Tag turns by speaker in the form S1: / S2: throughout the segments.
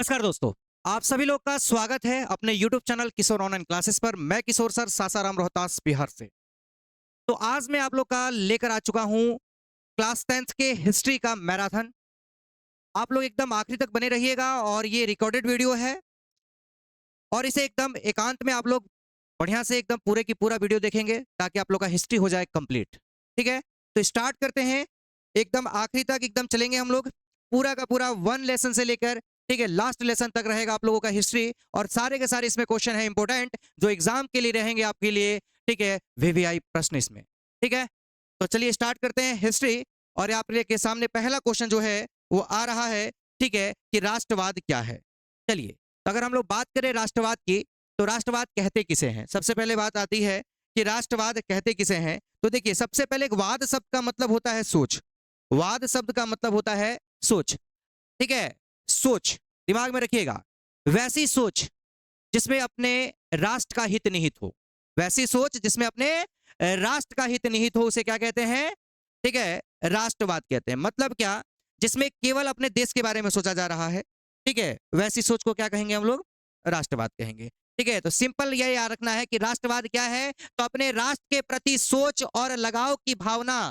S1: नमस्कार दोस्तों, आप सभी लोग का स्वागत है अपने YouTube चैनल किशोर ऑनलाइन क्लासेस पर। मैं किशोर सर सासाराम रोहतास बिहार से। तो आज मैं आप लोग का लेकर आ चुका हूं क्लास 10th के हिस्ट्री का मैराथन। आप लोग एकदम आखिरी तक बने रहिएगा और ये रिकॉर्डेड वीडियो है और इसे एकदम एकांत में आप लोग बढ़िया से एकदम पूरे की पूरा वीडियो देखेंगे ताकि आप लोग का हिस्ट्री हो जाए कंप्लीट। ठीक है, तो स्टार्ट करते हैं। एकदम आखिरी तक एकदम चलेंगे हम लोग, पूरा का पूरा वन लेसन से लेकर ठीक है लास्ट लेसन तक रहेगा आप लोगों का हिस्ट्री। और सारे के सारे इसमें क्वेश्चन है इंपॉर्टेंट जो एग्जाम के लिए रहेंगे आपके लिए। ठीक है, वीवीआई प्रश्न इसमें। ठीक है, तो चलिए स्टार्ट करते हैं हिस्ट्री। और आप के सामने पहला क्वेश्चन जो है वो आ रहा है, ठीक है, कि राष्ट्रवाद क्या है। चलिए, तो अगर हम लोग बात करें राष्ट्रवाद की, तो राष्ट्रवाद कहते किसे हैं। सबसे पहले बात आती है कि राष्ट्रवाद कहते किसे हैं। तो देखिए, सबसे पहले एक वाद शब्द का मतलब होता है सोच। वाद शब्द का मतलब होता है सोच। ठीक है, सोच दिमाग में रखिएगा। वैसी सोच जिसमें अपने राष्ट्र का हित निहित हो, वैसी सोच जिसमें अपने राष्ट्र का हित निहित हो, उसे क्या कहते हैं। ठीक है, राष्ट्रवाद कहते हैं। मतलब क्या, जिसमें केवल अपने देश के बारे में सोचा जा रहा है। ठीक है, वैसी सोच को क्या कहेंगे हम लोग, राष्ट्रवाद कहेंगे। ठीक है, तो सिंपल ये याद रखना है कि राष्ट्रवाद क्या है, तो अपने राष्ट्र के प्रति सोच और लगाव की भावना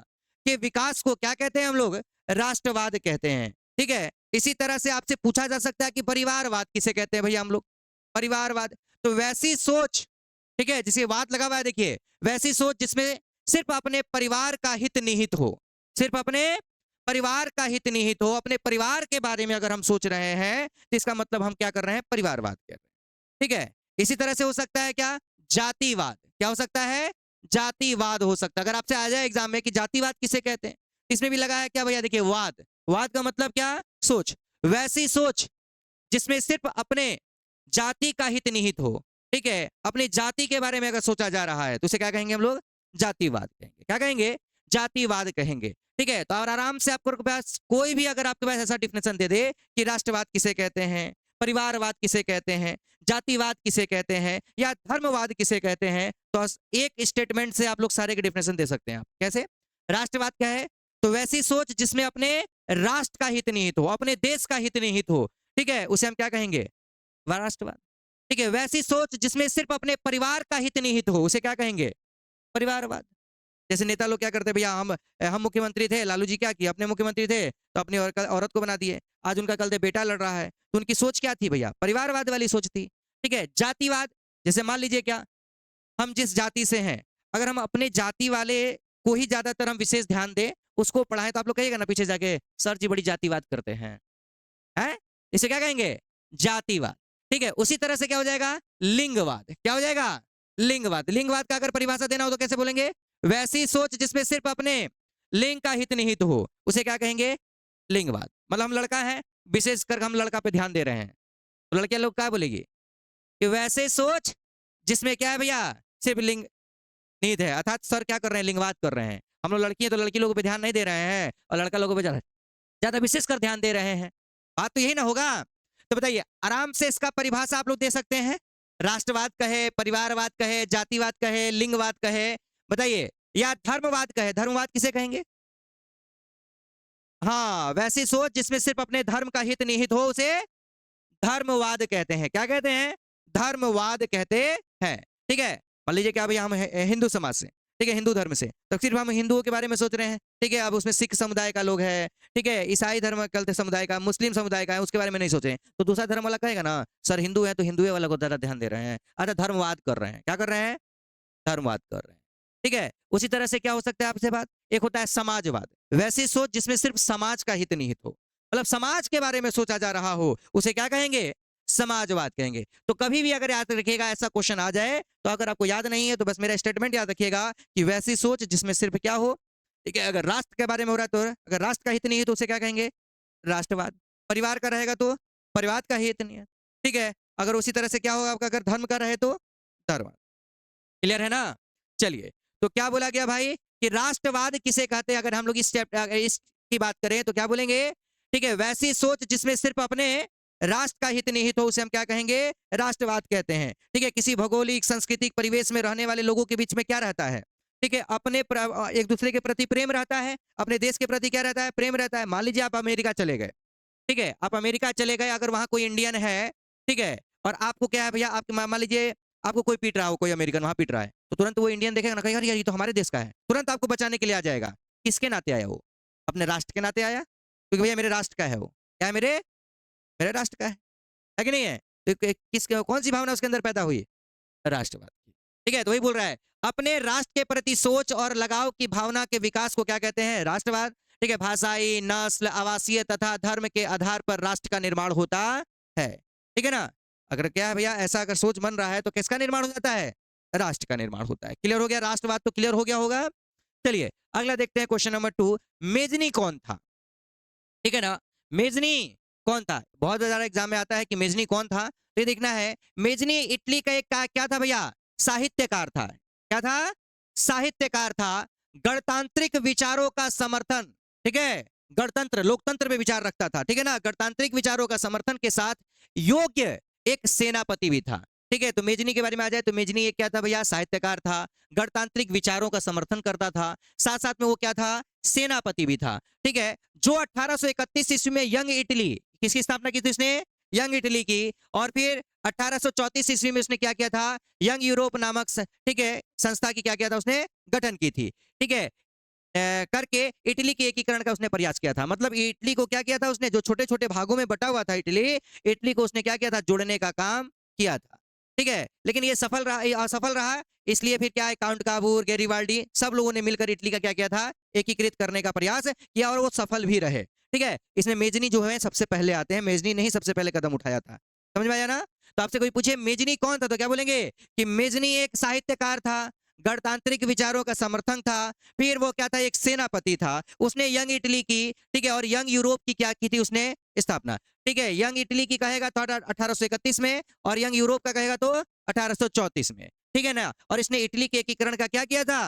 S1: के विकास को क्या कहते हैं हम लोग, राष्ट्रवाद कहते हैं। ठीक है, इसी तरह से आपसे पूछा जा सकता है कि परिवारवाद किसे कहते हैं भैया हम लोग, परिवारवाद। तो वैसी सोच, ठीक है, जिसे वाद लगा हुआ है, देखिए, वैसी सोच जिसमें सिर्फ अपने परिवार का हित निहित हो, सिर्फ अपने परिवार का हित निहित हो, अपने परिवार के बारे में अगर हम सोच रहे हैं तो इसका मतलब हम क्या कर रहे हैं, परिवारवाद कर रहे हैं। ठीक है, इसी तरह से हो सकता है क्या, जातिवाद। क्या हो सकता है, जातिवाद हो सकता है। अगर आपसे आ जाए एग्जाम में कि जातिवाद किसे कहते हैं, इसमें भी लगा है क्या भैया, देखिए, वाद। वाद का मतलब क्या, सोच। वैसी सोच जिसमें सिर्फ अपने जाति का हित निहित हो। ठीक है, अपनी जाति के बारे में अगर सोचा जा रहा है तो उसे क्या कहेंगे हम लोग, जातिवाद कहेंगे। क्या कहेंगे, जातिवाद कहेंगे। ठीक है, तो और आराम से आपके पास कोई भी अगर आपके पास ऐसा डिफिनेशन दे दे कि राष्ट्रवाद किसे कहते हैं, परिवारवाद किसे कहते हैं, जातिवाद किसे कहते हैं, या धर्मवाद किसे कहते हैं, तो एक स्टेटमेंट से आप लोग सारे के डिफिनेशन दे सकते हैं। आप कैसे, राष्ट्रवाद क्या है, तो वैसी सोच जिसमें अपने राष्ट्र का हित निहित हो, अपने देश का हित निहित हो। ठीक है, उसे हम क्या कहेंगे, राष्ट्रवाद। ठीक है, वैसी सोच जिसमें सिर्फ अपने परिवार का हित निहित हो, उसे क्या कहेंगे, परिवारवाद। जैसे नेता लोग क्या करते हैं भैया, हम मुख्यमंत्री थे, लालू जी क्या किया, अपने मुख्यमंत्री थे तो अपनी औरत को बना दिए। आज उनका कल बेटा लड़ रहा है, तो उनकी सोच क्या थी भैया, परिवारवाद वाली सोच थी। ठीक है, जातिवाद, जैसे मान लीजिए क्या, हम जिस जाति से हैं, अगर हम अपने जाति वाले को ही ज्यादातर हम विशेष ध्यान दें, उसको पढ़ाएं, तो आप लोग कहिएगा ना पीछे जाके, सर जी बड़ी जातिवाद करते हैं, हैं, इसे क्या कहेंगे, जातिवाद। ठीक है, उसी तरह से क्या हो जाएगा, लिंगवाद। क्या हो जाएगा, लिंगवाद। लिंगवाद का अगर परिभाषा देना हो तो कैसे बोलेंगे, वैसी सोच जिसमें सिर्फ अपने लिंग का हित निहित हो, उसे क्या कहेंगे, लिंगवाद। मतलब हम लड़का है, विशेष कर हम लड़का पे ध्यान दे रहे हैं, तो लड़के लोग क्या बोलेगी कि वैसे सोच जिसमें क्या है भैया, सिर्फ लिंग निहित है। अर्थात सर क्या कर रहे हैं, लिंगवाद कर रहे हैं। हम लोग लड़की है तो लड़की लोगों पे ध्यान नहीं दे रहे हैं और लड़का लोगों पे ज्यादा विशेष कर ध्यान दे रहे हैं। बात तो यही ना होगा। तो बताइए, आराम से इसका परिभाषा आप लोग दे सकते हैं, राष्ट्रवाद कहे, परिवारवाद कहे, जातिवाद कहे, लिंगवाद कहे, बताइए, या धर्मवाद कहे। धर्मवाद किसे कहेंगे, हाँ, वैसी सोच जिसमें सिर्फ अपने धर्म का हित निहित हो, उसे धर्मवाद कहते हैं। क्या कहते हैं, धर्मवाद कहते हैं। ठीक है, मान लीजिए क्या भैया, हम हिंदू समाज से, ठीक है, हिंदू धर्म से, तो सिर्फ हम हिंदुओं के बारे में सोच रहे हैं। ठीक है, अब उसमें सिख समुदाय का लोग है, ठीक है, ईसाई धर्म कल्ट समुदाय का, मुस्लिम समुदाय का है, उसके बारे में नहीं सोचे, तो दूसरा धर्म वाला कहेगा ना, सर हिंदू है तो हिंदू वाला को ज्यादा ध्यान दे रहे हैं। अच्छा, धर्मवाद कर रहे हैं। क्या कर रहे हैं, धर्मवाद कर रहे हैं। ठीक है, उसी तरह से क्या हो सकता है आपसे बात, एक होता है समाजवाद। वैसी सोच जिसमें सिर्फ समाज का हित निहित हो, मतलब समाज के बारे में सोचा जा रहा हो, उसे क्या कहेंगे, समाजवाद कहेंगे। तो कभी भी अगर याद रखिएगा ऐसा क्वेश्चन आ जाए, तो अगर आपको याद नहीं है तो बस मेरा स्टेटमेंट याद रखिएगा कि वैसी सोच जिसमें सिर्फ क्या हो, ठीक है, अगर राष्ट्र के बारे में हो रहा है तो, अगर राष्ट्र का हित नहीं है तो उसे क्या कहेंगे, राष्ट्रवाद। परिवार का रहेगा तो परिवार का हित नहीं है। ठीक है, अगर उसी तरह से क्या होगा आपका, अगर धर्म का रहे तो धर्मवाद। क्लियर है ना। चलिए, तो क्या बोला गया भाई कि राष्ट्रवाद किसे कहते हैं, अगर हम लोग इसकी बात करें तो क्या बोलेंगे, ठीक है, वैसी सोच जिसमें सिर्फ अपने राष्ट्र का हित निहित हो, उसे हम क्या कहेंगे, राष्ट्रवाद कहते हैं। ठीक है, किसी भौगोलिक सांस्कृतिक परिवेश में रहने वाले लोगों के बीच में क्या रहता है, ठीक है, अपने एक दूसरे के प्रति प्रेम रहता है, अपने देश के प्रति क्या रहता है, प्रेम रहता है। मान लीजिए आप अमेरिका चले गए, ठीक है, आप अमेरिका चले गए, अगर वहां कोई इंडियन है, ठीक है, और आपको क्या है भैया, आपके मान लीजिए आपको कोई पीट रहा हो, कोई अमेरिकन वहां पीट रहा है, तो तुरंत वो इंडियन देखेगा ना, कहेगा यार ये तो हमारे देश का है, तुरंत आपको बचाने के लिए आ जाएगा। किसके नाते आया वो? अपने राष्ट्र के नाते आया, क्योंकि भैया मेरे राष्ट्र का है वो। क्या है? मेरे मेरे राष्ट्र का है कि नहीं है? तो किस कौन सी भावना उसके अंदर पैदा हुई? राष्ट्रवाद की। ठीक है, तो वही बोल रहा है, अपने राष्ट्र के प्रति सोच और लगाव की भावना के विकास को क्या कहते हैं? राष्ट्रवाद। ठीक है, भाषाई, नस्ल, आवासीय तथा धर्म के आधार पर राष्ट्र का निर्माण होता है। ठीक है ना? अगर क्या है भैया, ऐसा अगर सोच बन रहा है तो किसका निर्माण हो जाता है? राष्ट्र का निर्माण होता है। क्लियर हो गया? राष्ट्रवाद तो क्लियर हो गया होगा। चलिए अगला देखते हैं, क्वेश्चन नंबर 2। मेजनी कौन था? ठीक है ना? मेजनी कौन था? बहुत ज्यादा एग्जाम में आता है कि मेजनी कौन था, तो ये देखना है। मेजनी इटली का एक क्या था भैया? साहित्यकार था। क्या था? साहित्यकार था। गणतांत्रिक विचारों का समर्थन, ठीक है, गणतंत्र लोकतंत्र पे विचार रखता था, ठीक है ना, गणतांत्रिक विचारों का समर्थन के साथ योग्य एक सेनापति भी था। ठीक है, तो मेजनी के बारे में आ जाए तो मेजनी एक क्या था भैया? साहित्यकार था, गणतांत्रिक विचारों का समर्थन करता था, साथ साथ में वो क्या था? सेनापति भी था। ठीक है, जो 1831 ईस्वी में यंग इटली, किसकी स्थापना की थी उसने? यंग इटली की। और फिर 1834 ईस्वी में उसने क्या किया था? यंग यूरोप नामक ठीक है संस्था की क्या किया था उसने? गठन की थी। ठीक है, करके इटली के एकीकरण का उसने प्रयास किया था। मतलब इटली को क्या किया था उसने? जो छोटे छोटे भागों में बटा हुआ था इटली, इटली को उसने क्या किया था? जोड़ने का काम किया था। ठीक है, लेकिन ये सफल रहा, ये असफल रहा। इसलिए फिर क्या है, काउंट काबूर, गैरीबाल्डी, सब लोगों ने मिलकर इटली का क्या किया था? एकीकृत करने का प्रयास किया, और वो सफल भी रहे। ठीक है, इसमें मेजनी जो है सबसे पहले आते हैं। मेजनी ने ही सबसे पहले कदम उठाया था। समझ में आया ना? तो आपसे कोई पूछे मेजनी कौन था, तो क्या बोलेंगे कि मेजनी एक साहित्यकार था, गणतांत्रिक विचारों का समर्थन था, फिर वो क्या था? एक सेनापति था। उसने यंग इटली की, ठीक है, और यंग यूरोप की क्या की थी उसने? स्थापना। ठीक है, यंग इटली की कहेगा तो 1831 में, और यंग यूरोप का कहेगा तो 1834 में। ठीक है ना? और इसने इटली के एकीकरण का क्या किया था?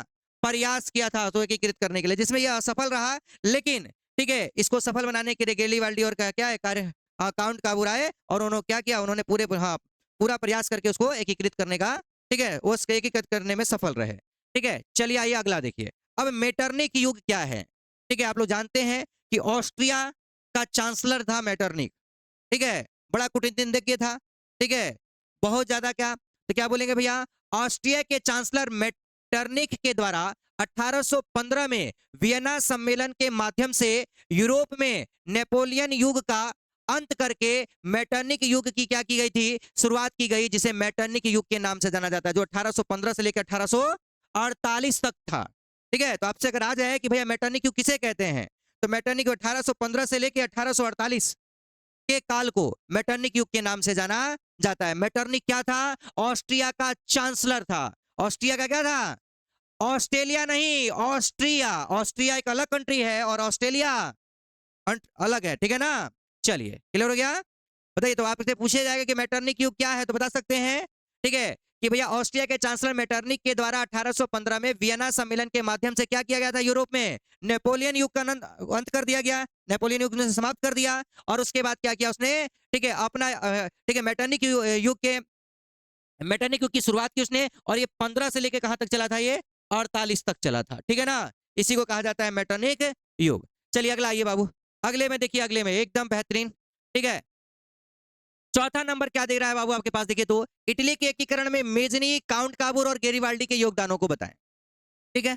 S1: प्रयास किया था, तो एकीकृत करने के लिए, जिसमें यह असफल रहा। लेकिन ठीक है, इसको सफल बनाने के लिए गैरीबाल्डी और क्या है कार्य, काउंट काबूर आए, और उन्होंने क्या किया? उन्होंने पूरा प्रयास करके उसको एकीकृत करने का, ठीक है, वो एकीकृत करने में सफल रहे। ठीक है, चलिए आइए अगला देखिए। अब मेटरनिक युग क्या है? ठीक है, आप लोग जानते हैं कि ऑस्ट्रिया का चांसलर था मेटरनिक। ठीक है, बड़ा कूटनीतिज्ञ था। ठीक है, बहुत ज्यादा क्या, तो क्या बोलेंगे भैया? ऑस्ट्रिया के चांसलर मेटरनिक के द्वारा 1815 में वियना सम्मेलन के माध्यम से यूरोप में नेपोलियन युग का अंत करके मेटरनिक युग की क्या की गई थी? शुरुआत की गई, जिसे मेटरनिक युग के नाम से जाना जाता है, जो 1815 से लेकर 1848 तक था। ठीक है, तो आपसे अगर आ जाए कि भैया मेटरनिक युग किसे कहते हैं, तो मेटरनिक 1815 से लेकर 1848 के काल को मेटरनिक युग के नाम से जाना जाता है। मेटरनिक क्या था? ऑस्ट्रिया का चांसलर था। ऑस्ट्रिया का क्या था? ऑस्ट्रेलिया नहीं, ऑस्ट्रिया। ऑस्ट्रिया एक अलग कंट्री है और ऑस्ट्रेलिया अलग है। ठीक है ना? चलिए क्लियर हो गया? बताइए, तो आपसे पूछा जाएगा कि मेटरनिक युग क्या है, तो बता सकते हैं। ठीक है, कि भैया ऑस्ट्रिया के चांसलर मेटरनिक के द्वारा 1815 में वियना सम्मेलन के माध्यम से क्या किया गया था? यूरोप में नेपोलियन युग का अंत कर दिया गया, नेपोलियन युग ने समाप्त कर दिया। और उसके बाद क्या किया उसने? ठीक है, अपना ठीक है, मेटरनिक युग की शुरुआत की उसने, और ये 15 से लेकर कहां तक चला था? ये 48 तक चला था। ठीक है ना? इसी को कहा जाता है मेटरनिक युग। चलिए अगला आइए बाबू, अगले में देखिए, अगले में एकदम बेहतरीन। ठीक है, चौथा नंबर क्या दे रहा है बाबू आपके पास? देखिए तो इटली के एकीकरण में मेजनी, काउंट काबूर और गैरीबाल्डी के योगदानों को बताएं। ठीक है,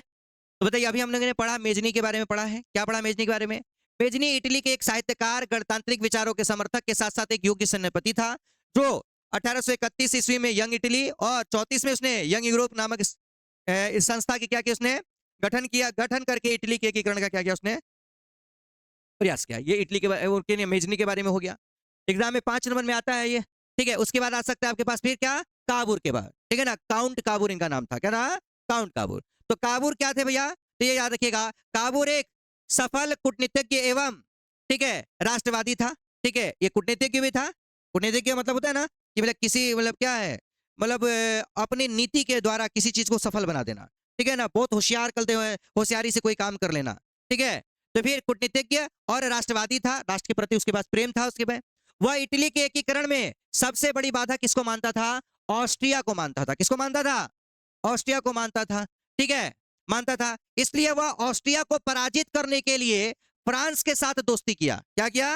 S1: तो बताइए, अभी हम लोगों ने पढ़ा मेजनी के बारे में, पढ़ा है क्या? पढ़ा मेजनी के बारे में। मेजनी इटली के एक साहित्यकार, गणतांत्रिक विचारों के समर्थक के साथ साथ एक योग्य सेनापति था, जो 1831 ईस्वी में यंग इटली और 34 में उसने यंग यूरोप नामक इस संस्था की क्या किया उसने? गठन किया। गठन करके इटली के एकीकरण का क्या किया उसने? प्रयास किया। ये इटली के मेजनी के बारे में हो गया। एग्जाम में 5 नंबर में आता है ये। ठीक है, उसके बाद आ सकता है आपके पास फिर क्या? काबूर के बाद। ठीक है ना? काउंट काबूर इनका नाम था। क्या था? काउंट काबूर। तो काबूर क्या थे भैया? तो ये याद रखिएगा, काबूर एक सफल कूटनीतिज्ञ एवं, ठीक है, राष्ट्रवादी था। ठीक है, ये कूटनीतिज्ञ भी था। कूटनीतिज्ञ मतलब होता है ना कि मतलब किसी, मतलब क्या है, मतलब अपनी नीति के द्वारा किसी चीज को सफल बना देना। ठीक है ना? बहुत होशियार करते हुए, होशियारी से कोई काम कर लेना। ठीक है, तो फिर कूटनीतिज्ञ और राष्ट्रवादी था, राष्ट्र के प्रति उसके पास प्रेम था। उसके बाद वह इटली के एकीकरण में सबसे बड़ी बाधा किसको मानता था? ऑस्ट्रिया को मानता था। किसको मानता था? ऑस्ट्रिया को मानता था। ठीक है, मानता था। इसलिए वह ऑस्ट्रिया को पराजित करने के लिए फ्रांस के साथ दोस्ती किया। क्या किया?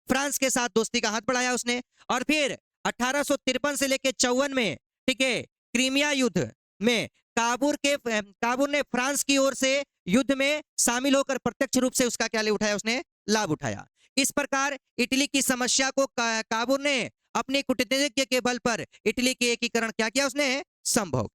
S1: फ्रांस के साथ दोस्ती का हाथ बढ़ाया उसने। और फिर 1853 से लेकर 54 में, ठीक है, क्रीमिया युद्ध में काबुल ने फ्रांस की ओर से युद्ध में शामिल होकर प्रत्यक्ष रूप से उसका क्या ले उठाया, उसने लाभ उठाया। इस प्रकार इटली की समस्या को काबुल ने अपनी कूटनीति के बल पर इटली के एकीकरण क्या किया उसने, संभव,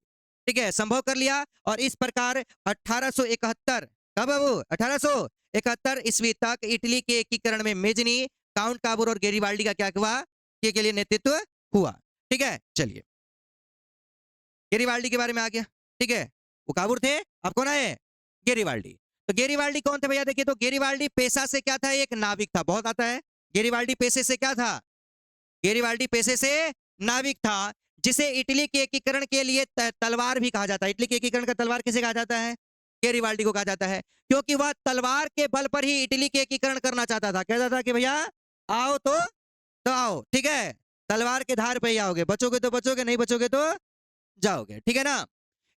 S1: ठीक है, संभव कर लिया। और इस प्रकार 1871, कब बाबू, 1871 ईस्वी तक इटली के एकीकरण में मेजनी, काउंट काबूर और गेरिबाल्डी का क्या हुआ, के लिए नेतृत्व हुआ। ठीक है, चलिए गेरिबाल्डी के बारे में आ गया। ठीक है, वो काबूर थे, अब कौन आए, गेरिबाल्डी। तो गेरिबाल्डी कौन थे भैया, देखिए तो गेरिबाल्डी पेशा से क्या था, एक नाविक था, बहुत आता है। गेरिबाल्डी पेशे से क्या था, गेरिबाल्डी पेशे से नाविक था, जिसे इटली के एकीकरण के लिए तलवार भी कहा जाता है। इटली के एकीकरण का तलवार किसे कहा जाता है, गेरिबाल्डी को कहा जाता है, क्योंकि वह तलवार के बल पर ही इटली के एकीकरण करना चाहता था। कहता था कि भैया आओ तो आओ, ठीक है, तलवार के धार पे ही आओगे, बचोगे तो बचोगे, नहीं बचोगे तो जाओगे, ठीक है ना।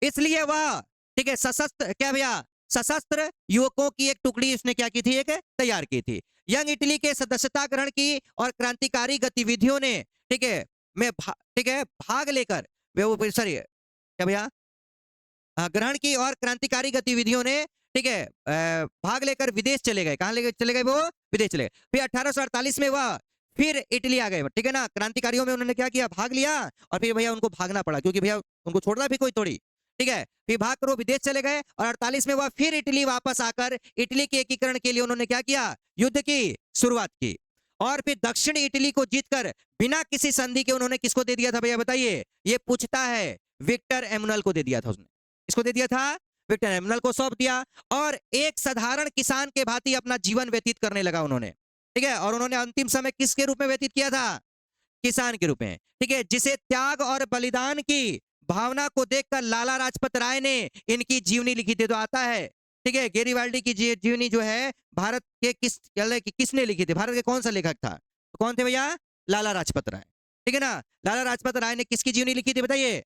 S1: इसलिए वह, ठीक है, सशस्त्र क्या भैया, सशस्त्र युवकों की एक टुकड़ी उसने क्या की थी, एक तैयार की थी। यंग इटली के सदस्यता ग्रहण की और क्रांतिकारी गतिविधियों ने, ठीक है, ठीक है, भाग लेकर वो सॉरी क्या भैया, ग्रहण की और क्रांतिकारी गतिविधियों ने, ठीक है, भाग लेकर विदेश चले गए। कहां लेकर चले गए, वो विदेश चले गए। फिर 1848 में वह फिर इटली आ गए, ठीक है ना। क्रांतिकारियों में उन्होंने क्या किया, भाग लिया, और फिर भैया उनको भागना पड़ा, क्योंकि भैया उनको छोड़ना भी कोई थोड़ी, ठीक है। फिर भाग कर वो विदेश चले गए, और 48 में वह फिर इटली वापस आकर इटली के एकीकरण के लिए उन्होंने क्या किया, युद्ध की शुरुआत की। और फिर दक्षिण इटली को जीतकर बिना किसी संधि के उन्होंने किसको दे दिया था भैया, बताइए, ये पूछता है, विक्टर एमुनल को दे दिया था उसने। किसको दे दिया था, विक्टर एमुनल को सौंप दिया, और एक साधारण किसान के भांति अपना जीवन व्यतीत करने लगा उन्होंने, ठीक है। और उन्होंने अंतिम समय किसके रूप में व्यतीत किया था, किसान के रूप में, ठीक है, जिसे त्याग और बलिदान की भावना को देखकर लाला लाजपत राय ने इनकी जीवनी लिखी थी। तो आता है, ठीक है, गेरिबाल्डी की जीवनी जो है भारत के किसने लिखी थी, भारत के कौन सा लेखक था, तो कौन थे भैया, लाला लाजपत राय, ठीक है ना। लाला लाजपत राय ने किसकी जीवनी लिखी थी, बताइए,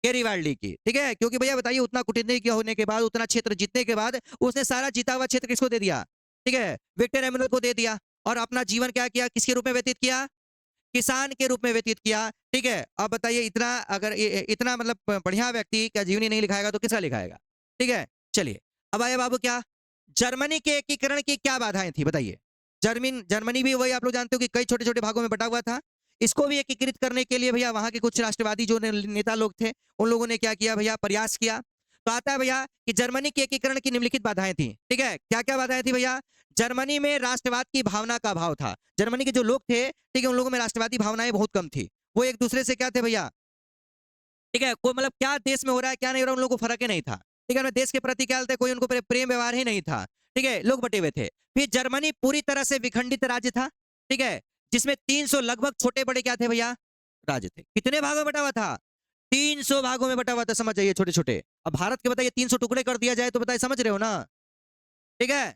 S1: गेरिबाल्डी की, ठीक है। क्योंकि भैया बताइए, उतना कूटनीति होने के बाद, उतना क्षेत्र जीतने के बाद, उसने सारा जीता हुआ क्षेत्र किसको दे दिया, ठीक है, विक्टर एमुनल को दे दिया, और अपना जीवन क्या किया, किसके रूप में व्यतीत किया, किसान के रूप में व्यतीत किया, ठीक है। अब बताइए, इतना अगर इतना मतलब बढ़िया व्यक्ति का जीवनी नहीं लिखाएगा तो किसका लिखाएगा, ठीक है। चलिए अब आया बाबू, क्या जर्मनी के एकीकरण की क्या बाधाएं थी, बताइए। जर्मनी भी वही आप लोग जानते हो कि कई छोटे छोटे भागों में बटा हुआ था। इसको भी एकीकृत करने के लिए भैया वहां के कुछ राष्ट्रवादी जो नेता लोग थे, उन लोगों ने क्या किया भैया, प्रयास किया। तो आता है भैया कि जर्मनी के एकीकरण की निम्नलिखित बाधाएं थी, ठीक है। क्या क्या बाधाएं थी भैया, जर्मनी में राष्ट्रवाद की भावना का अभाव था। जर्मनी के जो लोग थे, ठीक है, उन लोगों में राष्ट्रवादी भावनाएं बहुत कम थी। वो एक दूसरे से क्या थे भैया, ठीक है, कोई मतलब क्या देश में हो रहा है क्या नहीं हो रहा है, उन लोगों को फर्क ही नहीं था, ठीक है। देश के प्रति क्या था, कोई उनको प्रेम व्यवहार ही नहीं था, ठीक है, लोग बटे हुए थे। फिर जर्मनी पूरी तरह से विखंडित राज्य था, ठीक है, जिसमें 300 लगभग छोटे बड़े क्या थे भैया, राज्य थे। कितने भागों में बटा हुआ था, 300 भागों में बटा हुआ था, समझ जाइए, छोटे छोटे। अब भारत के बताइए 300 टुकड़े कर दिया जाए तो बताइए, समझ रहे हो ना, ठीक है।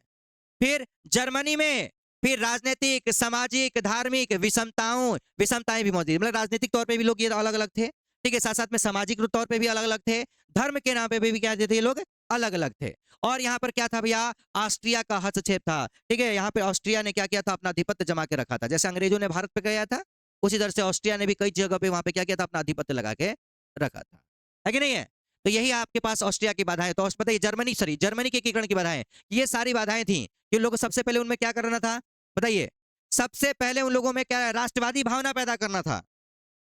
S1: फिर जर्मनी में फिर राजनीतिक, सामाजिक, धार्मिक विषमताएं भी मौजूद, मतलब राजनीतिक तौर पे भी लोग ये अलग अलग थे, ठीक है, साथ साथ में सामाजिक तौर पे भी अलग अलग थे, धर्म के नाम पे भी क्या थे ये लोग, अलग अलग थे। और यहाँ पर क्या था भैया, ऑस्ट्रिया का हस्तक्षेप था, ठीक है। यहाँ पे ऑस्ट्रिया ने क्या किया था, अपना आधिपत्य जमा के रखा था। जैसे अंग्रेजों ने भारत पे गया था, उसी तरह से ऑस्ट्रिया ने भी कई जगह पे वहां पे क्या किया था, अपना आधिपत्य लगा के रखा था, है कि नहीं है। तो यही आपके पास ऑस्ट्रिया की बाधाएं। तो बताइए जर्मनी के एकीकरण की बाधाएं, ये सारी बाधाएं थी। कि लोगों को सबसे पहले उनमें क्या करना था, बताइए, सबसे पहले उन लोगों में क्या, राष्ट्रवादी भावना पैदा करना था,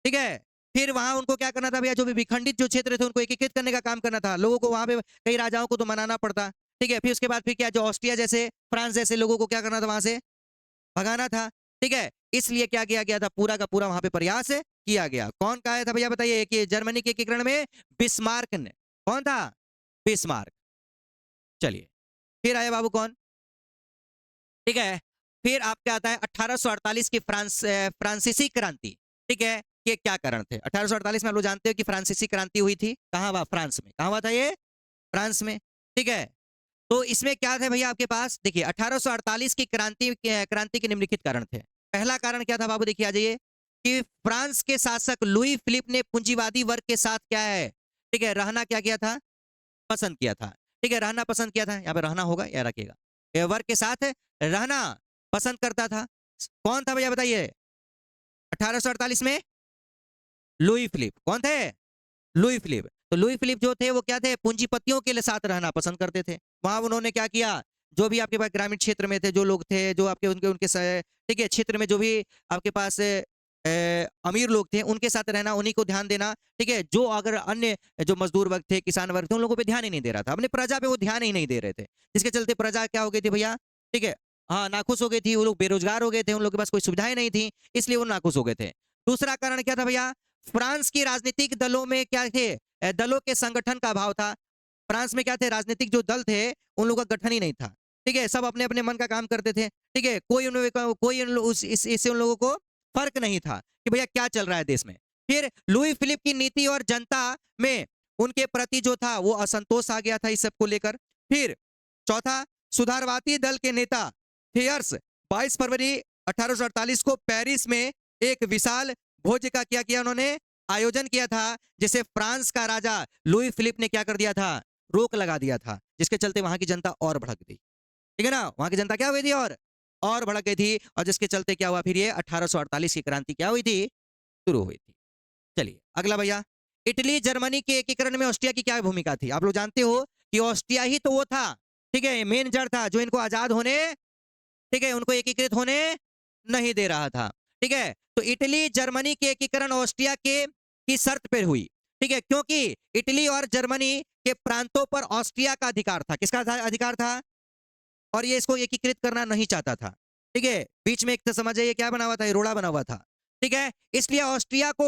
S1: ठीक है। फिर वहां उनको क्या करना था भैया, जो भी विखंडित जो क्षेत्र थे उनको एकीकृत करने का काम करना था। लोगों को वहां पे कई राजाओं को तो मनाना पड़ता, ठीक है। फिर उसके बाद फिर क्या, जो ऑस्ट्रिया जैसे, फ्रांस जैसे लोगों को क्या करना था, वहां से भगाना था, ठीक है। इसलिए क्या किया गया था, पूरा का पूरा वहां पे प्रयास किया गया। कौन कहा था भैया, बताइए, कि जर्मनी के एकीकरण में बिस्मार्क ने, कौन था, बिस्मार्क। चलिए फिर आए बाबू कौन, ठीक है। फिर आपका आता है 1848 की फ्रांसीसी क्रांति, ठीक है। ये क्या कारण थे, 1848 में आप लोग जानते हो कि फ्रांसीसी क्रांति हुई थी। कहां हुआ, फ्रांस में। कहां हुआ था ये, फ्रांस में, ठीक है। तो इसमें क्या थे भैया आपके पास, देखिए 1848 की क्रांति के निम्नलिखित कारण थे। पहला कारण क्या था बाबू, देखिए आ जाइए, कि फ्रांस के शासक लुई फिलिप ने पूंजीवादी वर्ग के साथ क्या है, ठीक है, रहना क्या किया था, पसंद किया था, ठीक है, रहना पसंद किया था। यहाँ पे रहना होगा या रखिएगा, वर्ग के साथ रहना पसंद करता था। कौन था भैया बताइए? 1848 में लुई फिलिप। कौन थे? Louis Philippe. तो लुई फिलिप जो थे वो क्या थे? पूंजीपतियों के लिए साथ रहना पसंद करते थे। वहां उन्होंने क्या किया? जो भी आपके पास ग्रामीण क्षेत्र में थे, जो लोग थे, जो आपके उनके उनके ठीक है, क्षेत्र में जो भी आपके पास अमीर लोग थे, उनके साथ रहना, उन्हीं को ध्यान देना। ठीक है, जो अगर अन्य जो मजदूर वर्ग थे, किसान वर्ग थे, उन लोगों पे ध्यान ही नहीं दे रहा था, अपने प्रजा पे वो ध्यान ही नहीं दे रहे थे, जिसके चलते प्रजा क्या हो गई थी भैया? ठीक है, हाँ, नाखुश हो गई थी, वो लोग बेरोजगार हो गए थे, उन लोगों के पास कोई सुविधाएं नहीं थी, इसलिए वो नाखुश हो गए थे। दूसरा कारण क्या था भैया? फ्रांस की राजनीतिक दलों में क्या थे? दलों के संगठन का अभाव था। फ्रांस में क्या थे? राजनीतिक जो दल थे, उन लोगों का गठन ही नहीं था। ठीक है, सब अपने अपने मन का काम करते थे। ठीक है, कोई इससे उन लोगों को फर्क नहीं था कि भैया क्या चल रहा है देश में। फिर लुई फिलिप की नीति और जनता में उनके प्रति जो था वो असंतोष आ गया था इस सब को लेकर। फिर चौथा, सुधारवादी दल के नेता थियर्स 22 फरवरी 1848 को पेरिस में एक विशाल भोज का क्या किया? उन्होंने आयोजन किया था, जिसे फ्रांस का राजा लुई फिलिप ने क्या कर दिया था? रोक लगा दिया था, जिसके चलते वहां की जनता और भड़क गई। ठीक है ना, वहां की जनता क्या हुई थी? और भड़क गई थी, और जिसके चलते क्या हुआ? फिर ये 1848 की क्रांति क्या हुई थी? शुरू हुई थी। चलिए अगला भैया, इटली जर्मनी के एकीकरण में ऑस्ट्रिया की क्या भूमिका थी? आप लोग जानते हो कि ऑस्ट्रिया ही तो वो था, ठीक है, मेन जड़ था, जो इनको आजाद होने, ठीक है, उनको एकीकृत होने नहीं दे रहा था। ठीक है, तो इटली जर्मनी के एकीकरण ऑस्ट्रिया के की शर्त पर हुई। ठीक है, क्योंकि इटली और जर्मनी के प्रांतों पर ऑस्ट्रिया का अधिकार था। किसका अधिकार था? और ये इसको एकीकृत करना नहीं चाहता था। ठीक है, बीच में एक तो समझ जाइए क्या बना हुआ था? ये रोड़ा बना हुआ था। ठीक है, इसलिए ऑस्ट्रिया को,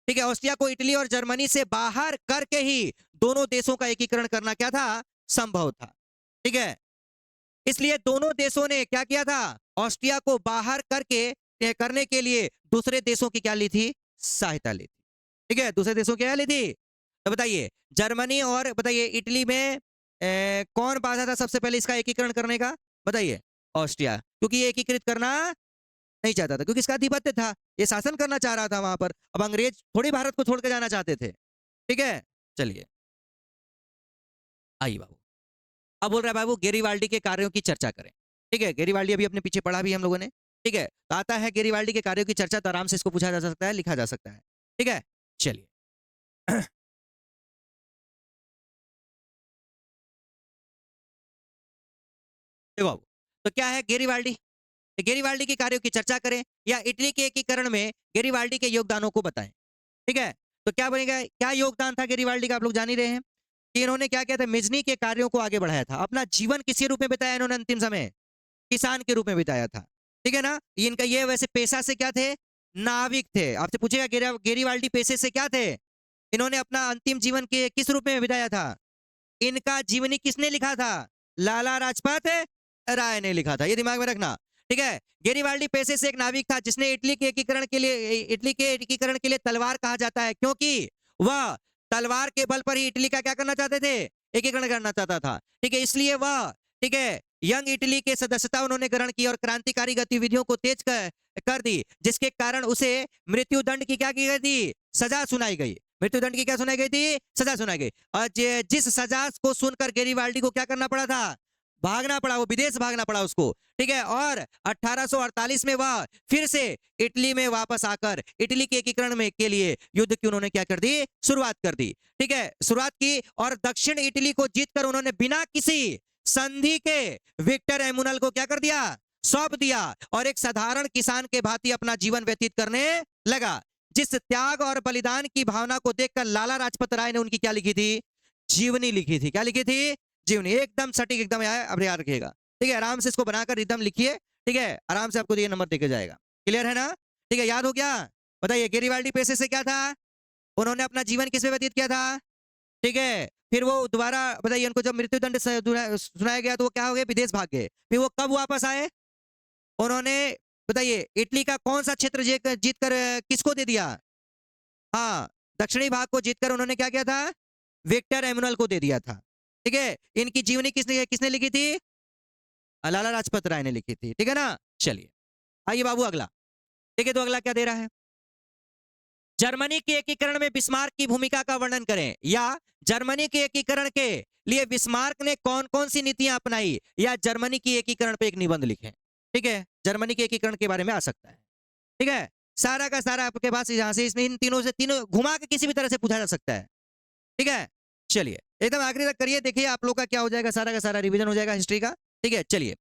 S1: ठीक है, ऑस्ट्रिया को इटली और जर्मनी से बाहर करके ही दोनों देशों का एकीकरण करना क्या था? संभव था। ठीक है, इसलिए दोनों देशों ने क्या किया था? ऑस्ट्रिया को बाहर करके करने के लिए दूसरे देशों की क्या ली थी? सहायता ली थी। ठीक है, दूसरे देशों की क्या ली थी? तो बताइए, जर्मनी और बताइए इटली में कौन बाधा था सबसे पहले इसका एकीकरण करने का? बताइए। ऑस्ट्रिया, क्योंकि ये एकीकृत करना नहीं चाहता था, क्योंकि इसका आधिपत्य था, ये शासन करना चाह रहा था वहां पर। अब अंग्रेज थोड़ी भारत को छोड़ के जाना चाहते थे। ठीक है, चलिए आइए बाबू। अब बोल रहा है बाबू गेरिवाल्डी के कार्यों की चर्चा करें। ठीक है, गेरिवाल्डी अभी अपने पीछे पढ़ा भी हम लोगों ने। ठीक है, तो आता है गेरिवाल्डी के कार्यों की चर्चा, तो आराम से इसको पूछा जा सकता है, लिखा जा सकता है। ठीक है, चलिए देखो बाबू, तो क्या है गेरिवाल्डी? गेरिवाल्डी के कार्यों की चर्चा करें या इटली के एकीकरण में गेरिवाल्डी के योगदानों को बताएं। ठीक है, तो क्या बनेगा? क्या योगदान था गेरिवाल्डी का? आप लोग जान ही रहे हैं कि इन्होंने क्या किया था? मिजनी के कार्यों को आगे बढ़ाया था। अपना जीवन किसी रूप में बिताया इन्होंने? अंतिम समय किसान के रूप में बिताया था। ठीक है ना, इनका ये वैसे पेशा से क्या थे? नाविक थे। आपसे पूछेगा गेरिवाल्डी पेशे से क्या थे? इन्होंने अपना अंतिम जीवन के किस रूप में बिताया था? इनका जीवनी किसने लिखा था? लाला राजपथ राय ने लिखा था, ये दिमाग में रखना। ठीक है, गेरिवाल्डी पेशे से एक नाविक था, जिसने इटली के एकीकरण के लिए तलवार कहा जाता है, क्योंकि वह तलवार के बल पर ही इटली का क्या करना चाहते थे? एकीकरण करना चाहता था। ठीक है, इसलिए वह, ठीक है, यंग इटली के सदस्यता उन्होंने ग्रहण की और क्रांतिकारी गतिविधियों को तेज कर दी, जिसके कारण उसे मृत्युदंड की क्या की गई थी? सजा सुनाई गई। मृत्युदंड की क्या सुनाई गई थी? सजा सुनाई गई। और जिस सजा को सुनकर गेरिवाल्डी को क्या करना पड़ा था? भागना पड़ा, वो विदेश भागना पड़ा उसको। ठीक है, और 1848 में वह फिर से इटली में वापस आकर इटली के एकीकरण में के लिए युद्ध की उन्होंने क्या कर दी? शुरुआत कर दी। ठीक है, शुरुआत की और दक्षिण इटली को जीतकर उन्होंने बिना किसी संधि के विक्टर एमुनल को क्या कर दिया? सौंप दिया, और एक साधारण किसान के भांति अपना जीवन व्यतीत करने लगा। जिस त्याग और बलिदान की भावना को देखकर लाला राजपत राय ने उनकी क्या लिखी थी? जीवनी लिखी थी। क्या लिखी थी? जीवनी। एकदम सटीक, एकदम अब याद रखिएगा। ठीक है, आराम से इसको बनाकर एकदम लिखिए। ठीक है, आराम से आपको ये नंबर देके जाएगा। क्लियर है ना? ठीक है, याद हो गया? बताइए, गेरिवाल्डी पेशे से क्या था? उन्होंने अपना जीवन किसमें व्यतीत किया था? ठीक है, फिर वो दोबारा बताइए, उनको जब मृत्युदंड सुनाया गया तो वो क्या हो गए? विदेश भाग गए। फिर वो कब वापस आए? उन्होंने बताइए इटली का कौन सा क्षेत्र जीत कर किसको दे दिया? हाँ, दक्षिणी भाग को जीतकर उन्होंने क्या किया था? विक्टर एमुनल को दे दिया था। ठीक है, इनकी जीवनी किसने किसने लिखी थी? लाला लाजपत राय ने लिखी थी। ठीक है ना? चलिए आइए बाबू अगला। ठीक है, तो अगला क्या दे रहा है? जर्मनी के एकीकरण में बिस्मार्क की भूमिका का वर्णन करें, या जर्मनी के एकीकरण के लिए बिस्मार्क ने कौन कौन सी नीतियां अपनाई, या जर्मनी की एकीकरण पे एक निबंध लिखें। ठीक है, जर्मनी के एकीकरण के बारे में आ सकता है। ठीक है, सारा का सारा आपके पास यहाँ से इसमें इन तीनों से तीनों घुमा के किसी भी तरह से पूछा जा सकता है। ठीक है, चलिए एकदम आखिरी तक करिए, देखिए आप लोग का क्या हो जाएगा, सारा का सारा रिवीजन हो जाएगा हिस्ट्री का। ठीक है, चलिए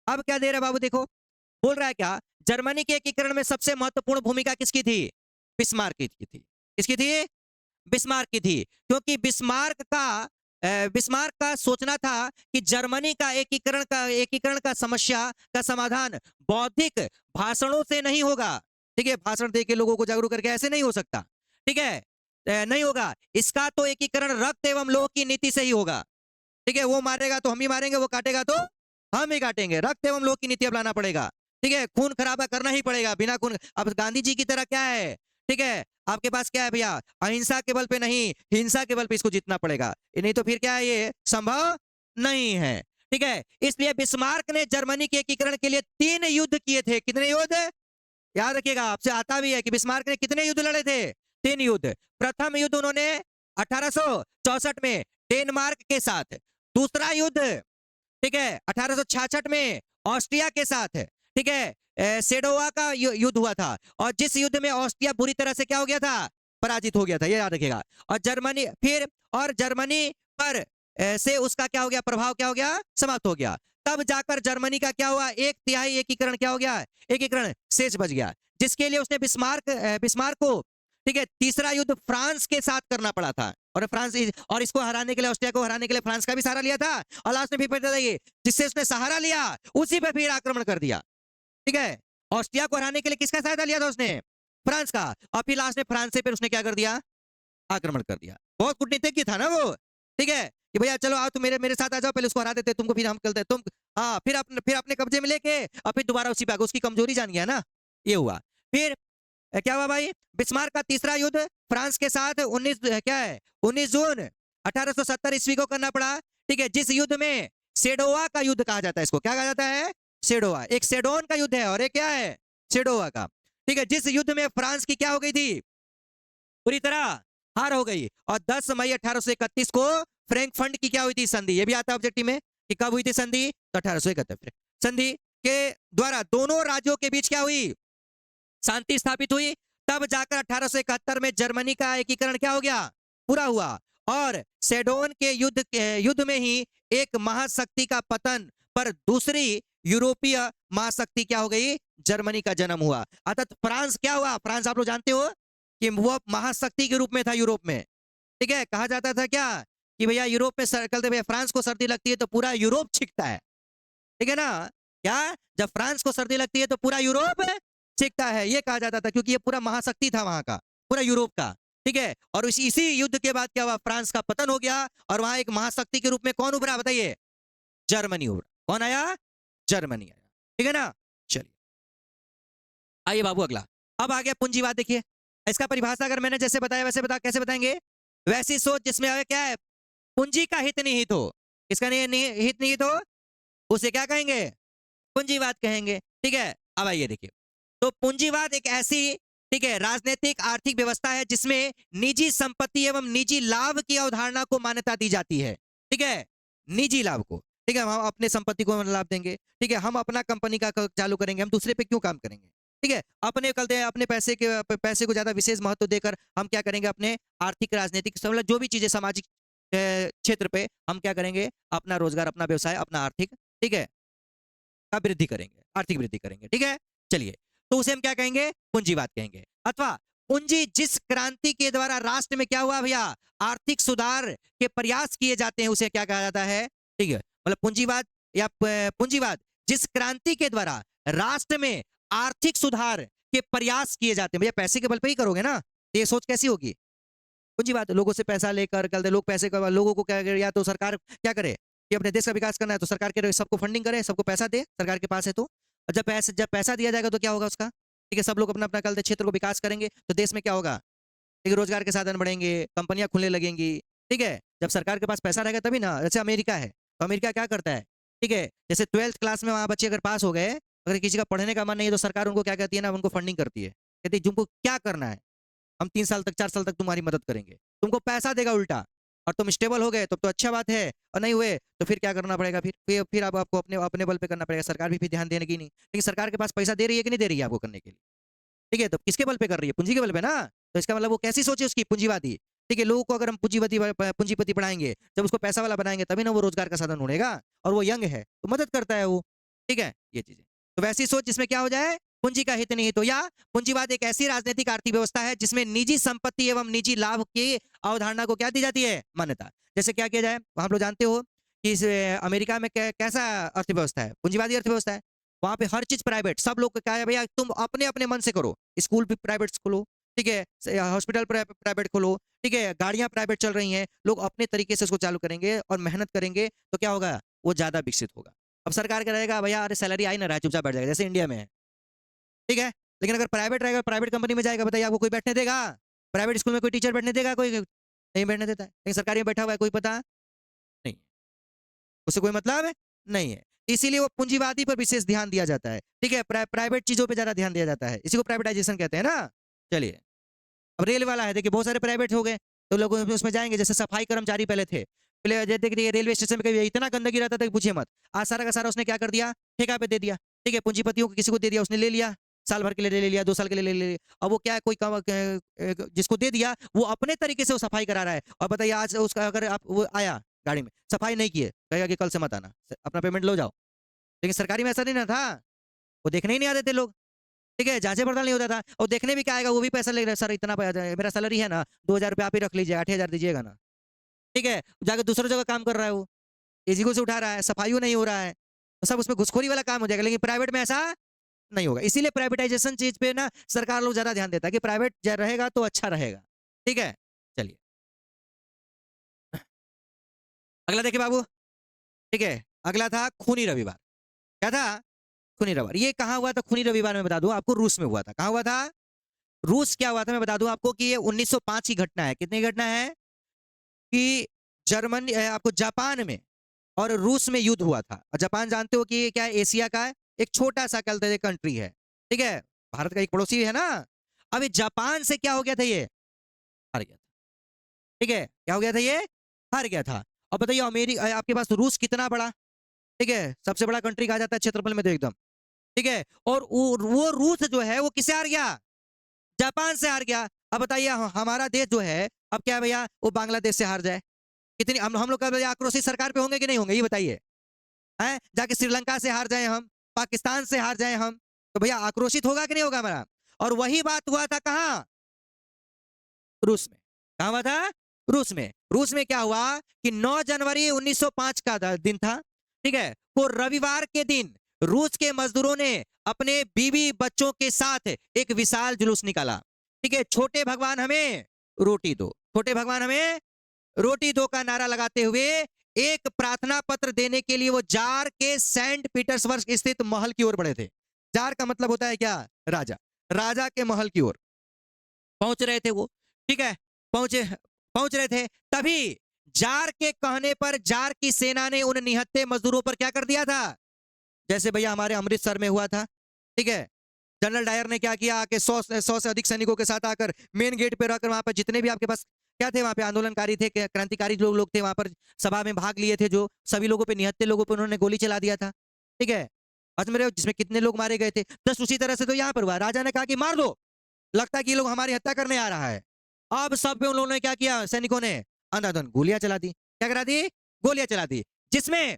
S1: अब क्या दे रहा है बाबू, देखो बोल रहा है क्या, जर्मनी के एकीकरण में सबसे महत्वपूर्ण भूमिका किसकी थी? बिस्मार्क की थी। किसकी थी? बिस्मार्क की थी, क्योंकि बिस्मार्क का सोचना था कि जर्मनी का एकीकरण का समस्या का समाधान बौद्धिक भाषणों से नहीं होगा। ठीक है, भाषण दे के लोगों को जागरूक करके ऐसे नहीं हो सकता। ठीक है, नहीं होगा, इसका तो एकीकरण रक्त एवं लोह की नीति से ही होगा। ठीक है, वो मारेगा तो हम ही मारेंगे, वो काटेगा तो हम ही काटेंगे, रक्त एवं लोह की नीति अपनाना पड़ेगा। ठीक है, खून खराबा करना ही पड़ेगा, बिना खून, अब गांधी जी की तरह क्या है, ठीक है, आपके पास क्या है भैया, अहिंसा के बल पे नहीं, हिंसा के बल पे इसको जीतना पड़ेगा, नहीं तो फिर क्या है, ये संभव नहीं है। ठीक है, इसलिए बिस्मार्क ने जर्मनी के एकीकरण के लिए 3 युद्ध किए थे। कितने युद्ध? याद रखिएगा, आपसे आता भी है कि बिस्मार्क ने कितने युद्ध लड़े थे? 3 युद्ध। प्रथम युद्ध उन्होंने 1864 में डेनमार्क के साथ, दूसरा युद्ध, ठीक है, 1866 में ऑस्ट्रिया के साथ, ठीक है, सेडोवा का युद्ध हुआ था, और जिस युद्ध में ऑस्ट्रिया बुरी तरह से क्या हो गया था, पराजित हो गया था, ये याद रखिएगा। और जर्मनी पर से उसका क्या हो गया, प्रभाव क्या हो गया, समाप्त हो गया। तब जाकर जर्मनी का क्या हुआ, 1/3 एकीकरण क्या हो गया, एकीकरण शेष बच गया, जिसके लिए उसने बिस्मार्क को, ठीक है, तीसरा युद्ध फ्रांस के साथ करना पड़ा था, और इसको हराने के लिए, ऑस्ट्रिया को हराने के लिए फ्रांस का भी सहारा लिया था, और लास्ट में फिर जिससे उसने सहारा लिया उसी पे फिर आक्रमण कर दिया। ठीक है, ऑस्ट्रिया को हराने के लिए किसका सहायता लिया था उसने? फ्रांस का, और फिर लास्ट में फ्रांस से फिर उसने क्या कर दिया, आक्रमण कर दिया। बहुत कूटनीतिज्ञ था ना वो। ठीक है, कि भैया चलो आओ, तुम मेरे साथ आ जाओ, पहले उसको हरा देते, तुमको फिर हम करते, तुम हाँ, फिर अपने कब्जे में लेके और फिर दोबारा उसी पे उसकी कमजोरी जान गया ना, ये हुआ। फिर क्या हुआ भाई, बिस्मार्क का तीसरा युद्ध फ्रांस के साथ 19 जून 1870 ईस्वी को करना पड़ा। ठीक है, जिस युद्ध में सेडोवा का युद्ध कहा जाता है, इसको क्या कहा जाता है, सेडोवा। एक सेडोन का युद्ध है और एक क्या है, सेडोवा का। ठीक है, जिस युद्ध में फ्रांस की क्या हो गई थी, पूरी तरह हार हो गई, और 10 मई 1831 को फ्रैंकफर्ट की क्या हुई थी, संधि। ये भी आता है ऑब्जेक्टिव में कि कब हुई थी संधि, तो 1871 संधि के द्वारा दोनों राज्यों के बीच क्या हुई, शांति स्थापित हुई। तब जाकर 1871 में जर्मनी का एकीकरण क्या हो गया, पूरा हुआ, और सेडोन के युद्ध में ही एक महाशक्ति का पतन पर दूसरी यूरोपीय महाशक्ति क्या हो गई, जर्मनी का जन्म हुआ। अर्थात फ्रांस क्या हुआ, फ्रांस आप लोग जानते हो कि वो महाशक्ति के रूप में था यूरोप में। ठीक है, कहा जाता था क्या कि भैया यूरोप में चलते भैया फ्रांस को सर्दी लगती है तो पूरा यूरोप छिकता है। ठीक है ना, क्या, जब फ्रांस को सर्दी लगती है तो पूरा यूरोप छिकता है, ये कहा जाता था, क्योंकि ये पूरा महाशक्ति था वहां का, पूरा यूरोप का। ठीक है, और इसी युद्ध के बाद क्या हुआ, फ्रांस का पतन हो गया, और वहां एक महाशक्ति के रूप में कौन उभरा, बताइए, जर्मनी उभरा। कौन आया, जर्मनी आया। ठीक है ना, चलिए आइए बाबू अगला, अब आ गया पूंजीवाद। देखिए इसका परिभाषा अगर मैंने जैसे बताया वैसे कैसे बताएंगे, वैसी सोच जिसमें क्या है, पूंजी का हित निहित हो। किसका हित निहित हो, उसे क्या कहेंगे, पूंजीवाद कहेंगे। ठीक है, अब आइए देखिए, तो पूंजीवाद एक ऐसी, ठीक है, राजनीतिक आर्थिक व्यवस्था है जिसमें निजी संपत्ति एवं निजी लाभ की अवधारणा को मान्यता दी जाती है। ठीक है, निजी लाभ को, ठीक है, हम अपने संपत्ति को लाभ देंगे। ठीक है, हम अपना कंपनी का चालू करेंगे, हम दूसरे पे क्यों काम करेंगे। ठीक है, अपने पैसे को ज्यादा विशेष महत्व देकर हम क्या करेंगे, अपने आर्थिक राजनीतिक जो भी चीजें सामाजिक क्षेत्र पे हम क्या करेंगे, अपना रोजगार, अपना व्यवसाय, अपना आर्थिक, ठीक है, का वृद्धि करेंगे, आर्थिक वृद्धि करेंगे। ठीक है, चलिए, तो उसे हम क्या कहेंगे, पूंजीवाद कहेंगे। अथवा पूंजी जिस क्रांति के द्वारा राष्ट्र में क्या हुआ भैया, आर्थिक सुधार के प्रयास किए जाते हैं, उसे क्या कहा जाता है। ठीक है, मतलब पूंजीवाद जिस क्रांति के द्वारा राष्ट्र में आर्थिक सुधार के प्रयास किए जाते हैं, भैया पैसे के बल पे ही करोगे ना, तो ये सोच कैसी होगी, पूंजीवाद। लोगों से पैसा लेकर कल लोग पैसे का, लोगों को क्या, या तो सरकार क्या करे कि अपने देश का विकास करना है तो सरकार के सबको फंडिंग करे, सबको पैसा दे, सरकार के पास है तो, और जब पैसा दिया जाएगा तो क्या होगा उसका, ठीक है, सब लोग अपना अपना कल क्षेत्र को विकास करेंगे तो देश में क्या होगा, ठीक है, रोजगार के साधन बढ़ेंगे, कंपनियां खुलने लगेंगी। ठीक है, जब सरकार के पास पैसा रहेगा तभी ना। जैसे अमेरिका है, तो अमेरिका क्या करता है, ठीक है, जैसे 12th क्लास में वहां बच्चे अगर पास हो गए, अगर किसी का पढ़ने का मन नहीं है तो सरकार उनको क्या कहती है ना, उनको फंडिंग करती है, कहती है तुमको क्या करना है, हम 3 साल तक 4 साल तक तुम्हारी मदद करेंगे, तुमको पैसा देगा उल्टा, और तुम स्टेबल हो गए तो अच्छा बात है, और नहीं हुए तो फिर क्या करना पड़ेगा? फिर अब आपको अपने अपने बल पे करना पड़ेगा। सरकार भी फिर ध्यान देने की नहीं, लेकिन सरकार के पास पैसा दे रही है कि नहीं दे रही है आपको करने के लिए? ठीक है, तो किसके बल पे कर रही है? पूंजी के बल पे ना। तो इसका मतलब वो कैसी सोच है उसकी? पूंजीवादी। ठीक है, लोगों को अगर हम पूंजीपति बनाएंगे, जब उसको पैसा वाला बनाएंगे, तभी ना वो रोजगार का साधन ढूंढेगा, और वो यंग है तो मदद करता है वो। ठीक है, ये चीजें। तो वैसी सोच जिसमें क्या हो जाए, पूंजी का हित नहीं तो, या पूंजीवाद एक ऐसी राजनीतिक आर्थिक व्यवस्था है जिसमें निजी संपत्ति एवं निजी लाभ की अवधारणा को क्या दी जाती है? मान्यता। जैसे क्या किया जाए, आप लोग जानते हो कि अमेरिका में कैसा अर्थव्यवस्था है? पूंजीवादी अर्थव्यवस्था है। वहां पे हर चीज प्राइवेट, सब लोग क्या है भैया, तुम अपने अपने मन से करो। स्कूल भी प्राइवेट खोलो, ठीक है, हॉस्पिटल प्राइवेट खोलो, ठीक है, गाड़ियां प्राइवेट चल रही हैं, लोग अपने तरीके से इसको चालू करेंगे और मेहनत करेंगे तो क्या होगा? वो ज्यादा विकसित होगा। अब सरकार क्या रहेगा भैया, अरे सैलरी आई ना रहा है, चुपचाप बैठ जाएगा, जैसे इंडिया में है। ठीक है, लेकिन अगर प्राइवेट रहेगा, प्राइवेट कंपनी में जाएगा, बताइए आपको कोई बैठने देगा? प्राइवेट स्कूल में कोई टीचर बैठने देगा? कोई नहीं बैठने देता है, लेकिन सरकारी में बैठा हुआ है, कोई पता नहीं, उससे कोई मतलब नहीं है। इसीलिए वो पूंजीवादी पर विशेष ध्यान दिया जाता है। ठीक है, प्राइवेट चीजों पे ज्यादा ध्यान दिया जाता है, इसी को प्राइवेटाइजेशन कहते हैं ना। चलिए, अब रेल वाला है, देखिए बहुत सारे प्राइवेट हो गए, तो लोग उसमें जाएंगे। जैसे सफाई कर्मचारी पहले थे, पहले जैसे देखिए रेलवे स्टेशन पे कभी इतना गंदगी रहता था कि पूछिए मत। आज सारा का सारा उसने क्या कर दिया? ठेका पे दे दिया। ठीक है, पूंजीपतियों को किसी को दे दिया, उसने ले लिया, साल भर के लिए ले लिया, 2 साल के लिए ले लिया। अब वो क्या है, कोई जिसको दे दिया वो अपने तरीके से वो सफाई करा रहा है। और बताइए आज उसका अगर आप वो आया गाड़ी में, सफाई नहीं किए, कहेगा कि कल से मत आना, अपना पेमेंट लो जाओ। लेकिन सरकारी में ऐसा नहीं ना था, वो देखने ही नहीं आते थे लोग। ठीक है, जांचे पड़ताल नहीं होता था, और देखने भी क्या आएगा, वो भी पैसा ले रहा है, सर इतना मेरा सैलरी है ना, 2,000 रुपये आप ही रख लीजिए, 8,000 दीजिएगा ना। ठीक है, जाकर दूसरी जगह काम कर रहा है वो, इसी से उठा रहा है, सफाई नहीं हो रहा है, तो सब उसमें घुसखोरी वाला काम हो जाएगा। लेकिन प्राइवेट में ऐसा नहीं होगा, इसीलिए प्राइवेटाइजेशन चीज पे ना सरकार लोग ज्यादा ध्यान देता है कि प्राइवेट रहेगा तो अच्छा रहेगा। ठीक है, चलिए अगला देखिए बाबू। ठीक है, अगला था खूनी रविवार। क्या था? खूनी रविवार। ये कहाँ हुआ था खूनी रविवार? में बता दूं आपको, रूस में हुआ था। कहाँ हुआ था? रूस। क्या हुआ था मैं बता दूं आपको कि ये 1905 की घटना है। कितनी घटना है? कि जर्मनी आपको जापान में और रूस में युद्ध हुआ था। और जापान जानते हो कि ये क्या है? एशिया का एक छोटा सा कहते हैं कंट्री है। ठीक है, भारत का एक पड़ोसी है ना। अभी जापान से क्या हो गया था? ये हार गया था। ठीक है, क्या हो गया था? ये हार गया था। अब बताइए अमेरिका, आपके पास रूस कितना बड़ा, ठीक है, सबसे बड़ा कंट्री कहा जाता है क्षेत्रफल में तो एकदम। ठीक है, और वो रूस जो है वो किससे हार गया? जापान से हार गया। अब बताइए हमारा देश जो है अब क्या है भैया, वो बांग्लादेश से हार जाए, कितनी हम लोग का भैया आक्रोशित सरकार पे होंगे कि नहीं होंगे? ये बताइए। हैं, जाके श्रीलंका से हार जाए हम, पाकिस्तान से हार जाए हम, तो भैया आक्रोशित होगा कि नहीं होगा हमारा? और वही बात हुआ था कहाँ? रूस में। कहाँ हुआ था? रूस में। रूस में क्या हुआ कि 9 जनवरी 1905 का दिन था। ठीक है, वो रविवार के दिन रूस के मजदूरों ने अपने बीवी बच्चों के साथ एक विशाल जुलूस निकाला। ठीक है, छोटे भगवान हमें रोटी दो, छोटे भगवान हमें रोटी दो का नारा लगाते हुए एक प्रार्थना पत्र देने के लिए वो जार के सेंट पीटर्सबर्ग स्थित महल की ओर बढ़े थे। जार का मतलब होता है क्या? राजा। राजा के महल की ओर पहुंच रहे थे वो। ठीक है, पहुंचे पहुंच रहे थे, तभी जार के कहने पर जार की सेना ने उन निहत्थे मजदूरों पर क्या कर दिया था? जैसे भैया हमारे अमृतसर में हुआ था। ठीक है, जनरल डायर ने क्या किया, आके 100 से अधिक सैनिकों के साथ आकर मेन गेट पे रहकर वहां पर जितने भी आपके पास क्या थे, वहां पे आंदोलनकारी थे, क्रांतिकारी लोग थे वहां पर, सभा में भाग लिए थे, जो सभी लोगों पे, निहत्थे लोगों पे उन्होंने गोली चला दिया था। ठीक है, आज मेरे जिसमें कितने लोग मारे गए थे। बस उसी तरह से तो यहाँ पर हुआ, राजा ने कहा कि मार दो, लगता है कि ये लोग हमारी हत्या करने आ रहा है। अब सब पे उन लोगों ने क्या किया, सैनिकों ने अंधाधुंध गोलियां चला दी। क्या करा दी? गोलियां चला दी, जिसमें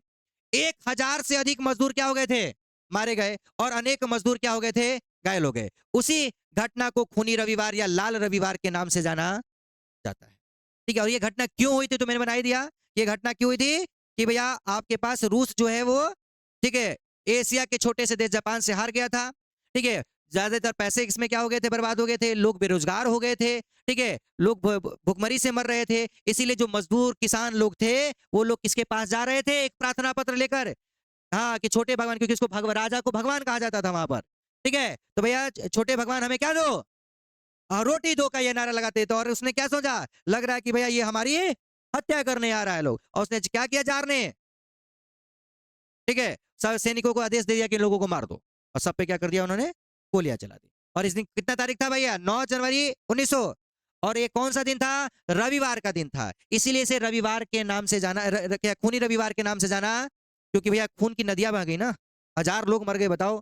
S1: 1,000 से अधिक मजदूर क्या हो गए थे? मारे गए, और अनेक मजदूर क्या हो गए थे? घायल हो गए। उसी घटना को खूनी रविवार या लाल रविवार के नाम से जाना जाता है। ठीक है, और ये घटना क्यों हुई थी तो मैंने बता ही दिया। ये घटना क्यों हुई थी कि भैया आपके पास रूस जो है वो, ठीक है, एशिया के छोटे से देश जापान से हार गया था। ठीक है, ज्यादातर पैसे इसमें क्या हो गए थे? बर्बाद हो गए थे, लोग बेरोजगार हो गए थे। ठीक है, लोग भुखमरी से मर रहे थे। इसीलिए जो मजदूर किसान लोग थे वो लोग किसके पास जा रहे थे? एक प्रार्थना पत्र लेकर। हाँ, कि छोटे भगवान, क्योंकि इसको राजा को भगवान कहा जाता था वहां पर। ठीक है, तो भैया छोटे भगवान हमें क्या दो? रोटी दो का ये नारा लगाते थे। और उसने क्या सोचा? लग रहा है कि भैया ये हमारी हत्या करने आ रहा है लोग, और उसने क्या किया जार ने? ठीक है, सब सैनिकों को आदेश दे दिया कि इन लोगों को मार दो, और सब पे क्या कर दिया उन्होंने? गोलियां चला दी। और इस दिन कितना तारीख था भैया? 9 जनवरी 1900 और ये कौन सा दिन था? रविवार का दिन था। इसीलिए इसे रविवार के नाम से जाना, क्या खूनी रविवार के नाम से जाना, क्योंकि भैया खून की नदियां बह गई ना, हजार लोग मर गए, बताओ,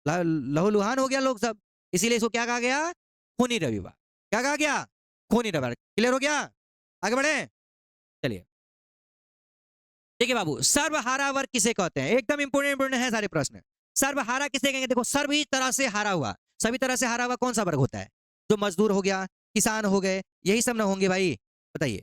S1: लहूलुहान हो गया लोग सब। इसीलिए इसको क्या कहा गया? खूनी रविवार। क्या कहा गया? खूनी रविवार। क्लियर हो गया? आगे बढ़े, चलिए। देखिए बाबू, सर्वहारा वर्ग किसे कहते हैं? एकदम इंपोर्टेंट है सारे प्रश्न। सर्वहारा किसे कहेंगे? देखो, सभी तरह से हारा हुआ, सभी तरह से हारा हुआ कौन सा वर्ग होता है? जो मजदूर हो गया, किसान हो गए, यही सब ना होंगे भाई, बताइए।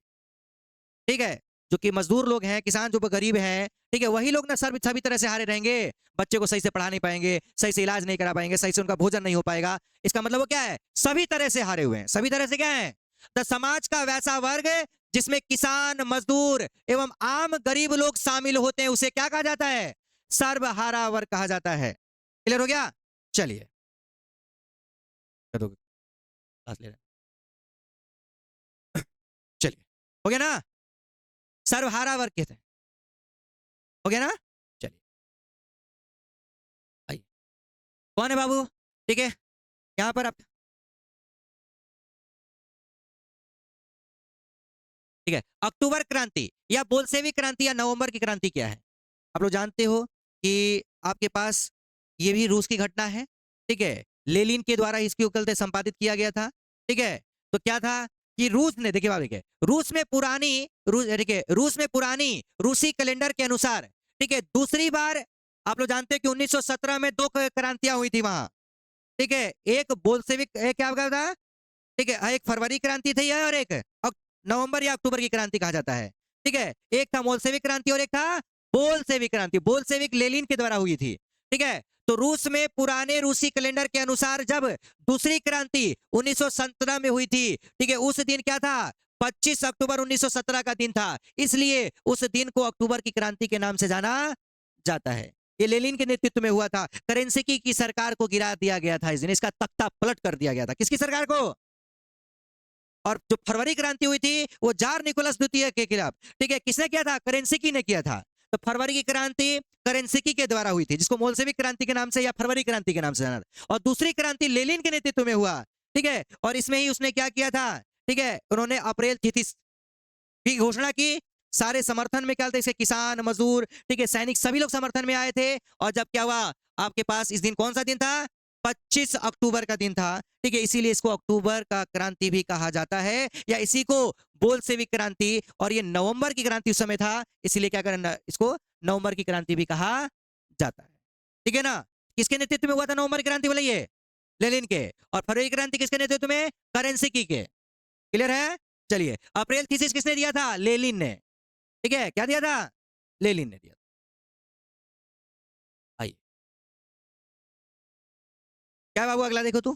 S1: ठीक है, जो कि मजदूर लोग हैं, किसान जो गरीब हैं, ठीक है, वही लोग ना सभी सभी तरह से हारे रहेंगे। बच्चे को सही से पढ़ा नहीं पाएंगे, सही से इलाज नहीं करा पाएंगे, सही से उनका भोजन नहीं हो पाएगा। इसका मतलब वो क्या है? सभी तरह से हारे हुए हैं। सभी तरह से क्या है? तो समाज का वैसा वर्ग जिसमें किसान, मजदूर एवं आम गरीब लोग शामिल होते हैं, उसे क्या कहा जाता है? सर्वहारा वर्ग कहा जाता है। क्लियर हो गया? चलिए, क्लास ले रहे हैं। चलिए, हो गया ना? सर्वहारा वर्ग कहते हैं। हो गया ना? चलिए, आइए। कौन है बाबू? ठीक है, यहाँ पर आप, ठीक है, अक्टूबर क्रांति या बोल्शेविक क्रांति या नवंबर की क्रांति क्या है? आप लोग जानते हो कि आपके पास ये भी रूस की घटना है, ठीक है, लेनिन के द्वारा इसकी वकालत संपादित किया गया था, ठीक है। तो क्या था कि रूस ने, देखिए बाबू, देखिए, देखिए, रूस में पुरानी रूसी कैलेंडर के अनुसार, ठीक है, दूसरी बार आप लोग जानते हैं कि 1917 में दो क्रांतियां हुई थी वहां, ठीक है, एक बोल्शेविक, क्या था, ठीक है, एक फरवरी क्रांति थी और एक नवंबर या अक्टूबर की क्रांति कहा जाता है, ठीक है। एक था बोल्शेविक क्रांति और एक था बोल्शेविक क्रांति। बोल्शेविक लेनिन के द्वारा हुई थी, ठीक है। तो रूस में पुराने रूसी कैलेंडर के अनुसार जब दूसरी क्रांति 1917 में हुई थी, ठीक है, उस दिन क्या था? 25 अक्टूबर 1917 का दिन था, इसलिए उस दिन को अक्टूबर की क्रांति के नाम से जाना जाता है। ये लेनिन के नेतृत्व में हुआ था। करेंसिकी की सरकार को गिरा दिया गया था इस दिन, इसका तख्ता पलट कर दिया गया था। किसकी सरकार को? और जो फरवरी क्रांति हुई थी वो जार निकोलस द्वितीय के खिलाफ, ठीक है, किसने किया था? करेंसिकी ने किया था। तो फरवरी की क्रांति करेंसिकी के द्वारा हुई थी, जिसको बोल्शेविक क्रांति के नाम से या फरवरी क्रांति के नाम से जाना था। और दूसरी क्रांति लेनिन के नेतृत्व में हुआ, ठीक है, और इसमें ही उसने क्या किया था, ठीक है, उन्होंने अप्रैल 33 की घोषणा की। सारे समर्थन में क्या थे? इसके किसान, मजदूर, ठीक है, सैनिक, सभी लोग समर्थन में आए थे। और जब क्या हुआ आपके पास, इस दिन कौन सा दिन था? 25 अक्टूबर का दिन था, ठीक है, इसीलिए इसको अक्टूबर का क्रांति भी कहा जाता है, या इसी को बोल्शेविक क्रांति, और ये नवंबर की क्रांति उस समय था, इसलिए क्या करना, इसको नवंबर की क्रांति भी कहा जाता है, ठीक है ना। किसके नेतृत्व में हुआ था नवंबर की क्रांति? बोले ये लेनिन के। और फरवरी क्रांति किसके नेतृत्व में? करेंसिकी के। क्लियर है? चलिए, अप्रैल थीसिस किसने दिया था? लेनिन ने, ठीक है, क्या दिया था? लेनिन ने दिया। आइए, क्या बाबू अगला देखो तू,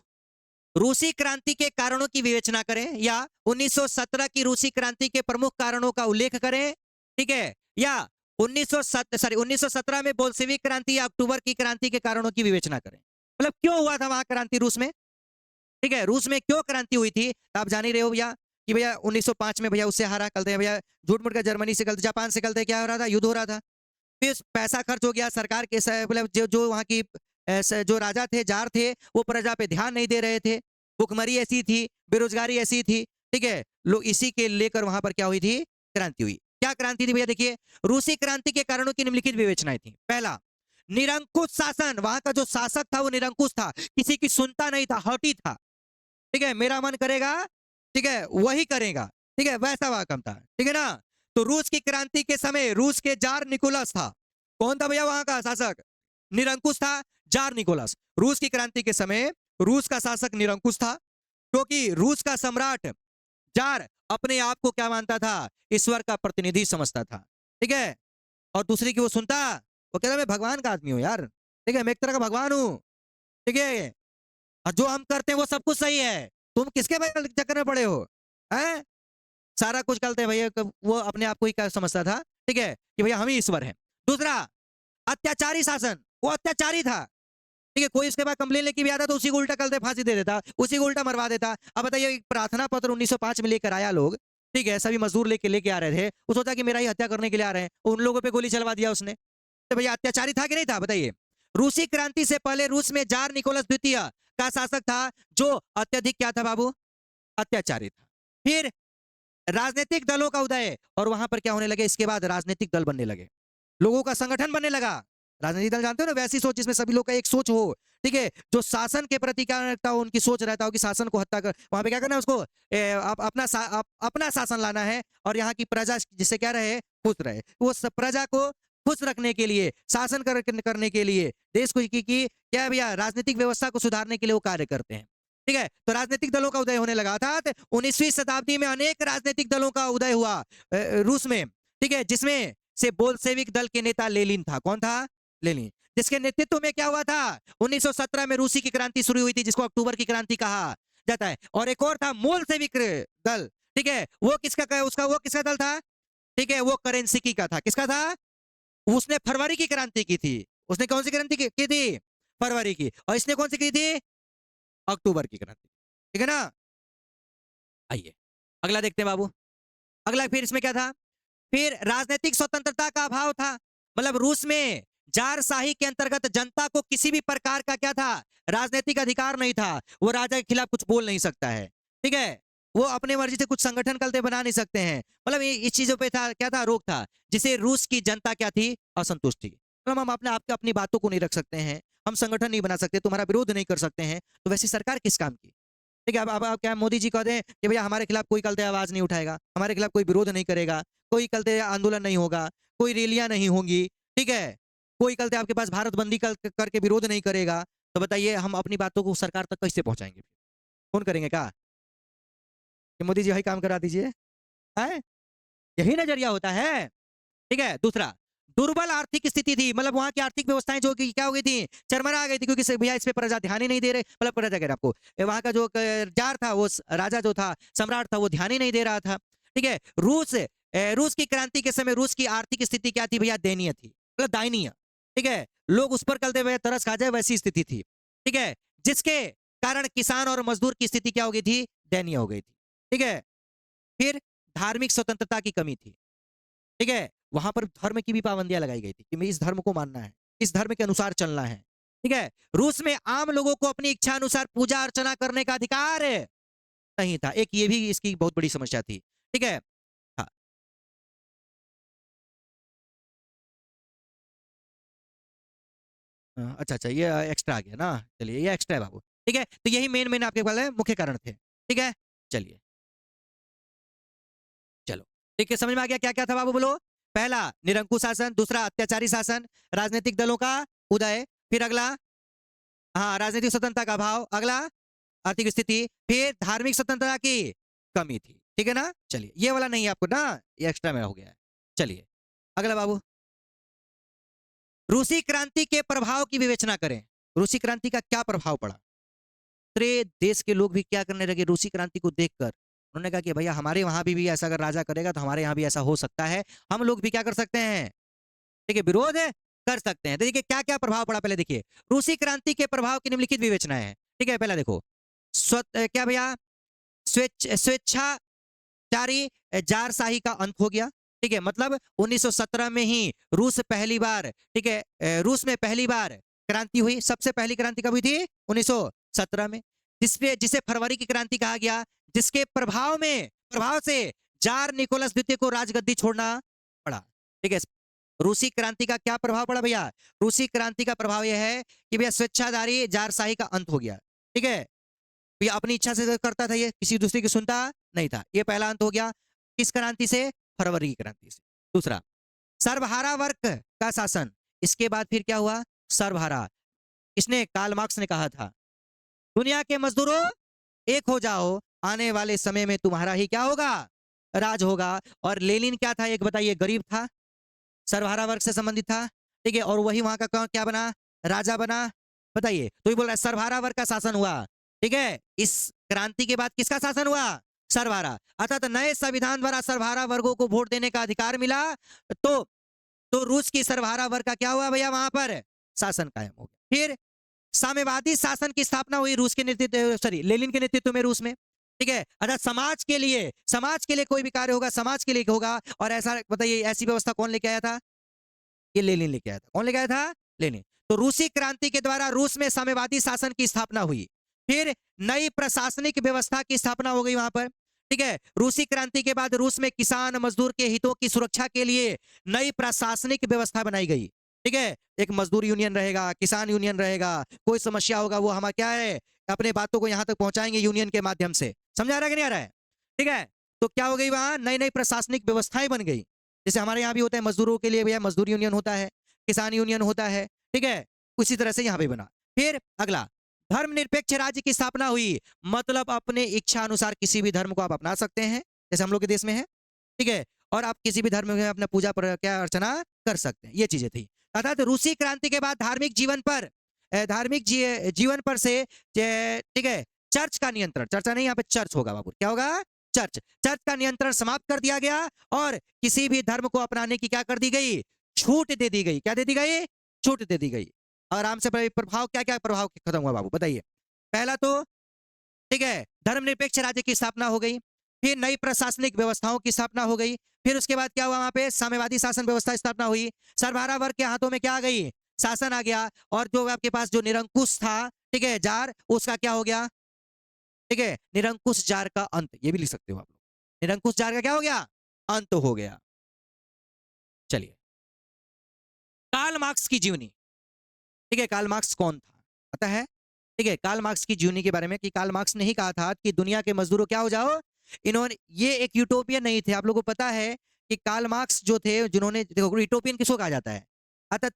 S1: रूसी क्रांति के कारणों की विवेचना करें, या 1917 की रूसी क्रांति के प्रमुख कारणों का उल्लेख करें, ठीक है, या 1917 में बोल्शेविक क्रांति या अक्टूबर की क्रांति के कारणों की विवेचना करें। मतलब क्यों हुआ था वहां क्रांति रूस में, ठीक है, रूस में क्यों क्रांति हुई थी? तो आप जान ही रहे हो भैया कि भैया 1905 में भैया उससे हारा, कल भैया झूठ मूठ का जर्मनी से, कल जापान से, कल क्या हो रहा था? युद्ध हो रहा था। फिर पैसा खर्च हो गया, सरकार के मतलब जो जो वहाँ की जो राजा थे, जार थे, वो प्रजा पे ध्यान नहीं दे रहे थे, भुखमरी ऐसी थी, बेरोजगारी ऐसी थी, ठीक है, लोग इसी के लेकर वहां पर क्या हुई थी? क्रांति हुई। क्या क्रांति थी भैया? देखिए, रूसी क्रांति के कारणों की निम्नलिखित विवेचनाएं थी। पहला, निरंकुश शासन, वहां का जो शासक था वो निरंकुश था, किसी की सुनता नहीं था, हौटी था, ठीक है, मेरा मन करेगा, ठीक है, वही करेगा, ठीक है, वैसा वहां कम था, ठीक है ना। तो रूस की क्रांति के समय रूस के जार निकोलस था। कौन था भैया वहां का शासक? निरंकुश था, जार निकोलस। रूस की क्रांति के समय रूस का शासक निरंकुश था, क्योंकि रूस का सम्राट जार अपने आप को क्या मानता था? ईश्वर का प्रतिनिधि समझता था, ठीक है। और दूसरी की वो सुनता, वो कहता मैं भगवान का आदमी हूं यार, ठीक है, मैं एक तरह का भगवान हूं, ठीक है, और जो हम करते हैं वो सब कुछ सही है, तुम किसके चक्कर में पड़े हो? हैं? सारा कुछ करते हैं भैया, वो अपने आप को ही क्या समझता था, ठीक है, कि भैया हम ही ईश्वर हैं। दूसरा, अत्याचारी शासन, वो अत्याचारी था, ठीक है, कोई इसके बाद कंप्लेन लेके भी आता तो उसी को उल्टा कर दे, फांसी दे देता, उसी को उल्टा मरवा देता। अब बताइए, एक प्रार्थना पत्र 1905 में लेकर आया लोग, ठीक है, सभी मजदूर लेके आ रहे थे, वो सोचा कि मेरा ही हत्या करने के लिए आ रहे हैं, उन लोगों पे गोली चलवा दिया उसने। तो भैया अत्याचारी था कि नहीं था? बताइए। रूसी क्रांति से पहले रूस में जार निकोलस द्वितीय का शासक था, जो अत्यधिक क्या था बाबू? अत्याचारी था। फिर राजनीतिक दलों का उदय, और वहां पर क्या होने लगे, इसके बाद राजनीतिक दल बनने लगे, लोगों का संगठन बनने लगा। राजनीतिक दल जानते हो ना, वैसी सोच जिसमें सभी लोग का एक सोच हो, ठीक है, जो शासन के प्रति क्या रहता हो, उनकी सोच रहता हो कि शासन को हत्या कर, वहां पे क्या करना है उसको, अपना शासन लाना है, और यहाँ की प्रजा जिससे क्या रहे, खुश रहे। वो प्रजा को खुश रखने के लिए, शासन करने के लिए, देश को की क्या भैया, राजनीतिक व्यवस्था को सुधारने के लिए वो कार्य करते हैं। ठीक है, तो राजनीतिक दलों का उदय होने लगा, अर्थात 19वीं शताब्दी में अनेक राजनीतिक दलों का उदय हुआ रूस में। ठीक है, जिसमें से बोल्शेविक दल के नेता लेनिन था। कौन था? लेनिन। जिसके नेतृत्व में क्या हुआ था, 1917 में रूसी की क्रांति शुरू हुई थी, जिसको अक्टूबर की क्रांति कहा जाता है। और एक और था मोलशेविक दल। ठीक है, वो किसका दल था? ठीक है, वो करेंसिकी का था। किसका था? उसने फरवरी की क्रांति की थी। उसने कौन सी क्रांति की थी? फरवरी की। और इसने कौन सी की थी? अक्टूबर की क्रांति। ठीक है ना? आइए अगला देखते हैं बाबू। अगला फिर इसमें क्या था, फिर राजनीतिक स्वतंत्रता का अभाव था। मतलब रूस में जारशाही के अंतर्गत जनता को किसी भी प्रकार का क्या था, राजनीतिक अधिकार नहीं था। वो राजा के खिलाफ कुछ बोल नहीं सकता है। ठीक है, वो अपने मर्जी से कुछ संगठन कलते बना नहीं सकते हैं। मतलब इस चीजों पे था, क्या था, रोक था, जिसे रूस की जनता क्या थी, असंतुष्ट थी। मतलब हम अपनी बातों को नहीं रख सकते हैं, हम संगठन नहीं बना सकते, तुम्हारा विरोध नहीं कर सकते हैं, तो वैसी सरकार किस काम की? ठीक है, अब क्या मोदी जी कह दें कि भैया हमारे खिलाफ कोई कल आवाज नहीं उठाएगा, हमारे खिलाफ कोई विरोध नहीं करेगा, कोई कल आंदोलन नहीं होगा, कोई रैलियां नहीं होंगी, ठीक है, कोई कल आपके पास भारत बंदी करके विरोध नहीं करेगा, तो बताइए हम अपनी बातों को सरकार तक कैसे पहुंचाएंगे? कौन करेंगे? क्या कि मोदी जी वही काम करा दीजिए? है, यही नजरिया होता है। ठीक है, दूसरा, दुर्बल आर्थिक स्थिति थी। मतलब वहां की आर्थिक व्यवस्थाएं जो कि क्या हो गई थी, चरमरा गई थी, क्योंकि भैया इस पे प्रजा ध्यान ही नहीं दे रहे। मतलब प्रजा कह रहे आपको, वहां का जो जार था, वो राजा जो था, सम्राट था, वो ध्यान ही नहीं दे रहा था। ठीक है, रूस की क्रांति के समय रूस की आर्थिक स्थिति क्या थी भैया? दयनीय थी, मतलब दयनीय। ठीक है, लोग उस पर कलते हुए तरस खा जाए वैसी स्थिति थी। ठीक है, जिसके कारण किसान और मजदूर की स्थिति क्या हो गई थी? दयनीय हो गई थी। ठीक है, फिर धार्मिक स्वतंत्रता की कमी थी। ठीक है, वहां पर धर्म की भी पाबंदियां लगाई गई थी कि मैं इस धर्म को मानना है, इस धर्म के अनुसार चलना है। ठीक है, रूस में आम लोगों को अपनी इच्छा अनुसार पूजा अर्चना करने का अधिकार नहीं था। एक ये भी इसकी बहुत बड़ी समस्या थी। ठीक है, हाँ, अच्छा अच्छा, ये एक्स्ट्रा आ गया ना, चलिए ये एक्स्ट्रा है बाबू। ठीक है, तो यही मेन मेन आपके पास मुख्य कारण थे। ठीक है, चलिए, चलो देखिए, समझ में आ गया क्या क्या था बाबू, बोलो। पहला निरंकुश शासन, दूसरा अत्याचारी शासन, राजनीतिक दलों का उदय, फिर अगला, हाँ, राजनीतिक स्वतंत्रता का अभाव, अगला आर्थिक स्थिति, फिर धार्मिक स्वतंत्रता की कमी थी। ठीक है ना? चलिए, ये वाला नहीं है आपको ना, ये एक्स्ट्रा में हो गया है। चलिए अगला बाबू, रूसी क्रांति के प्रभाव की विवेचना करें। रूसी क्रांति का क्या प्रभाव पड़ा? दूसरे देश के लोग भी क्या करने लगे रूसी क्रांति को देखकर, उन्होंने कहा कि भैया हमारे वहां भी ऐसा अगर राजा करेगा तो हमारे यहाँ भी ऐसा हो सकता है, हम लोग भी क्या कर सकते हैं, ठीक है, विरोध कर सकते हैं। तो देखिए क्या क्या प्रभाव पड़ा, पहले देखिए रूसी क्रांति के प्रभाव की निम्नलिखित विवेचना है। ठीक है, पहला देखो, क्या भैया, स्वेच्छाचारी जारशाही का अंत हो गया। ठीक है, मतलब 1917 में ही रूस पहली बार, ठीक है, रूस में पहली बार क्रांति हुई। सबसे पहली क्रांति कब हुई थी? 1917 में, जिसे फरवरी की क्रांति कहा गया, जिसके प्रभाव से जार निकोलस द्वितीय को राजगद्दी छोड़ना पड़ा। ठीक है, रूसी क्रांति का क्या प्रभाव पड़ा भैया? रूसी क्रांति का प्रभाव यह है कि भैया स्वेच्छाधारी जारशाही का अंत हो गया। ठीक है, ये अपनी इच्छा से करता था, ये किसी दूसरे की सुनता नहीं था। ये पहला अंत हो गया। किस क्रांति से? फरवरी की क्रांति से। दूसरा, सर्वहारा वर्ग का शासन। इसके बाद फिर क्या हुआ? सर्वहारा, इसने कार्ल मार्क्स ने कहा था, दुनिया के मजदूरों एक हो जाओ, आने वाले समय में तुम्हारा ही क्या होगा? राज होगा। और लेनिन क्या था, एक बताइए, गरीब था, सर्वहारा वर्ग से संबंधित था। ठीक है, और वही वहां का क्या बना? राजा बना। बताइए, तो ये बोल रहा है सर्वहारा वर्ग का शासन हुआ। ठीक है, इस क्रांति के बाद किसका शासन हुआ? सर्वहारा, अर्थात नए संविधान द्वारा सर्वहारा वर्गों को वोट देने का अधिकार मिला। तो तो रूस की सर्वहारा वर्ग का क्या हुआ भैया? वहां पर शासन कायम हो गया। फिर साम्यवादी शासन की स्थापना हुई रूस के नेतृत्व, सॉरी, लेनिन के नेतृत्व में रूस में। ठीक है, अर्थात समाज के लिए कोई भी कार्य होगा, समाज के लिए होगा। और ऐसा बताइए, ऐसी व्यवस्था कौन लेके आया था? ये लेनिन लेके आया था। कौन लेके आया था? लेनिन। तो रूसी क्रांति के द्वारा रूस में साम्यवादी शासन की स्थापना हुई। फिर नई प्रशासनिक व्यवस्था की स्थापना हो गई वहां पर। ठीक है, रूसी क्रांति के बाद रूस में किसान मजदूर के हितों की सुरक्षा के लिए नई प्रशासनिक व्यवस्था बनाई गई। ठीक है, एक मजदूर यूनियन रहेगा, किसान यूनियन रहेगा, कोई समस्या होगा वो हमारा क्या है, अपने बातों को यहां तक पहुंचाएंगे यूनियन के माध्यम से। समझ आ रहा है कि नहीं आ रहा है? ठीक है, तो क्या हो गई वहां नई नई प्रशासनिक व्यवस्थाएं बन गई। जैसे हमारे यहाँ भी होता है मजदूरों के लिए भैया मजदूर यूनियन होता है, किसान यूनियन होता है। ठीक है, उसी तरह से यहाँ पे बना। फिर अगला, धर्मनिरपेक्ष राज्य की स्थापना हुई, मतलब अपने इच्छा अनुसार किसी भी धर्म को आप अपना सकते हैं, जैसे हम लोग के देश में है। ठीक है, और आप किसी भी धर्म में अपना पूजा पर क्या अर्चना कर सकते हैं, ये चीजें थी। अर्थात रूसी क्रांति के बाद धार्मिक जीवन पर जीवन पर से ठीक है चर्च का नियंत्रण, चर्चा नहीं यहाँ पे चर्च होगा बाबू, क्या होगा, चर्च, चर्च का नियंत्रण समाप्त कर दिया गया और किसी भी धर्म को अपनाने की क्या कर दी गई, छूट दे दी गई। क्या दे दी गई, छूट दे दी गई। आराम से प्रभाव, क्या क्या प्रभाव खत्म हुआ बाबू बताइए। पहला तो ठीक है धर्मनिरपेक्ष राज्य की स्थापना हो गई, फिर नई प्रशासनिक व्यवस्थाओं की स्थापना हो गई, फिर उसके बाद क्या हुआ वहां पे साम्यवादी शासन व्यवस्था स्थापना हुई, सर्वहारा वर्ग के हाथों में क्या आ गई, शासन आ गया, और जो आपके पास जो निरंकुश था, ठीक है जार, उसका क्या हो गया, ठीक है निरंकुश जार का अंत, ये भी लिख सकते हो आप लोग, निरंकुश जार का क्या हो गया, अंत हो गया। चलिए, कार्ल मार्क्स की जीवनी। ठीक है, कार्ल मार्क्स कौन था पता है? ठीक है, कार्ल मार्क्स की जीवनी के बारे में कि कार्ल मार्क्स ने ही कहा था कि दुनिया के मजदूरों क्या हो जाओ। इन्होंने, ये एक यूटोपियन नहीं थे, आप लोगों को पता है कि कार्ल मार्क्स जो थे, जिन्होंने, देखो यूटोपियन किसको कहा जाता है, अर्थात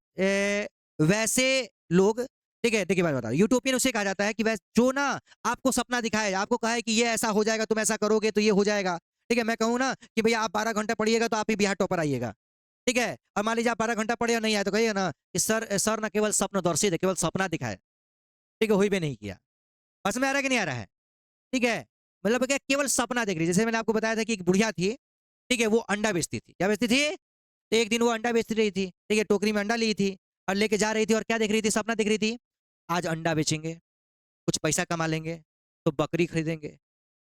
S1: वैसे लोग, ठीक है देखिए बात बता, यूटोपियन उसे कहा जाता है कि वैसे जो ना आपको सपना दिखाए, आपको कहे कि ये ऐसा हो जाएगा, तुम ऐसा करोगे तो ये हो जाएगा। ठीक है, मैं कहूँ ना कि भैया आप 12 घंटा पढ़िएगा तो आप ही बिहार टॉपर आइएगा। ठीक है, और मान लीजिए आप 12 घंटा पढ़े और नहीं आया तो कहिए ना कि सर सर ना केवल स्वप्नदर्शी थे, केवल सपना दिखाए। ठीक है, हुई भी नहीं किया। बस में आ रहा है कि नहीं आ रहा है? ठीक है, मतलब क्या केवल सपना देख रही है। जैसे मैंने आपको बताया था कि एक बुढ़िया थी, ठीक है वो अंडा बेचती थी। क्या बेचती थी? तो एक दिन वो अंडा बेच रही थी, ठीक है टोकरी में अंडा ली थी और लेके जा रही थी, और क्या देख रही थी, सपना देख रही थी, आज अंडा बेचेंगे, कुछ पैसा कमा लेंगे, तो बकरी खरीदेंगे।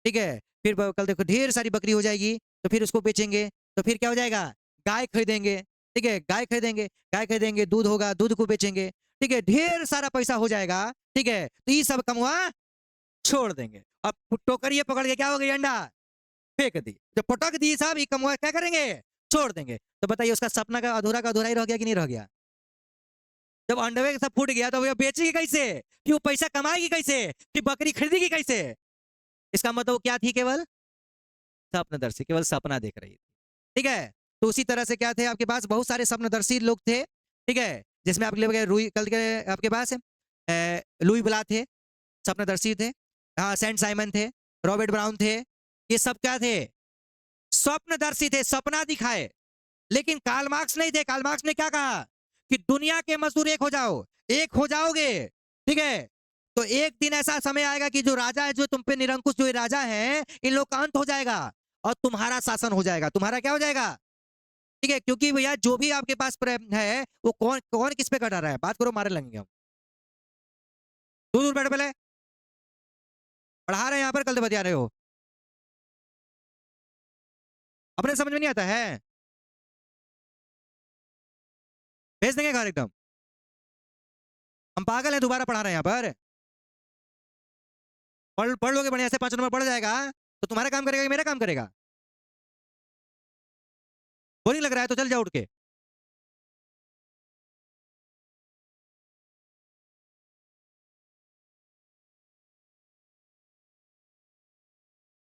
S1: ठीक है, फिर कल देखो ढेर सारी बकरी हो जाएगी, तो फिर उसको बेचेंगे, तो फिर क्या हो जाएगा, गाय खरीदेंगे। ठीक है, गाय खरीदेंगे, गाय खरीदेंगे, दूध होगा, दूध को बेचेंगे। ठीक है, ढेर सारा पैसा हो जाएगा। ठीक है, तो ये सब कमवा छोड़ देंगे। अब टोकरी पकड़ के क्या हो गई, अंडा फेंक दी, जब पटक दी साहब, ये कमवा क्या करेंगे, छोड़ देंगे। तो बताइए उसका सपना का अधूरा ही रह गया कि नहीं रह गया? जब अंडे सब फूट गया तो वो बेचेगी कैसे, कि वो पैसा कमाएगी कैसे, कि बकरी खरीदेगी कैसे? इसका मतलब क्या थी, केवल स्वप्नदर्शी, केवल सपना देख रही थी। ठीक है, तो उसी तरह से क्या थे आपके पास, बहुत सारे स्वप्नदर्शी लोग थे। ठीक है, जिसमें आपके लिए रूई, कल के आपके पास लुई ब्ला थे, स्वप्नदर्शी थे। हाँ, सेंट साइमन थे, रॉबर्ट ब्राउन थे, ये सब क्या थे, स्वप्नदर्शी थे, सपना दिखाए। लेकिन कार्ल मार्क्स नहीं थे। कार्ल मार्क्स ने क्या कहा कि दुनिया के मजदूर एक हो जाओ, एक हो जाओगे। ठीक है, तो एक दिन ऐसा समय आएगा कि जो राजा है, जो तुम पे निरंकुश जो राजा है, इन लोग का अंत हो जाएगा और तुम्हारा शासन हो जाएगा। तुम्हारा क्या हो जाएगा? ठीक है, क्योंकि भैया जो भी आपके पास है वो कौन कौन किस पे कटा रहा है, बात करो मारे लगेंगे हम। दूर दूर बैठो पहले, पढ़ा रहे हैं यहाँ पर, कल तो बतिया रहे हो, अपने समझ में नहीं आता है, भेज देंगे घर एकदम। हम पागल हैं, दोबारा पढ़ा रहे हैं यहाँ पर। पढ़ लोगे बढ़िया से, 5 नंबर पढ़ जाएगा तो तुम्हारा काम करेगा कि मेरा काम करेगा? बोरिंग लग रहा है तो चल जाओ उठ के।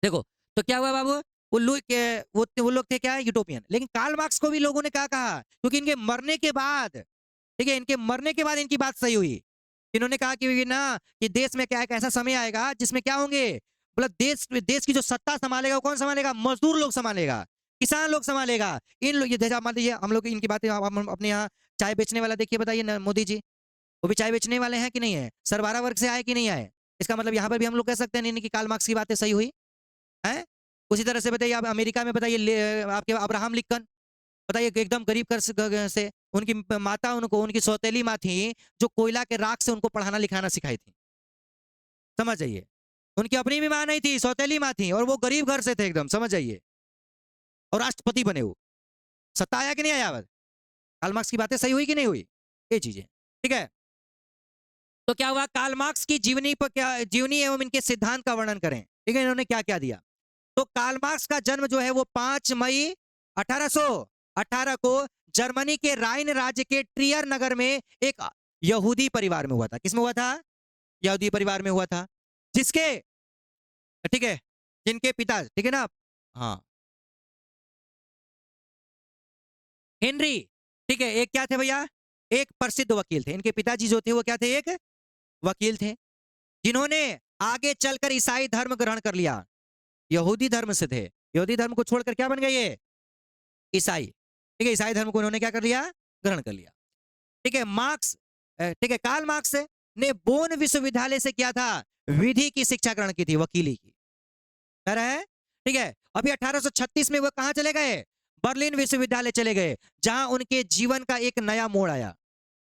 S1: देखो, तो क्या हुआ बाबू, वो लोग वो लोग थे क्या, यूटोपियन। लेकिन कार्ल मार्क्स को भी लोगों ने क्या कहा, क्योंकि इनके मरने के बाद, ठीक है इनके मरने के बाद इनकी बात सही हुई। इन्होंने कहा कि ना कि देश में क्या एक ऐसा समय आएगा जिसमें क्या होंगे, मतलब देश देश की जो सत्ता संभालेगा वो कौन संभालेगा, मजदूर लोग संभालेगा, किसान लोग संभालेगा। इन लोग, ये जैसा मान लीजिए हम लोग इनकी बातें, हम अपने यहाँ चाय बेचने वाला देखिए, बताइए ना मोदी जी, वो भी चाय बेचने वाले हैं कि नहीं है, सरबारा वर्ग से आए कि नहीं आए? इसका मतलब यहाँ पर भी हम लोग कह सकते हैं नहीं कि कार्ल मार्क्स की बातें सही हुई है। उसी तरह से बताइए आप अमेरिका में, बताइए आपके अब्राहम लिंकन, बताइए कि एकदम गरीब कर से उनकी माता, उनको उनकी सौतेली माँ थी, जो कोयला के राख से उनको पढ़ाना लिखाना सिखाई थी। समझ जाइए, उनकी अपनी भी माँ नहीं थी, सौतेली माँ थी, और वो गरीब घर से थे एकदम, समझ जाइए, और राष्ट्रपति बने वो। सत्ता आया कि नहीं आया? कार्ल मार्क्स की बातें सही हुई कि नहीं हुई? ये चीजें, ठीक है। तो क्या हुआ, कार्ल मार्क्स की जीवनी पर क्या, जीवनी एवं इनके सिद्धांत का वर्णन करें। ठीक है, इन्होंने क्या क्या दिया। तो कार्ल मार्क्स का जन्म जो है वो 5 मई 1818 को जर्मनी के राइन राज्य के ट्रियर नगर में एक यहूदी परिवार में हुआ था। किसमें हुआ था? यहूदी परिवार में हुआ था, जिसके, ठीक है, जिनके पिता, ठीक है ना, हाँ, हेनरी, ठीक है, एक क्या थे भैया, एक प्रसिद्ध वकील थे। इनके पिताजी जो थे वो क्या थे, एक वकील थे, जिन्होंने आगे चलकर ईसाई धर्म ग्रहण कर लिया। यहूदी धर्म से थे, यहूदी धर्म को छोड़कर क्या बन गए ये, ईसाई। ठीक है, ईसाई धर्म को उन्होंने क्या कर लिया, ग्रहण कर लिया। ठीक है, मार्क्स, ठीक है, कार्ल मार्क्स ने बोन विश्वविद्यालय से क्या था, विधि की शिक्षा ग्रहण की थी, वकीली की, कह रहा है। ठीक है, अभी 1836 में वो कहां चले गए, बर्लिन विश्वविद्यालय चले गए, जहां उनके जीवन का एक नया मोड़ आया।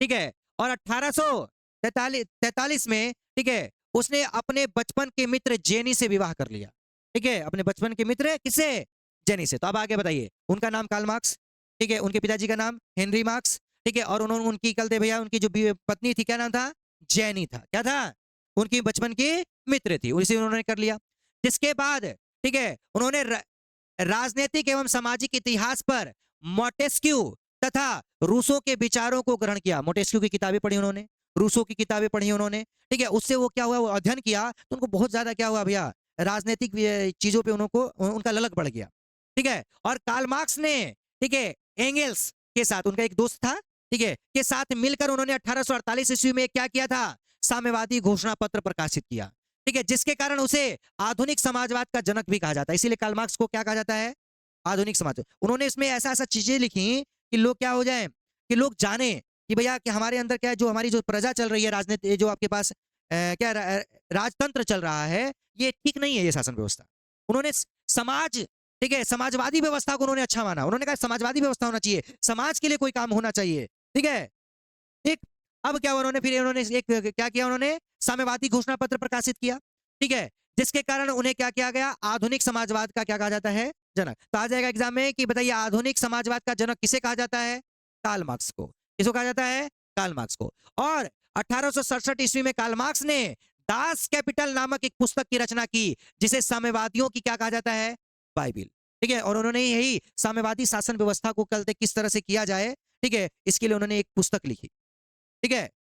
S1: ठीक है, और 1843 में, ठीक है, उसने अपने बचपन के मित्र जेनी से विवाह कर लिया। ठीक है, अपने बचपन के मित्र किससे, जेनी से। तो अब आगे बताइए, उनका नाम कार्ल मार्क्स, ठीक है, उनके पिताजी का नाम हेनरी मार्क्स, ठीक है, और उन्होंने, उनकी कल दे भैया, उनकी जो पत्नी थी क्या नाम था, जेनी था। क्या था, उनकी बचपन की मित्र थी, उसे उन्होंने कर लिया। जिसके बाद, ठीक है, उन्होंने राजनीतिक एवं सामाजिक इतिहास पर मोटेस्क्यू तथा रूसों के विचारों को ग्रहण किया। मोटेस्क्यू की किताबें पढ़ी उन्होंने, रूसों की किताबें पढ़ी उन्होंने। ठीक है, उससे वो क्या हुआ, वो अध्ययन किया तो उनको बहुत ज्यादा क्या हुआ भैया, राजनीतिक चीजों पे उनको, उनका ललक बढ़ गया। ठीक है, और कार्ल मार्क्स ने, ठीक है, एंगल्स के साथ, उनका एक दोस्त था, ठीक है, के साथ मिलकर उन्होंने 1848 ईस्वी में क्या किया था, साम्यवादी घोषणा पत्र प्रकाशित किया। ठीक है, जिसके कारण उसे आधुनिक समाजवाद का जनक भी कहा जाता है। इसीलिए कार्ल मार्क्स को क्या कहा जाता है, आधुनिक समाज। उन्होंने इसमें ऐसा ऐसा चीजें लिखी कि लोग क्या हो जाए, कि लोग जाने कि भैया कि हमारे अंदर क्या है, जो हमारी जो प्रजा चल रही है, राजनीति जो आपके पास क्या राजतंत्र चल रहा है, ये ठीक नहीं है, ये शासन व्यवस्था। उन्होंने समाज, ठीक है, समाजवादी व्यवस्था को उन्होंने अच्छा माना। उन्होंने कहा समाजवादी व्यवस्था होना चाहिए, समाज के लिए कोई काम होना चाहिए। ठीक है, ठीक। अब क्या उन्होंने, फिर उन्होंने एक क्या किया, उन्होंने साम्यवादी घोषणा पत्र प्रकाशित किया। ठीक है, जिसके कारण उन्हें क्या किया गया, आधुनिक समाजवाद का क्या कहा जाता है, जनक। तो आ जाएगा एग्जाम में कि बताइए, आधुनिक समाजवाद का जनक किसे कहा जाता है, कार्ल मार्क्स को। किसको कहा जाता है, कार्ल मार्क्स को। और 1867 ईस्वी में कार्ल मार्क्स ने दास कैपिटल नामक एक पुस्तक की रचना की, जिसे साम्यवादियों की क्या कहा जाता है, बाइबिल। ठीक है, और उन्होंने यही साम्यवादी शासन व्यवस्था को कल किस तरह से किया जाए, ठीक है, इसके लिए उन्होंने एक पुस्तक लिखी। ठीक है,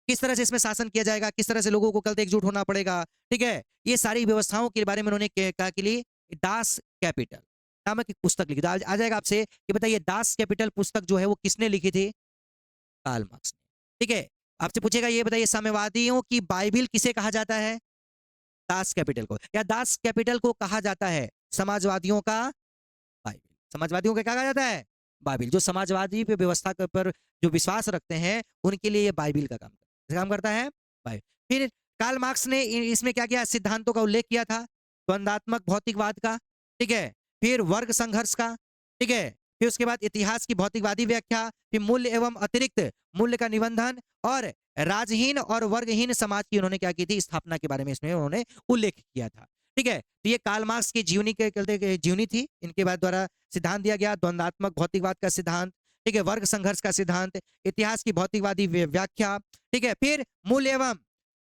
S1: किस तरह से इसमें शासन किया जाएगा, किस तरह से लोगों को कल एकजुट होना पड़ेगा। ठीक है, ये सारी व्यवस्थाओं के बारे में उन्होंने कहा के लिए दास कैपिटल नामक एक पुस्तक लिखी। आ जाएगा आपसे कि बताइए, दास कैपिटल पुस्तक जो है वो किसने लिखी थी, कार्ल मार्क्स ने। ठीक है, आपसे पूछेगा ये बताइए, साम्यवादियों की बाइबिल किसे कहा जाता है, दास कैपिटल को, या दास कैपिटल को कहा जाता है समाजवादियों का बाइबिल। समाजवादियों का क्या कहा जाता है, बाइबिल। जो समाजवादी पे व्यवस्था पर जो विश्वास रखते हैं, उनके लिए ये बाइबिल का काम करता है, बाइबिल। फिर कार्ल मार्क्स ने इसमें क्या किया, सिद्धांतों का उल्लेख किया था, द्वंदात्मक भौतिकवाद का, ठीक है, फिर वर्ग संघर्ष का, ठीक है, फिर उसके बाद इतिहास की भौतिकवादी व्याख्या, फिर मूल्य एवं अतिरिक्त मूल्य का निबंधन, और राजहीन और वर्गहीन समाज की उन्होंने क्या की थी, स्थापना के बारे में इसमें उन्होंने उल्लेख किया था। ठीक है, तो ये कार्ल मार्क्स की जीवनी के जीवनी थी। इनके बाद द्वारा सिद्धांत दिया गया, द्वंदात्मक भौतिकवाद का सिद्धांत, ठीक है, वर्ग संघर्ष का सिद्धांत, इतिहास की भौतिकवादी व्याख्या, ठीक है, फिर मूल्य एवं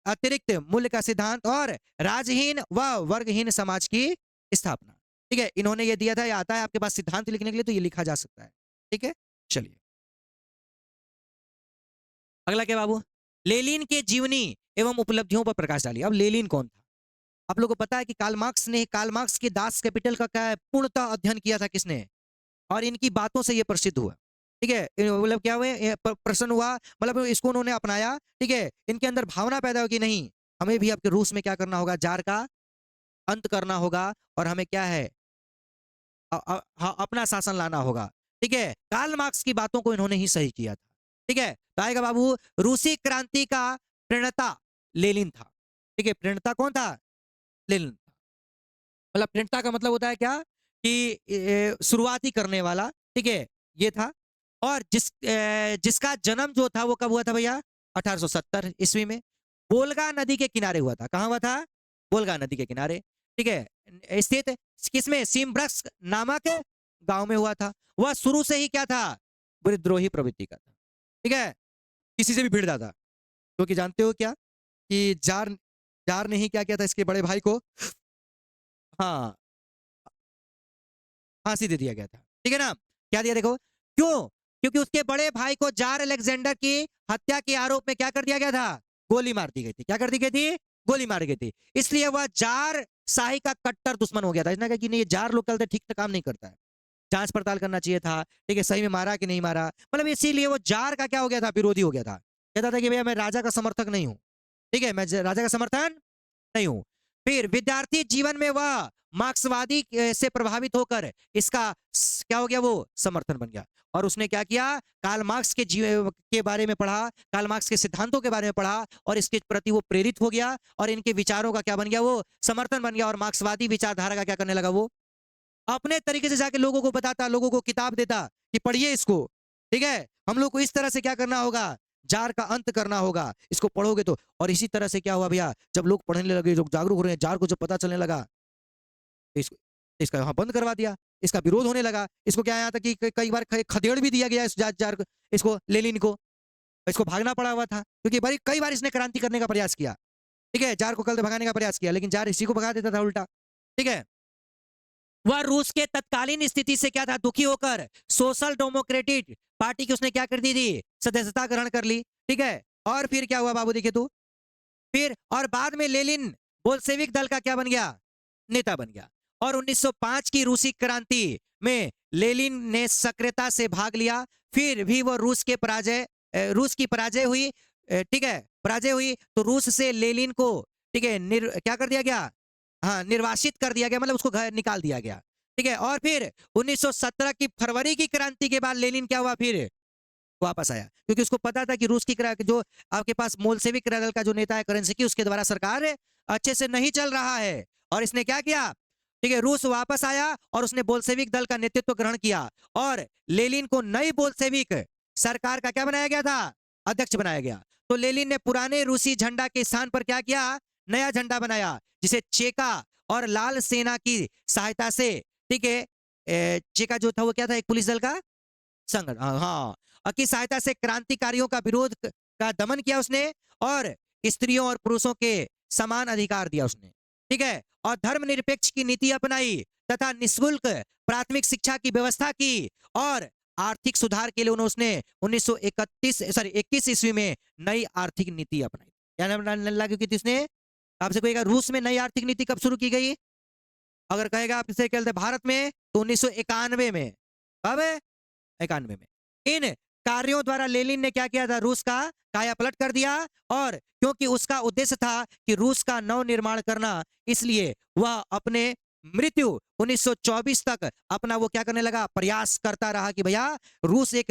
S1: अतिरिक्त मूल्य का सिद्धांत, और राजहीन व वर्गहीन समाज की स्थापना। ठीक है, इन्होंने ये दिया था, ये आता है आपके पास सिद्धांत लिखने के लिए, तो ये लिखा जा सकता है। ठीक है, चलिए अगला क्या बाबू, लेनिन के जीवनी एवं उपलब्धियों पर प्रकाश डालिए। अब लेनिन कौन था, आप लोगों को पता है कि कार्ल मार्क्स के दास कैपिटल का क्या पूर्णतः अध्ययन किया था किसने, और इनकी बातों से ये प्रसिद्ध हुआ। ठीक है, मतलब क्या हुए, प्रसन्न हुआ, मतलब इसको उन्होंने अपनाया। ठीक है, इनके अंदर भावना पैदा होगी, नहीं हमें भी आपके रूस में क्या करना होगा, जार का अंत करना होगा, और हमें क्या है, अपना शासन लाना होगा। ठीक है, कार्ल मार्क्स की बातों को इन्होंने ही सही किया था। ठीक है, तो आएगा बाबू, रूसी क्रांति का प्रणेता लेनिन था। ठीक है, प्रणेता कौन था, लेनिन। मतलब प्रणेता का मतलब होता है क्या, कि शुरुआती करने वाला। ठीक है, ये था। और जिसका जन्म जो था वो कब हुआ था भैया, 1870 ईस्वी में, वोल्गा नदी के किनारे हुआ था। कहां हुआ था, वोल्गा नदी के किनारे। ठीक है, स्थित किसमें, सिम्ब्रस्क नामक गांव में हुआ था। वह शुरू से ही क्या था, विद्रोही प्रवृत्ति का था। ठीक है, किसी से भी भिड़ता था, क्योंकि जानते हो क्या कि जार जार ने ही क्या किया था इसके बड़े भाई को, हाँ, फांसी दे दिया गया था। ठीक है ना? क्या दिया देखो, क्यों? क्योंकि उसके बड़े भाई को जार अलेक्जेंडर की हत्या के आरोप में क्या कर दिया गया था? गोली मार दी गई थी। क्या कर दी गई थी? गोली मार गई थी। इसलिए वह जार शाही का कट्टर दुश्मन हो गया था। इसने कहा कि नहीं, ये जार लोग चलते ठीक से काम नहीं करता है, जांच पड़ताल करना चाहिए था। ठीक है, सही में मारा कि नहीं मारा, मतलब इसीलिए वो जार का क्या हो गया था? विरोधी हो गया था। कहता था कि भैया मैं राजा का समर्थक नहीं हूं। ठीक है, मैं राजा का समर्थन नहीं हूं। फिर विद्यार्थी जीवन में वह मार्क्सवादी से प्रभावित होकर इसका क्या हो गया? वो समर्थन बन गया। और उसने क्या किया? कार्ल मार्क्स के बारे में पढ़ा, कार्ल मार्क्स के सिद्धांतों के बारे में पढ़ा और इसके प्रति वो प्रेरित हो गया और इनके विचारों का क्या बन गया? वो समर्थन बन गया और मार्क्सवादी विचारधारा का क्या करने लगा? वो अपने तरीके से जाके लोगों को बताता, लोगों को किताब देता कि पढ़िए इसको। ठीक है, हम लोग को इस तरह से क्या करना होगा? जार का अंत करना होगा, इसको पढ़ोगे तो। और इसी तरह से क्या हुआ भैया, जब लोग पढ़ने लगे, लोग जागरूक हो रहे हैं, जार को जब पता चलने लगा तो इसका यहाँ बंद करवा दिया, इसका विरोध होने लगा। इसको क्या यहाँ तक कि कई बार खदेड़ भी दिया गया इस जार को, इसको लेनिन को, इसको भागना पड़ा हुआ था क्योंकि बड़ी कई बार इसने क्रांति करने का प्रयास किया। ठीक है, जार को कल भगाने का प्रयास किया, लेकिन जार इसी को भगा देता था उल्टा। ठीक है, वह रूस के तत्कालीन स्थिति से क्या था? दुखी होकर सोशल डेमोक्रेटिक पार्टी की उसने क्या कर दी थी? सदस्यता ग्रहण कर ली। ठीक है, और फिर क्या हुआ बाबू, देखिए तू, फिर और बाद में लेनिन बोल्शेविक दल का क्या बन गया? नेता बन गया। और 1905 की रूसी क्रांति में लेनिन ने सक्रियता से भाग लिया। फिर भी वो रूस की पराजय हुई। ठीक है, पराजय हुई तो रूस से लेनिन को, ठीक है, क्या कर दिया गया? हाँ, निर्वासित कर दिया गया, मतलब उसको घर निकाल दिया गया। ठीक है, और फिर 1917 की फरवरी की क्रांति के बाद लेनिन क्या हुआ? फिर वापस आया क्योंकि उसको पता था कि रूस की जो आपके पास मोलसेविक दल का जो नेता है करेंसी, उसके द्वारा सरकार अच्छे से नहीं चल रहा है। और इसने क्या किया? ठीक है, रूस वापस आया और उसने बोल्शेविक दल का नेतृत्व ग्रहण किया और लेनिन को नई बोल्शेविक सरकार का क्या बनाया गया था? अध्यक्ष बनाया गया। तो लेनिन ने पुराने रूसी झंडा के स्थान पर क्या किया? नया झंडा बनाया, जिसे चेका और लाल सेना की सहायता से, ठीक है, चेका जो था वो क्या था? एक पुलिस दल का संगठन, हाँ, की सहायता से क्रांतिकारियों का विरोध का दमन किया उसने और स्त्रियों और पुरुषों के समान अधिकार दिया उसने। ठीक है, और धर्मनिरपेक्ष की नीति अपनाई तथा निःशुल्क प्राथमिक शिक्षा की व्यवस्था की और आर्थिक सुधार के लिए उसने 1921 ईस्वी में नई आर्थिक नीति अपनाई। क्या लागू की थी उसने? आपसे कोई रूस में नई आर्थिक नीति कब शुरू की गई? अगर कहेगा आप इसे कहते भारत में तो 1991 में। कब? 91 में। इन कार्यों द्वारा लेनिन ने क्या किया था? रूस का कायापलट कर दिया और क्योंकि उसका उद्देश्य था कि रूस का नवनिर्माण करना, इसलिए वह अपने मृत्यु 1924 तक अपना वो क्या करने लगा? प्रयास करता रहा कि भैया रूस एक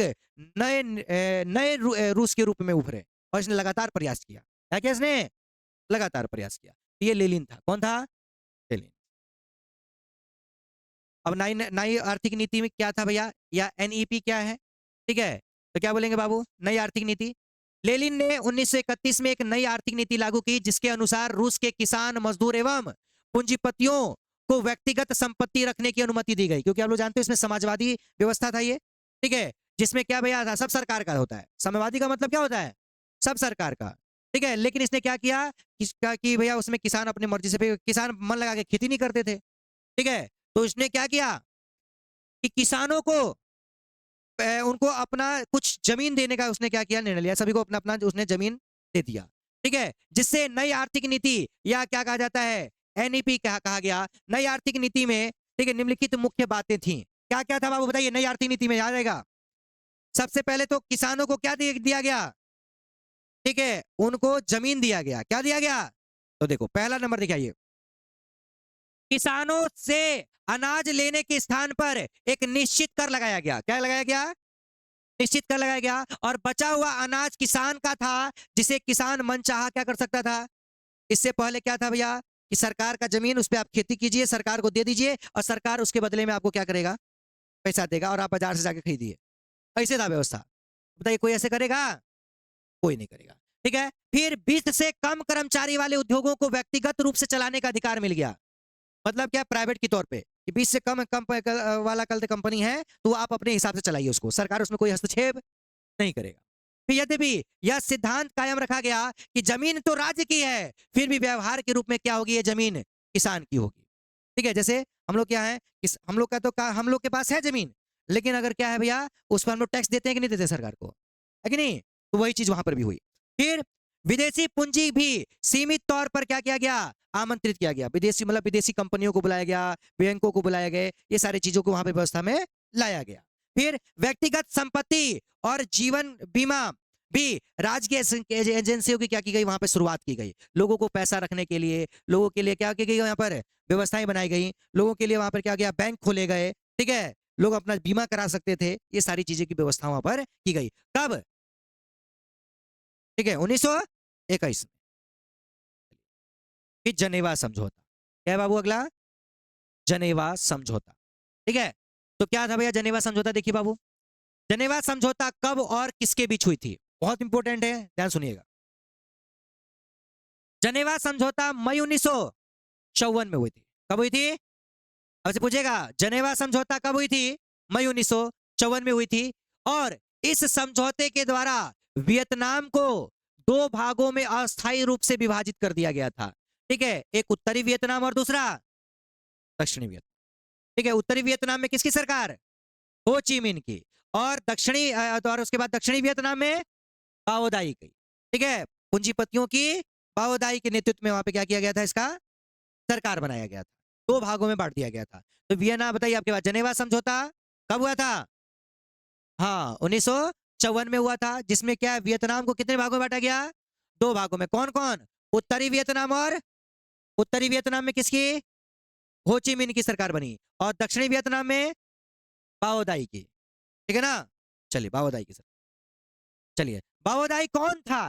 S1: नए रूस के रूप में उभरे। और इसने लगातार प्रयास किया। क्या किया इसने? लगातार प्रयास किया। ये लेनिन था। कौन था? लेनिन। अब नई नई आर्थिक नीति में क्या था भैया, या एनईपी क्या है? ठीक है, तो क्या बोलेंगे बाबू? नई आर्थिक नीति। लेनिन ने 1931 में एक नई आर्थिक नीति लागू की जिसके अनुसार रूस के किसान, मजदूर एवं पूंजीपतियों को व्यक्तिगत संपत्ति रखने की अनुमति दी गई, क्योंकि आप लोग जानते हो इसमें समाजवादी व्यवस्था था ये। ठीक है, जिसमें क्या भैया था? सब सरकार का होता है। समाजवादी का मतलब क्या होता है? सब सरकार का। ठीक है, लेकिन इसने क्या किया कि भैया उसमें किसान अपनी मर्जी से, किसान मन लगा के खेती नहीं करते थे। ठीक है, तो इसने क्या किया कि किसानों को उनको अपना कुछ जमीन देने का उसने क्या किया? निर्णय लिया। सभी को अपना अपना उसने जमीन दे दिया। ठीक है, जिससे नई आर्थिक नीति या क्या कहा जाता है? एनईपी कहा गया। नई आर्थिक नीति में, ठीक है, निम्नलिखित मुख्य बातें थी। क्या क्या था बाबू बताइए? नई आर्थिक नीति में याद रहेगा। सबसे पहले तो किसानों को क्या दिया गया? ठीक है, उनको जमीन दिया गया। क्या दिया गया? तो देखो पहला नंबर दिखाइए, किसानों से अनाज लेने के स्थान पर एक निश्चित कर लगाया गया। क्या लगाया गया? निश्चित कर लगाया गया। और बचा हुआ अनाज किसान का था, जिसे किसान मनचाहा क्या कर सकता था? इससे पहले क्या था भैया कि सरकार का जमीन, उस पर आप खेती कीजिए, सरकार को दे दीजिए और सरकार उसके बदले में आपको क्या करेगा? पैसा देगा और आप बाजार से जाके खरीदिए। ऐसे था व्यवस्था। बताइए कोई ऐसे करेगा? कोई नहीं करेगा। ठीक है, फिर 20 से कम कर्मचारी वाले उद्योगों को व्यक्तिगत रूप से चलाने का अधिकार मिल गया। मतलब क्या? प्राइवेट के तौर पे कि 20 से कम वाला कल कंपनी है तो आप अपने हिसाब से चलाइए उसको, सरकार उसमें कोई हस्तक्षेप नहीं करेगा। फिर यद्यपि यह सिद्धांत कायम रखा गया कि जमीन तो राज्य की है, फिर भी व्यवहार के रूप में क्या होगी, ये जमीन किसान की होगी। ठीक है, जैसे हम लोग क्या है, हम लोग का तो हम लोग के पास है जमीन, लेकिन अगर क्या है भैया, उस पर हम लोग टैक्स देते हैं कि नहीं देते सरकार को, है कि नहीं? तो वही चीज वहां पर भी हुई। फिर विदेशी पूंजी भी सीमित तौर पर क्या किया गया, आमंत्रित किया गया। विदेशी मतलब विदेशी कंपनियों को बुलाया गया, बैंकों को बुलाया गया, ये सारी चीजों को वहां पे व्यवस्था में लाया गया। फिर व्यक्तिगत संपत्ति और जीवन बीमा भी राजकीय एजेंसियों की क्या की गई, वहां पे शुरुआत की गई। लोगों को पैसा रखने के लिए, लोगों के लिए क्या की गई, यहाँ पर व्यवस्थाएं बनाई गई। लोगों के लिए वहां पर क्या गया, बैंक खोले गए। ठीक है, लोग अपना बीमा करा सकते थे। ये सारी चीजें की व्यवस्था वहां पर की गई। कब? ठीक है, 1921 में। फिर जनेवा समझौता। क्या है बाबू अगला? जनेवा समझौता। ठीक है, तो क्या था भैया जनेवा समझौता? देखिए बाबू, जनेवा समझौता कब और किसके बीच हुई थी? बहुत इंपॉर्टेंट है, ध्यान सुनिएगा। जनेवा समझौता मई 1954 में हुई थी। कब हुई थी? अब से पूछेगा, जनेवा समझौता कब हुई थी? मई 1954 में हुई थी। और इस समझौते के द्वारा वियतनाम को दो भागों में अस्थायी रूप से विभाजित कर दिया गया था। ठीक है, एक उत्तरी वियतनाम और दूसरा दक्षिणी वियतनाम। ठीक है, उत्तरी वियतनाम में किसकी सरकार? हो ची मिन की। और और उसके बाद दक्षिणी वियतनाम में बाओदाई की। ठीक है, पूंजीपतियों की बाओदाई के नेतृत्व में वहां पे क्या किया गया था, इसका सरकार बनाया गया था। दो भागों में बांट दिया गया था। तो वियना बताइए आपके पास, जनेवा समझौता कब हुआ था? हाँ, 1954 में हुआ था, जिसमें क्या है, वियतनाम को कितने भागों में बांटा गया? दो भागों में। कौन कौन? उत्तरी वियतनाम और उत्तरी वियतनाम में किसकी? हो ची मिन की सरकार बनी। और दक्षिणी वियतनाम में बाओदाई की। ठीक है ना? चलिए, बाओदाई की सरकार। चलिए, बाओदाई कौन था?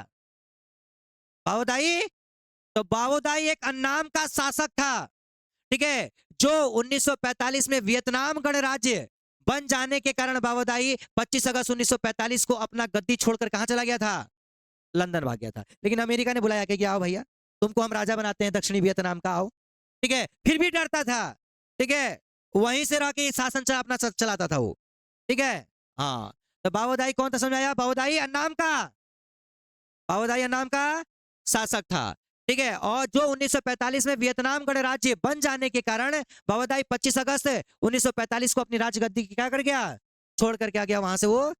S1: बाओदाई, तो बाओदाई एक अन्नाम का शासक था। ठीक है, जो 1945 में वियतनाम गणराज्य बन जाने के कारण बाओदाई 25 अगस्त 1945 को अपना गद्दी छोड़कर कहां चला गया था? लंदन भाग गया था। लेकिन अमेरिका ने बुलाया कि आओ भैया, तुमको हम राजा बनाते हैं दक्षिणी वियतनाम का, आओ। ठीक है, फिर भी डरता था। ठीक है, वहीं से रह के शासन अपना चलाता था वो। ठीक है, हाँ। तो बाओदाई कौन था समझाया? बाओदाई अन्नाम का, बाओदाई अन्नाम का शासक था। ठीक है, और जो 1945 में वियतनाम गणराज्य बन जाने के कारण बाओदाई 25 अगस्त 1945 को अपनी राजगद्दी क्या कर गया, छोड़ कर क्या गया वहां से वो?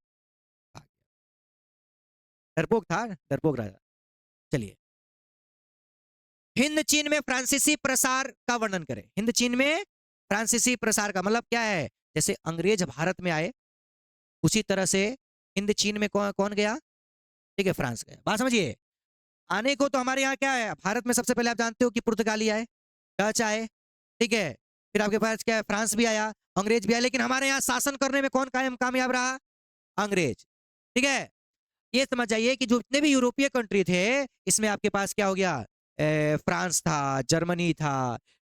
S1: डरपोक था, डरपोक राजा। चलिए, हिंद चीन में फ्रांसीसी प्रसार का वर्णन करें। हिंद चीन में फ्रांसीसी प्रसार का मतलब क्या है? जैसे अंग्रेज भारत में आए, उसी तरह से हिंद चीन में कौन गया? ठीक है, फ्रांस गया। बात समझिए, आने को तो हमारे यहाँ क्या है, भारत में सबसे पहले आप जानते हो कि पुर्तगाली आए, डच आए। ठीक है, फिर आपके पास क्या है, फ्रांस भी आया, अंग्रेज भी आया। लेकिन हमारे यहाँ शासन करने में कौन कामयाब रहा? अंग्रेज। ठीक है, ये समझ जाइए कि जो जितने भी यूरोपीय कंट्री थे, इसमें आपके पास क्या हो गया, फ्रांस था, जर्मनी था।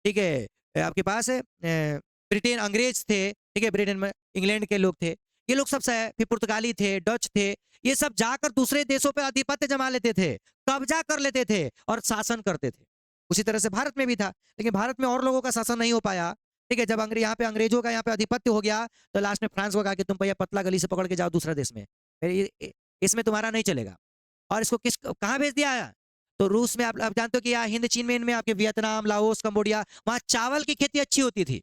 S1: ठीक है, आपके पास ब्रिटेन, अंग्रेज थे। ठीक है, ब्रिटेन में इंग्लैंड के लोग थे, ये लोग सब फिर पुर्तगाली थे, डच थे। ये सब जाकर दूसरे देशों पर आधिपत्य जमा लेते थे, कब्जा कर लेते थे और शासन करते थे। उसी तरह से भारत में भी था, लेकिन भारत में और लोगों का शासन नहीं हो पाया। ठीक है, जब यहाँ पे अंग्रेजों का यहाँ पे आधिपत्य हो गया, तो लास्ट में फ्रांस को कहा कि तुम भैया पतला गली से पकड़ के जाओ दूसरा देश में, इसमें तुम्हारा नहीं चलेगा। और इसको कहाँ भेज दिया? तो रूस में। आप जानते हो कि यहाँ हिंद चीन में, इनमें आपके वियतनाम, लाओस, कंबोडिया, वहां चावल की खेती अच्छी होती थी।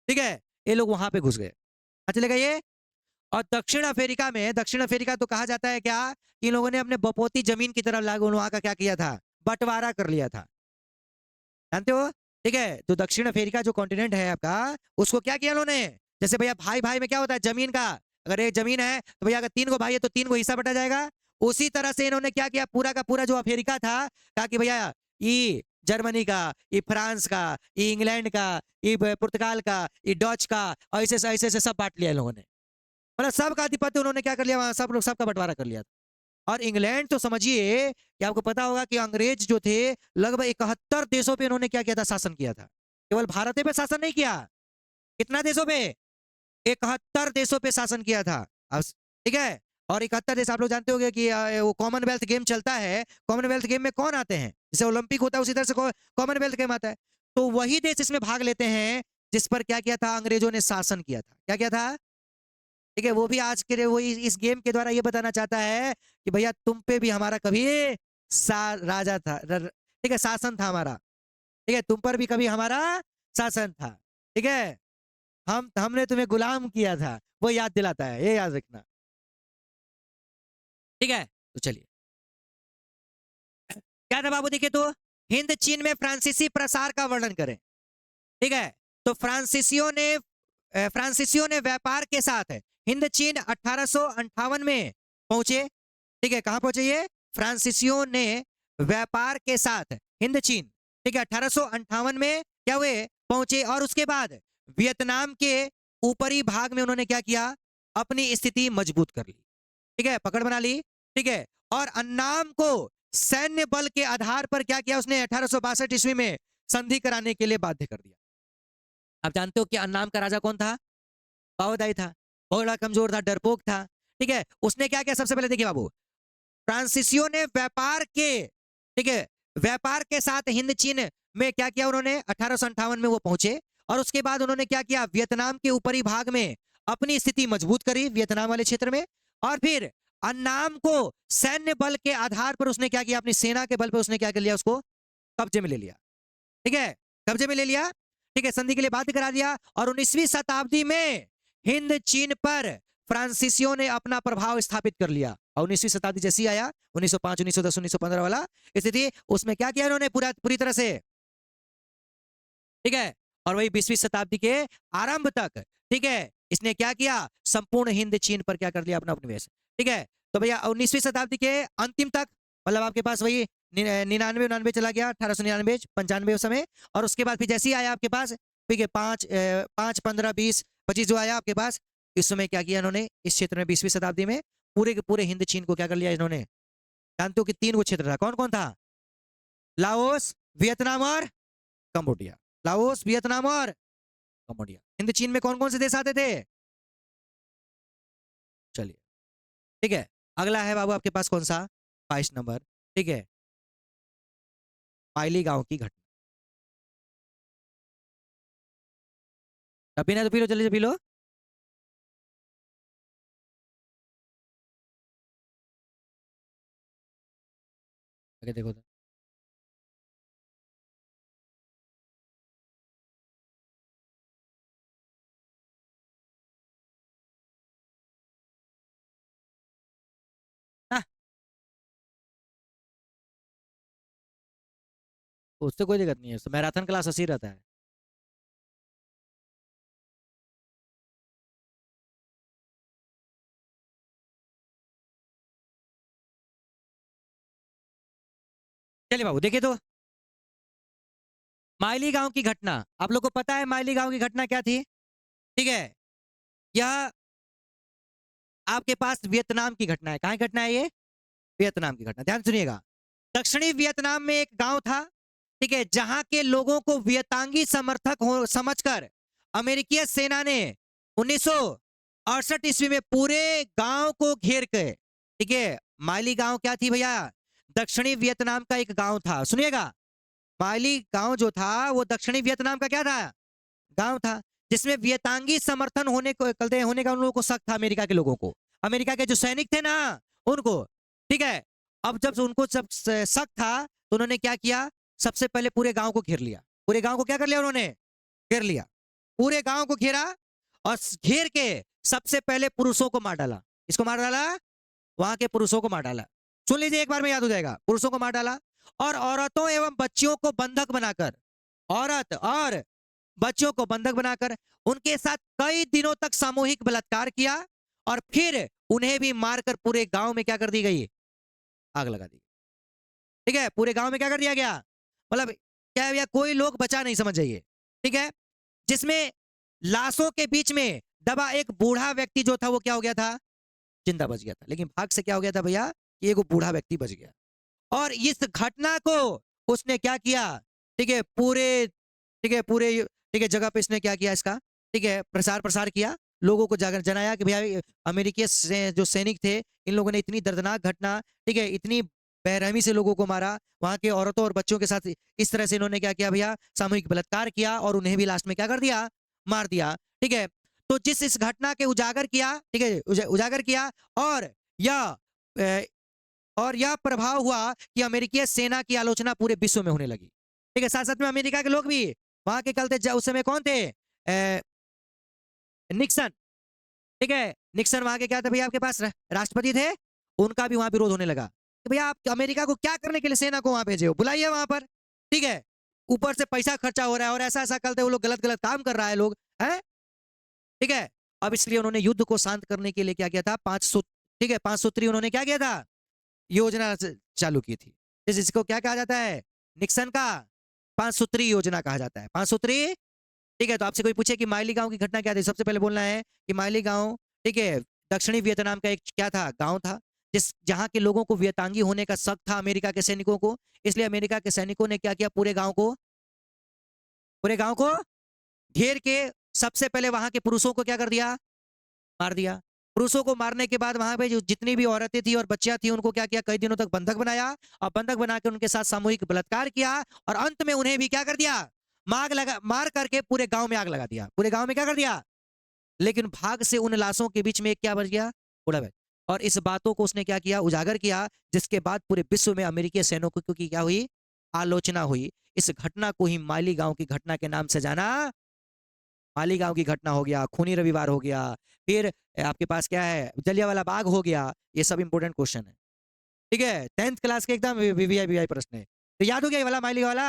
S1: ठीक है, ये लोग वहां पे घुस गए। अच्छा लगा ये। और दक्षिण अफ्रीका तो कहा जाता है क्या, इन लोगों ने अपने बपोती जमीन की तरफ लागू वहां का क्या किया था, बंटवारा कर लिया था। जानते हो? ठीक है, तो दक्षिण अफ्रीका जो कॉन्टिनेंट है आपका, उसको क्या किया उन्होंने, जैसे भैया भाई भाई में क्या होता है जमीन का, अगर एक जमीन है तो भैया अगर 3 को भाई है तो 3 को हिस्सा बटा जाएगा। उसी तरह से इन्होंने क्या किया, पूरा का पूरा जो अफ्रीका था, कहा कि भैया ये जर्मनी का, ये फ्रांस का, ये इंग्लैंड का, ये पुर्तगाल का, ये डच का, ऐसे ऐसे ऐसे सब बांट लिया इन लोगों ने। मतलब सबका आधिपत्य उन्होंने क्या कर लिया वहां, सब लोग सबका बंटवारा कर लिया था। और इंग्लैंड तो समझिए कि आपको पता होगा कि अंग्रेज जो थे लगभग 71 देशों पे इन्होंने क्या किया था, शासन किया था। केवल भारत पे शासन नहीं किया, कितना देशों पे, 71 देशों पे शासन किया था। ठीक है, और 71 देश आप लोग जानते होंगे कि वो कॉमनवेल्थ गेम चलता है। कॉमनवेल्थ गेम में कौन आते हैं, जैसे ओलंपिक होता है उसी तरह से कॉमनवेल्थ गेम आता है। तो वही देश इसमें भाग लेते हैं जिस पर क्या किया था, अंग्रेजों ने शासन किया था। क्या किया था? ठीक है, वो भी आज के वो इस गेम के द्वारा ये बताना चाहता है कि भैया तुम पे भी हमारा कभी राजा था, ठीक है, शासन था हमारा। ठीक है, तुम पर भी कभी हमारा शासन था। ठीक है, हमने तुम्हें गुलाम किया था, वो याद दिलाता है, ये याद रखना। ठीक है, तो चलिए क्या था बाबू, देखिए तो हिंद चीन में फ्रांसीसी प्रसार का वर्णन करें। ठीक है, तो फ्रांसीसियों ने व्यापार के साथ हिंद चीन 1858 में पहुंचे। ठीक है, कहां पहुंचे ये? फ्रांसीसियों ने व्यापार के साथ हिंद चीन, ठीक है, 1858 में क्या हुए? पहुंचे। और उसके बाद वियतनाम के ऊपरी भाग में उन्होंने क्या किया? अपनी स्थिति मजबूत कर ली। ठीक है, पकड़ बना ली। ठीक है, और अन्नाम को सैन्य बल के आधार पर क्या किया उसने? 1862 ईस्वी में संधि कराने के लिए बाध्य कर दिया। आप जानते हो कि अन्नाम का राजा कौन था? पावदाई था, बहुत बड़ा कमजोर था, डरपोक था। ठीक है, उसने क्या किया? सबसे पहले देखिए बाबू, फ्रांसीसियों ने व्यापार के, ठीक है, व्यापार के साथ हिंद चीन में क्या किया उन्होंने? 1858 में वो पहुंचे। और उसके बाद उन्होंने क्या किया? वियतनाम के ऊपरी भाग में अपनी स्थिति मजबूत करी, वियतनाम वाले क्षेत्र में। और फिर अन्नाम को सैन्य बल के आधार पर उसने क्या किया? अपनी सेना के बल पर उसने क्या कर लिया? उसको कब्जे में ले लिया। ठीक है, कब्जे में ले लिया। ठीक है, संधि के लिए बाध्य करा दिया। और 19वीं शताब्दी में हिंद चीन पर फ्रांसीसियों ने अपना प्रभाव स्थापित कर लिया। और 19वीं शताब्दी जैसी आया, 1905, 1910, 1915 वाला स्थिति, उसमें क्या किया उन्होंने? पूरी तरह से, ठीक है, और वही 20वीं शताब्दी के आरंभ तक, ठीक है, इसने क्या किया? संपूर्ण हिंद चीन पर क्या कर लिया? अपना उपनिवेश। ठीक है, तो भैया 19वीं शताब्दी के अंतिम तक, मतलब आपके पास वही 99 99 चला गया, 1899 95 समय। और उसके बाद फिर जैसे ही आया आपके पास, ठीक है, 5 15 20 25 जो आया आपके पास, इस समय क्या किया इन्होंने? इस क्षेत्र में 20वीं शताब्दी में पूरे के पूरे हिंद चीन को क्या कर लिया इन्होंने? जानते हो कि 3 वो क्षेत्र था, कौन कौन था? लाओस, वियतनाम और कंबोडिया। लाओस, वियतनाम और कंबोडिया। हिंद चीन में कौन कौन से देश आते थे? चलिए, ठीक है, अगला है बाबू आपके पास कौन सा? 22 नंबर। ठीक है, पाइली गांव की घटना। पीना तो पी लो, जल्दी से पी लो। आगे देखो तो। हाँ, उससे कोई दिक्कत नहीं है, मैराथन क्लास ऐसे ही रहता है। चलिए बाबू देखिए तो, माइली गांव की घटना, आप लोग को पता है माइली गांव की घटना क्या थी? ठीक है, यह आपके पास वियतनाम की घटना है। कहां की घटना है ये? वियतनाम की घटना, ध्यान सुनिएगा। दक्षिणी वियतनाम में एक गांव था, ठीक है, जहां के लोगों को वियतांगी समर्थक हो समझकर अमेरिकी सेना ने 1968 ईस्वी में पूरे गांव को घेर के, ठीक है, माइली गांव क्या थी भैया? दक्षिणी वियतनाम का एक गांव था, सुनिएगा। माइली गांव जो था वो दक्षिणी वियतनाम का क्या था? गांव था, जिसमें वियतांगी समर्थन होने का उन लोगों को शक था, अमेरिका के लोगों को, अमेरिका के जो सैनिक थे ना उनको। ठीक है, अब जब उनको जब शक था तो उन्होंने क्या किया? सबसे पहले पूरे गांव को घेर लिया। पूरे गांव को क्या कर लिया उन्होंने? घेर लिया। पूरे गांव को घेरा, और घेर के सबसे पहले पुरुषों को मार डाला। इसको मार डाला, वहां के पुरुषों को मार डाला। सुन लीजिए, एक बार में याद हो जाएगा। पुरुषों को मार डाला और औरतों एवं बच्चियों को बंधक बनाकर, औरत और बच्चों को बंधक बनाकर उनके साथ कई दिनों तक सामूहिक बलात्कार किया। और फिर उन्हें भी मारकर पूरे गांव में क्या कर दी गई? आग लगा दी। ठीक है, पूरे गांव में क्या कर दिया गया? मतलब क्या भैया, कोई लोग बचा नहीं, समझ जाइए। ठीक है, जिसमें लाशों के बीच में दबा एक बूढ़ा व्यक्ति जो था वो क्या हो गया था? जिंदा बच गया था। लेकिन भाग से क्या हो गया था भैया? कि एक बूढ़ा व्यक्ति बच गया। और इस घटना को उसने क्या किया? ठीक है, पूरे ठीक है जगह पे इसने क्या किया? इसका, ठीक है, प्रसार प्रसार किया, लोगों को जागर जनाया कि भैया अमेरिकी जो सैनिक थे, इन लोगों ने इतनी दर्दनाक घटना, ठीक है, इतनी बेरहमी से लोगों को मारा, वहां के औरतों और बच्चों के साथ इस तरह से इन्होंने क्या किया भैया? सामूहिक बलात्कार किया, और उन्हें भी लास्ट में क्या कर दिया? मार दिया। ठीक है, तो जिस इस घटना के उजागर किया, ठीक है, उजागर किया और यह अ, और यह प्रभाव हुआ कि अमेरिकी सेना की आलोचना पूरे विश्व में होने लगी। ठीक है, साथ साथ में अमेरिका के लोग भी वहां के कल थे, उस समय कौन थे? निक्सन। ठीक है, निक्सन वहां के क्या थे भैया, आपके पास राष्ट्रपति थे, उनका भी वहां विरोध होने लगा कि भैया आप अमेरिका को क्या करने के लिए सेना को वहां भेजे हो, बुलाइए वहां पर। ठीक है, ऊपर से पैसा खर्चा हो रहा है और ऐसा ऐसा करते वो लोग गलत गलत काम कर रहा है लोग, हैं? ठीक है, अब इसलिए उन्होंने युद्ध को शांत करने के लिए क्या किया था, 500, ठीक है, 5 सूत्री उन्होंने क्या किया था, योजना चालू की थी, जिसको क्या कहा जाता है, निक्सन का 5 सूत्री योजना कहा जाता है, 5 सूत्री। ठीक है, तो आपसे कोई पूछे कि माइली गांव की घटना क्या थी, सबसे पहले बोलना है कि माइली गांव, ठीक है, दक्षिणी वियतनाम का एक क्या था, गांव था, जिस जहां के लोगों को वियतांगी होने का शक था अमेरिका के सैनिकों को, इसलिए अमेरिका के सैनिकों ने क्या किया, पूरे गांव को घेर के सबसे पहले वहां के पुरुषों को क्या कर दिया, मार दिया। पुरुषों को मारने के बाद वहां पे जो जितनी भी औरतें थी और बच्चियां थी उनको क्या किया, कई दिनों तक बंधक बनाया और बंधक बनाकर उनके साथ सामूहिक बलात्कार किया और अंत में उन्हें भी क्या कर दिया, मार करके पूरे गांव में आग लगा दिया, पूरे गांव में क्या कर दिया। लेकिन भाग से उन लाशों के बीच में एक क्या बच गया, बूढ़ा बैल। और इस बातों को उसने क्या किया, उजागर किया, जिसके बाद पूरे विश्व में अमेरिकी सैनिकों की क्या हुई, आलोचना हुई। इस घटना को ही माली गांव की घटना के नाम से जाना, मालीगांव की घटना हो गया, खूनी रविवार हो गया, फिर आपके पास क्या है, जलियांवाला बाग हो गया, ये सब इंपोर्टेंट क्वेश्चन है। ठीक है, 10th क्लास के एकदम वीवीआई प्रश्न है, तो याद हो गया ये वाला माली वाला,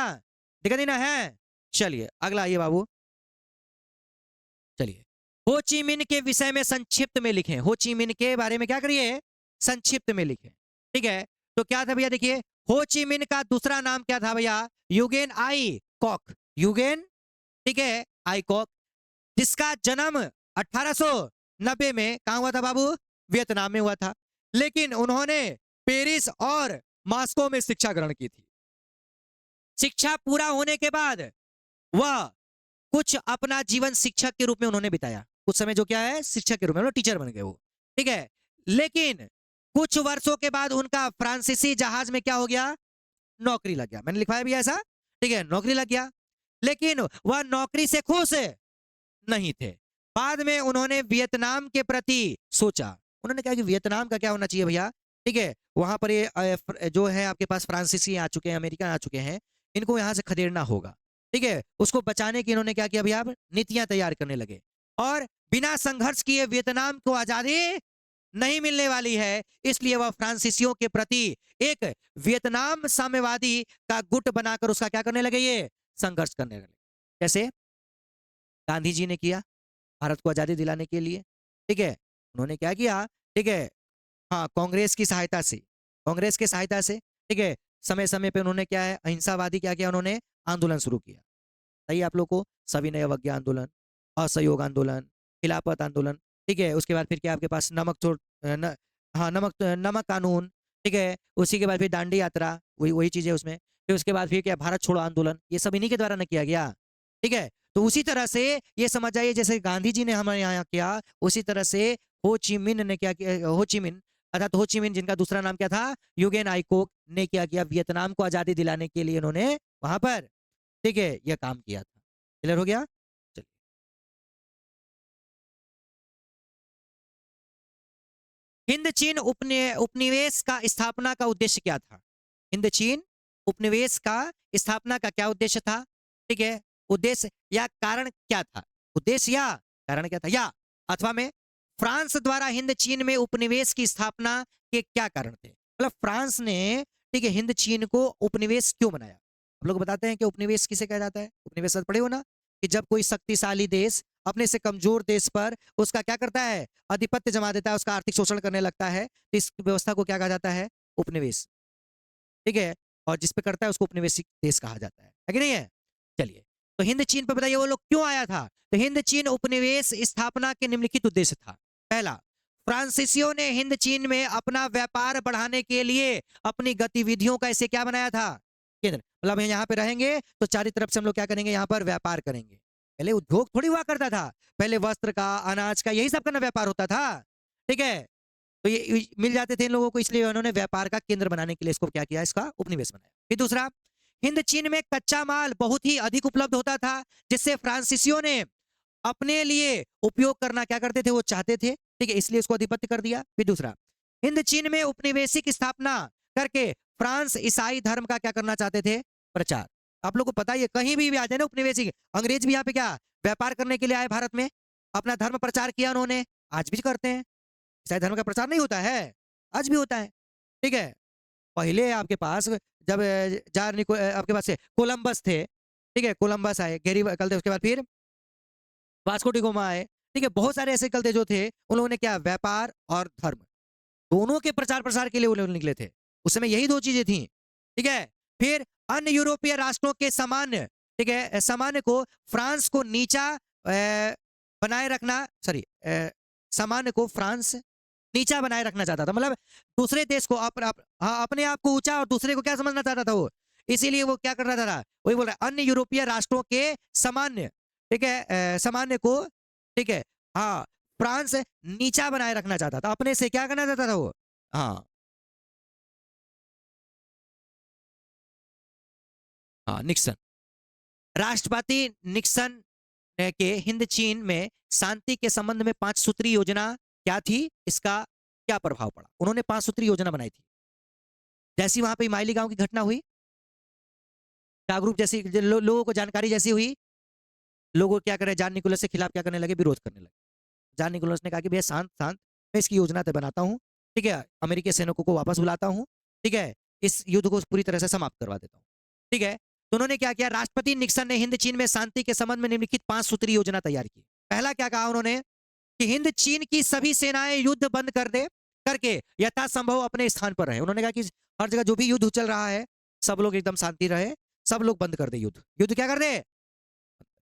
S1: दिखा देना है। चलिए अगला आइए बाबू, चलिए हो ची मिन के विषय में संक्षिप्त में लिखें, हो ची मिन के बारे में क्या करिए, संक्षिप्त में लिखें। ठीक है, तो क्या था भैया, देखिए हो ची मिन का दूसरा नाम क्या था भैया, यूगेन आई कॉक, यूगेन, ठीक है, आई कॉक, जिसका जन्म 1890 में कहां हुआ था बाबू, वियतनाम में हुआ था। लेकिन उन्होंने पेरिस और मॉस्को में शिक्षा ग्रहण की थी। शिक्षा पूरा होने के बाद वह कुछ अपना जीवन शिक्षक के रूप में उन्होंने बिताया, कुछ समय जो क्या है, शिक्षक के रूप में टीचर बन गए वो। ठीक है, लेकिन कुछ वर्षों के बाद उनका फ्रांसीसी जहाज में क्या हो गया, नौकरी लग गया, मैंने लिखवाया भी ऐसा। ठीक है, नौकरी लग गया, लेकिन वह नौकरी से खुश नहीं थे। बाद में उन्होंने वियतनाम के प्रति सोचा, उन्होंने कहा कि वियतनाम का क्या होना चाहिए भैया। ठीक है, वहां पर ये जो है आपके पास फ्रांसीसी आ चुके हैं, अमेरिकन आ चुके हैं, इनको यहां से खदेड़ना होगा। ठीक है, उसको बचाने की इन्होंने क्या किया भैया, नीतियां तैयार करने लगे और बिना संघर्ष किए वियतनाम को आजादी नहीं मिलने वाली है, इसलिए वह फ्रांसीसियों के प्रति एक वियतनाम साम्यवादी का गुट बनाकर उसका क्या करने लगे, ये संघर्ष करने लगे। जैसे गांधी जी ने किया भारत को आजादी दिलाने के लिए। ठीक है, उन्होंने क्या किया, ठीक है, हाँ, कांग्रेस की सहायता से, कांग्रेस की सहायता से, ठीक है, समय समय पे उन्होंने क्या है, अहिंसावादी क्या किया, उन्होंने आंदोलन शुरू किया। सही आप लोग को, सविनय अवज्ञा आंदोलन, असहयोग आंदोलन, खिलाफत आंदोलन। ठीक है, उसके बाद फिर क्या आपके पास नमक छोड़ हाँ, नमक कानून। ठीक है, उसी के बाद फिर दांडी यात्रा, वही वही चीजें उसमें, फिर उसके बाद फिर क्या, भारत छोड़ो आंदोलन, ये सब इन्हीं के द्वारा न किया गया। ठीक है, तो उसी तरह से ये समझ जाइए, जैसे गांधी जी ने हमारे यहाँ किया, उसी तरह से हो ची मिन ने क्या किया, हो ची मिन अर्थात हो ची मिन, जिनका दूसरा नाम क्या था, यूगेन आइकोक, ने क्या किया, वियतनाम को आजादी दिलाने के लिए उन्होंने वहां पर, ठीक है, यह काम किया था। क्लियर हो गया। चलिए, हिंद चीन उपनिवेश का स्थापना का उद्देश्य क्या था, हिंद चीन उपनिवेश का स्थापना का क्या उद्देश्य था। ठीक है, उद्देश्य या कारण क्या था, उद्देश्य या कारण क्या था, या अथवा में फ्रांस द्वारा हिंद चीन में उपनिवेश की स्थापना के क्या कारण थे, मतलब फ्रांस ने, ठीक है, हिंद चीन को उपनिवेश क्यों बनाया। हम लोग बताते हैं कि उपनिवेश किसे कहा जाता है, उपनिवेश पढ़े हो ना, कि जब कोई शक्तिशाली देश अपने से कमजोर देश पर उसका क्या करता है, आधिपत्य जमा देता है, उसका आर्थिक शोषण करने लगता है, तो इस व्यवस्था को क्या कहा जाता है, उपनिवेश। ठीक है, और जिस पे करता है उसको उपनिवेशिक देश कहा जाता है कि नहीं है। चलिए, तो हिंद चीन पे बताइए वो लोग क्यों आया था, तो हिंद चीन उपनिवेश स्थापना के निम्नलिखित उद्देश्य था। पहला, फ्रांसीसियों ने हिंद चीन में अपना व्यापार बढ़ाने के लिए अपनी गतिविधियों का इसे क्या बनाया था, केंद्र, मतलब यहाँ पे रहेंगे तो चारों तरफ से हम लोग क्या करेंगे, यहाँ पर व्यापार करेंगे। पहले उद्योग थोड़ी हुआ करता था, पहले वस्त्र का, अनाज का, यही सब का ना व्यापार होता था। ठीक है, तो ये मिल जाते थे इन लोगों को, इसलिए उन्होंने व्यापार का केंद्र बनाने के लिए इसको क्या किया, इसका उपनिवेश बनाया। फिर दूसरा, हिंद चीन में कच्चा माल बहुत ही अधिक उपलब्ध होता था, जिससे फ्रांसीसियों ने अपने लिए उपयोग करना क्या करते थे, वो चाहते थे, ठीक है, इसलिए इसको अधिपत्य कर दिया। फिर दूसरा, हिंद चीन में उपनिवेशिक स्थापना करके फ्रांस ईसाई धर्म का क्या करना चाहते थे, प्रचार। आप लोग को पता ही है, कहीं भी आ जाए ना उपनिवेशिक, अंग्रेज भी यहाँ पे क्या व्यापार करने के लिए आए भारत में, अपना धर्म प्रचार किया उन्होंने, आज भी करते हैं। ईसाई धर्म का प्रचार नहीं होता है, आज भी होता है, ठीक है। पहले आपके पास जब आपके पास से कोलंबस थे, ठीक है, कोलंबस आए, गेरी कल थे, उसके बाद फिर वास्को डी गामा आए, ठीक है, बहुत सारे ऐसे कल थे जो थे, उन्होंने क्या व्यापार और धर्म दोनों के प्रचार प्रसार के लिए वो लोग निकले थे। उस समय यही दो चीजें थी, ठीक है। फिर अन्य यूरोपीय राष्ट्रों के सामान्य, ठीक है, सामान्य को फ्रांस को नीचा बनाए रखना, सॉरी, सामान्य को फ्रांस नीचा बनाए रखना चाहता था, मतलब दूसरे देश को हाँ, अपने आप को ऊंचा और दूसरे को क्या समझना चाहता था वो, इसीलिए वो क्या करना चाहता था, वही बोल रहा है, अन्य यूरोपीय राष्ट्रों के सामान्य, ठीक है, सामान्य को, ठीक है, हाँ, फ्रांस नीचा बनाए रखना चाहता था, अपने से क्या करना चाहता था वो, हाँ हाँ, निक्सन, राष्ट्रपति निक्सन के हिंद चीन में शांति के संबंध में 5 सूत्री योजना क्या थी, इसका क्या प्रभाव पड़ा, उन्होंने 5 सूत्री योजना बनाई थी। जैसी वहां पे माइली गांव की घटना हुई, जागरूक जैसी लोगों को जानकारी जैसी हुई, लोगों क्या करे, जॉन निकोलस के खिलाफ क्या करने लगे, विरोध करने लगे। जॉन निकोलस ने कहा कि भैया शांत शांत, मैं इसकी योजना तय बनाता हूँ, ठीक है, अमेरिकी सैनिकों को वापस बुलाता हूँ, ठीक है, इस युद्ध को पूरी तरह से समाप्त करवा देता हूँ, ठीक है। तो उन्होंने क्या किया, राष्ट्रपति निक्सन ने हिंद चीन में शांति के संबंध में निम्नलिखित 5 सूत्री योजना तैयार की। पहला क्या कहा उन्होंने कि हिंद चीन की सभी सेनाएं युद्ध बंद कर दे करके यथासंभव अपने स्थान पर रहे। उन्होंने कहा कि हर जगह जो भी युद्ध चल रहा है, सब लोग एकदम शांति रहे, सब लोग बंद कर दे युद्ध, युद्ध क्या कर दे।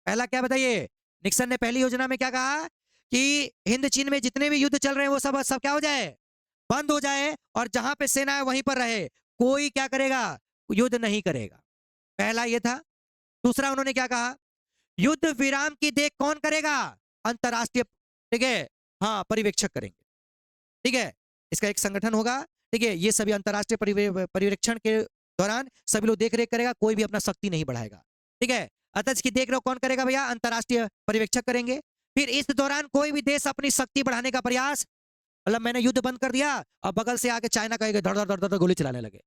S1: पहला क्या बताइए, निक्सन ने पहली योजना में क्या कहा कि हिंद चीन में जितने भी युद्ध चल रहे हैं वो सब सब क्या हो जाए, बंद हो जाए, और जहां पे सेना है वहीं पर रहे, कोई क्या करेगा, युद्ध नहीं करेगा। पहला ये था। दूसरा उन्होंने क्या कहा, युद्ध विराम की देख कौन करेगा, अंतरराष्ट्रीय, ठीक है, हाँ, पर्यवेक्षक करेंगे, ठीक है, इसका एक संगठन होगा, ठीक है, ये सभी अंतरराष्ट्रीय पर्यवेक्षण के दौरान सभी लोग देख रेख करेगा, कोई भी अपना शक्ति नहीं बढ़ाएगा, ठीक है। अतः इसकी देख रेख कौन करेगा भैया, अंतरराष्ट्रीय पर्यवेक्षक करेंगे। फिर इस दौरान कोई भी देश अपनी शक्ति बढ़ाने का प्रयास, मतलब मैंने युद्ध बंद कर दिया, अब बगल से आके चाइना कहेगा धड़ धड़ धड़ धड़ गोली चलाने लगे,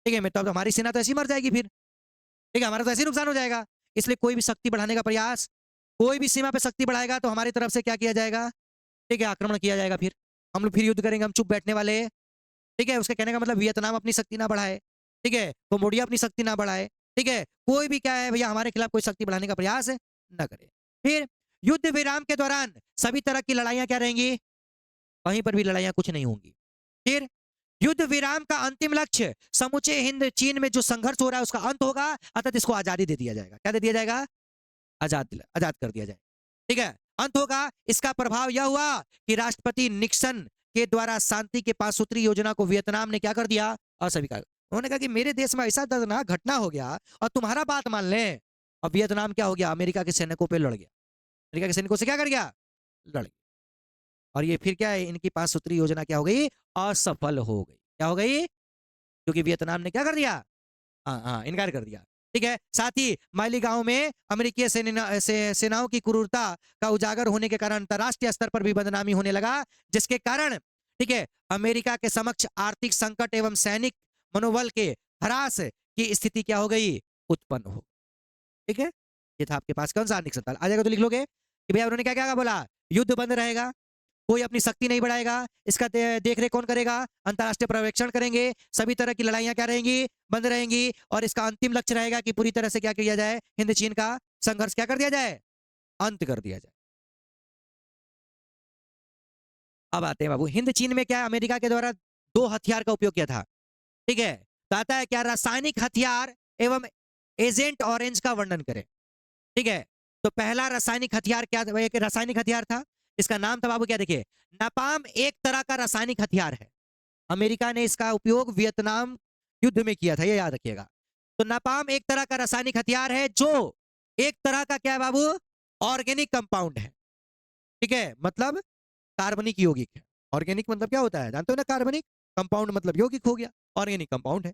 S1: ठीक है, मैं तो अब हमारी सेना तो ऐसी मर जाएगी फिर, ठीक है, हमारा तो ऐसे नुकसान हो जाएगा। इसलिए कोई भी शक्ति बढ़ाने का प्रयास, कोई भी सीमा पे शक्ति बढ़ाएगा तो हमारी तरफ से क्या किया जाएगा, ठीक है, आक्रमण किया जाएगा, फिर हम लोग फिर युद्ध करेंगे, हम चुप बैठने वाले हैं, ठीक है। उसके कहने का मतलब वियतनाम अपनी शक्ति ना बढ़ाए, ठीक है, कंबोडिया अपनी शक्ति ना बढ़ाए, ठीक है, कोई भी क्या है भैया हमारे खिलाफ कोई शक्ति बढ़ाने का प्रयास न करे। फिर युद्ध विराम के दौरान सभी तरह की लड़ाइयां क्या रहेंगी, कहीं पर भी लड़ाइयां कुछ नहीं होंगी। फिर युद्ध विराम का अंतिम लक्ष्य समूचे हिंद चीन में जो संघर्ष हो रहा है उसका अंत होगा, अर्थात इसको आजादी दे दिया जाएगा। क्या दे दिया जाएगा, आजाद कर दिया जाए, ठीक है, अंत होगा। इसका प्रभाव यह हुआ कि राष्ट्रपति निक्सन के द्वारा शांति के 5 सूत्री योजना को वियतनाम ने क्या कर दिया, अस्वीकार। उन्होंने कहा कि मेरे देश में ऐसा दर्दनाक घटना हो गया और तुम्हारा बात मान लें, अब वियतनाम क्या हो गया, अमेरिका के सैनिकों पे लड़ गया, अमेरिका के सैनिकों से क्या कर गया, लड़ गया। और ये फिर क्या है, इनकी 5 सूत्री योजना क्या हो गई, असफल हो गई। क्या हो गई, क्योंकि वियतनाम ने क्या कर दिया, हाँ हाँ, इनकार कर दिया, ठीक है। साथ ही माइली गांव में अमेरिकी सेनाओं की क्रूरता का उजागर होने के कारण अंतरराष्ट्रीय स्तर पर भी बदनामी होने लगा, जिसके कारण, ठीक है, अमेरिका के समक्ष आर्थिक संकट एवं सैनिक मनोबल के ह्रास की स्थिति क्या हो गई, उत्पन्न हो, ठीक है। ये था आपके पास कौन सा आर्थिक संकट, आ जाएगा तो लिख लोगे कि भैया उन्होंने क्या क्या बोला, युद्ध बंद रहेगा, कोई अपनी शक्ति नहीं बढ़ाएगा, इसका देख रेख कौन करेगा, अंतरराष्ट्रीय पर्यवेक्षण करेंगे, सभी तरह की लड़ाइयां क्या रहेंगी, बंद रहेंगी, और इसका अंतिम लक्ष्य रहेगा कि पूरी तरह से क्या किया जाए, हिंद चीन का संघर्ष क्या कर दिया जाए, अंत कर दिया जाए। अब आते हैं बाबू, हिंद चीन में क्या अमेरिका के द्वारा 2 हथियार का उपयोग किया था, ठीक है। तो आता है क्या, रासायनिक हथियार एवं एजेंट ऑरेंज का वर्णन करें, ठीक है। तो पहला रासायनिक हथियार क्या था, एक रासायनिक हथियार था, इसका नाम था बाबू क्या, देखिए, नापाम एक तरह का रासायनिक हथियार है। अमेरिका ने इसका उपयोग वियतनाम युद्ध में किया था, ये याद रखिएगा। तो नापाम एक तरह का रासायनिक हथियार है जो एक तरह का क्या है बाबू, ऑर्गेनिक कंपाउंड है, ठीक है, मतलब कार्बनिक यौगिक है। ऑर्गेनिक मतलब क्या होता है, जानते हो ना, कार्बनिक, कंपाउंड मतलब यौगिक हो गया, ऑर्गेनिक कंपाउंड है,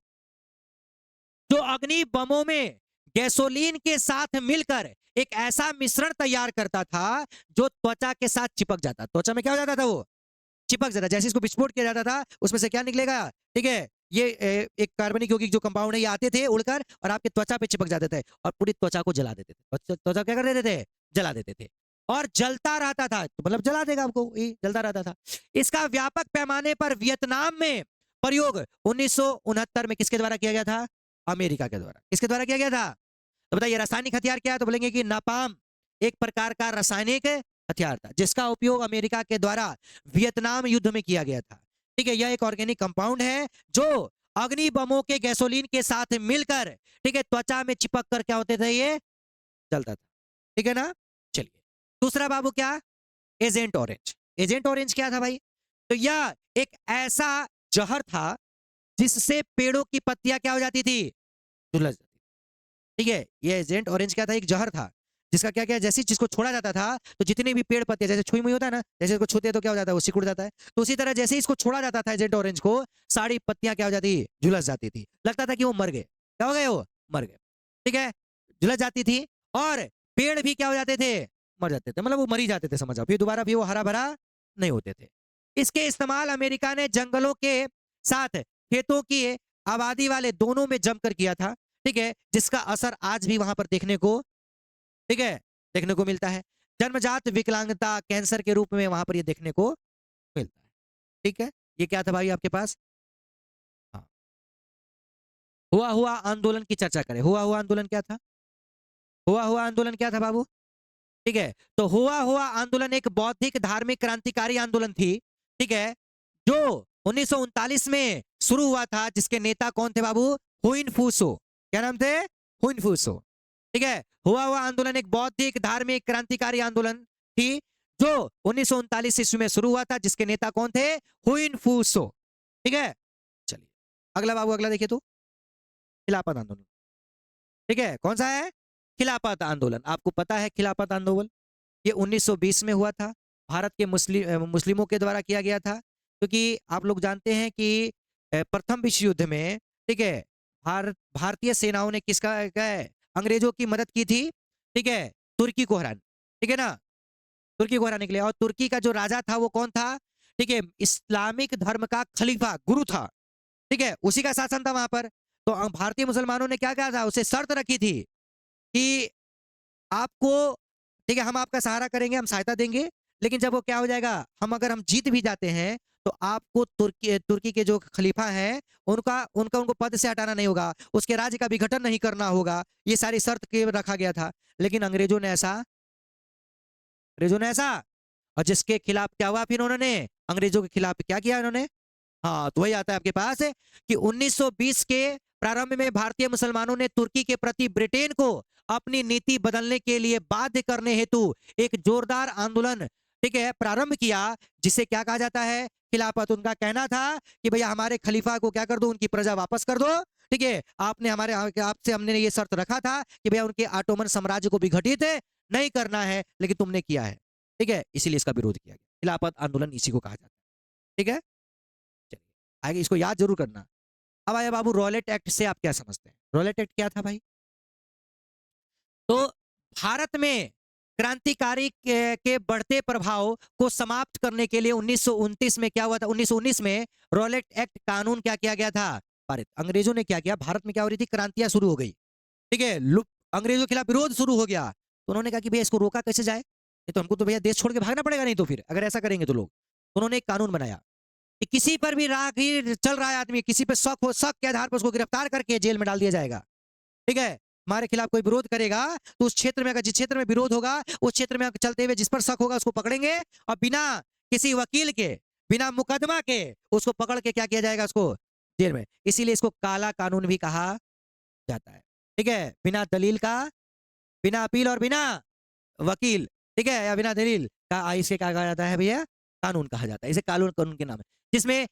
S1: जो अग्नि बमों में गैसोलीन के साथ मिलकर एक ऐसा मिश्रण तैयार करता था जो त्वचा के साथ चिपक जाता। त्वचा में क्या हो जाता था, वो चिपक जाता। जैसे इसको विस्फोट किया जाता था, उसमें से क्या निकलेगा, ठीक है, ये एक कार्बनिक यौगिक जो कंपाउंड है, ये आते थे उड़कर और आपके त्वचा पे चिपक जाते थे और पूरी त्वचा को जला देते थे। त्वचा क्या कर देते थे, जला देते थे और जलता रहता था, तो मतलब जला देगा आपको, ये जलता रहता था। इसका व्यापक पैमाने पर वियतनाम में प्रयोग 1969 में किसके द्वारा किया गया था, अमेरिका के द्वारा। किसके द्वारा किया गया था, तो बताइए रासायनिक हथियार क्या है, तो बोलेंगे कि नापाम एक प्रकार का रासायनिक हथियार था जिसका उपयोग अमेरिका के द्वारा वियतनाम युद्ध में किया गया था। ठीक है, यह एक ऑर्गेनिक कंपाउंड है जो अग्नि बमों के गैसोलीन के साथ मिलकर, ठीक है, त्वचा में चिपक कर क्या होते थे, ये जलता था। ठीक है ना। चलिए दूसरा बाबू क्या, एजेंट ऑरेंज। एजेंट ऑरेंज क्या था भाई, तो यह एक ऐसा जहर था जिससे पेड़ों की पत्तियां क्या हो जाती थी, झुलस जाती। ठीक है, ये एजेंट ऑरेंज क्या था, एक जहर था जिसका क्या क्या, जैसे जिसको छोड़ा जाता था तो जितने भी पेड़ पत्ते, जैसे छुई मुई होता है ना, जैसे इसको छूते हैं तो क्या हो जाता है, वो सिकुड़ जाता है, तो उसी तरह जैसे इसको छोड़ा जाता था एजेंट ऑरेंज को, सारी पत्तियां क्या हो जाती, झुलस जाती थी। लगता था कि वो मर गए, क्या हो गए, वो मर गए। ठीक है, झुलस जाती थी और पेड़ भी क्या हो जाते थे, मर जाते थे, मतलब वो मर ही जाते थे, समझ आओ, फिर दोबारा भी वो हरा भरा नहीं होते थे। इसके इस्तेमाल अमेरिका ने जंगलों के साथ खेतों की आबादी वाले दोनों में जमकर किया था। ठीक है, जिसका असर आज भी वहां पर देखने को, ठीक है, देखने को मिलता है। जन्मजात विकलांगता कैंसर के रूप में वहां पर ये देखने को मिलता है। ठीक है, ये क्या था भाई आपके पास, हाँ, हुआ हुआ आंदोलन की चर्चा करें। हुआ हुआ आंदोलन क्या था, हुआ हुआ आंदोलन क्या था बाबू, ठीक है, तो हुआ हुआ आंदोलन एक बौद्धिक धार्मिक क्रांतिकारी आंदोलन थी। ठीक है, जो 1939 में शुरू हुआ था, जिसके नेता कौन थे बाबू, हुइन फूसो। क्या नाम थे, हुइन फूसो। ठीक है, हुआ हुआ आंदोलन एक बौद्धिक धार्मिक क्रांतिकारी आंदोलन थी जो 1939 ईस्वी में शुरू हुआ था, जिसके नेता कौन थे, हुइन फूसो। ठीक है, चलिए अगला बाबू, अगला देखिए तो, खिलाफत आंदोलन। ठीक है, कौन सा है, खिलाफत आंदोलन। आपको पता है खिलाफत आंदोलन ये 1920 में हुआ था, भारत के मुस्लिमों के द्वारा किया गया था, क्योंकि आप लोग जानते हैं कि प्रथम विश्व युद्ध में, ठीक है, भारतीय सेनाओं ने किसका क्या है, अंग्रेजों की मदद की थी। ठीक है, तुर्की को हराने, ठीक है ना, तुर्की को हराने के लिए। और तुर्की का जो राजा था वो कौन था, ठीक है, इस्लामिक धर्म का खलीफा गुरु था। ठीक है, उसी का शासन था वहां पर। तो भारतीय मुसलमानों ने क्या कहा था, उसे शर्त रखी थी कि आपको, ठीक है, हम आपका सहारा करेंगे, हम सहायता देंगे, लेकिन जब वो क्या हो जाएगा, हम अगर हम जीत भी जाते हैं तो आपको तुर्की के जो खलीफा हैं उनका उनका उनको पद से हटाना नहीं होगा, उसके राज्य का विघटन नहीं करना होगा। ये सारी शर्त के रखा गया था, लेकिन अंग्रेजों ने ऐसा और जिसके खिलाफ क्या हुआ, फिर उन्होंने अंग्रेजों के खिलाफ क्या किया उन्होंने, हाँ, तो वही आता है आपके पास कि 1920 के प्रारंभ में भारतीय मुसलमानों ने तुर्की के प्रति ब्रिटेन को अपनी नीति बदलने के लिए बाध्य करने हेतु एक जोरदार आंदोलन, ठीक है, प्रारंभ किया, जिसे क्या कहा जाता है, खिलाफत। उनका कहना था कि भैया हमारे खलीफा को क्या कर दो, उनकी प्रजा वापस कर दो। ठीक है, आपने हमारे आपसे हमने ये शर्त रखा था कि भैया उनके ऑटोमन साम्राज्य को विघटित नहीं करना है, लेकिन तुमने किया है। ठीक है, इसीलिए इसका विरोध किया गया। खिलाफत आंदोलन इसी को कहा जाता है। ठीक है, चलिए आगे इसको याद जरूर करना। अब आया बाबू रॉलेट एक्ट से आप क्या समझते हैं। रॉलेट एक्ट क्या था भाई, तो भारत में क्रांतिकारी के बढ़ते प्रभाव को समाप्त करने के लिए 1929 में क्या हुआ था, 1919 में रॉलेट एक्ट कानून क्या किया गया था, पारित। अंग्रेजों ने क्या किया, भारत में क्या हो रही थी, क्रांतियां शुरू हो गई। ठीक है, अंग्रेजों के खिलाफ विरोध शुरू हो गया, तो उन्होंने कहा कि भैया इसको रोका कैसे जाए, ये तो हमको तो भैया देश छोड़ के भागना पड़ेगा, नहीं तो फिर अगर ऐसा करेंगे तो लोग, तो उन्होंने एक कानून बनाया कि किसी पर भी राहगीर चल रहा है आदमी, किसी पर शक हो, शक के आधार पर उसको गिरफ्तार करके जेल में डाल दिया जाएगा। ठीक है, हमारे खिलाफ कोई विरोध करेगा तो उस क्षेत्र में, अगर जिस क्षेत्र में विरोध होगा उस क्षेत्र में चलते हुए जिस पर शक होगा उसको पकड़ेंगे और बिना किसी वकील के, बिना मुकदमा के उसको पकड़ के क्या किया जाएगा, उसको जेल में। इसीलिए इसको काला कानून भी कहा जाता है। ठीक है, बिना दलील का, बिना अपील और बिना वकील, ठीक है, या बिना दलील का इसे क्या कहा जाता है भैया, कानून कहा जाता है। इसे कानून कानून के नाम है, जिसमें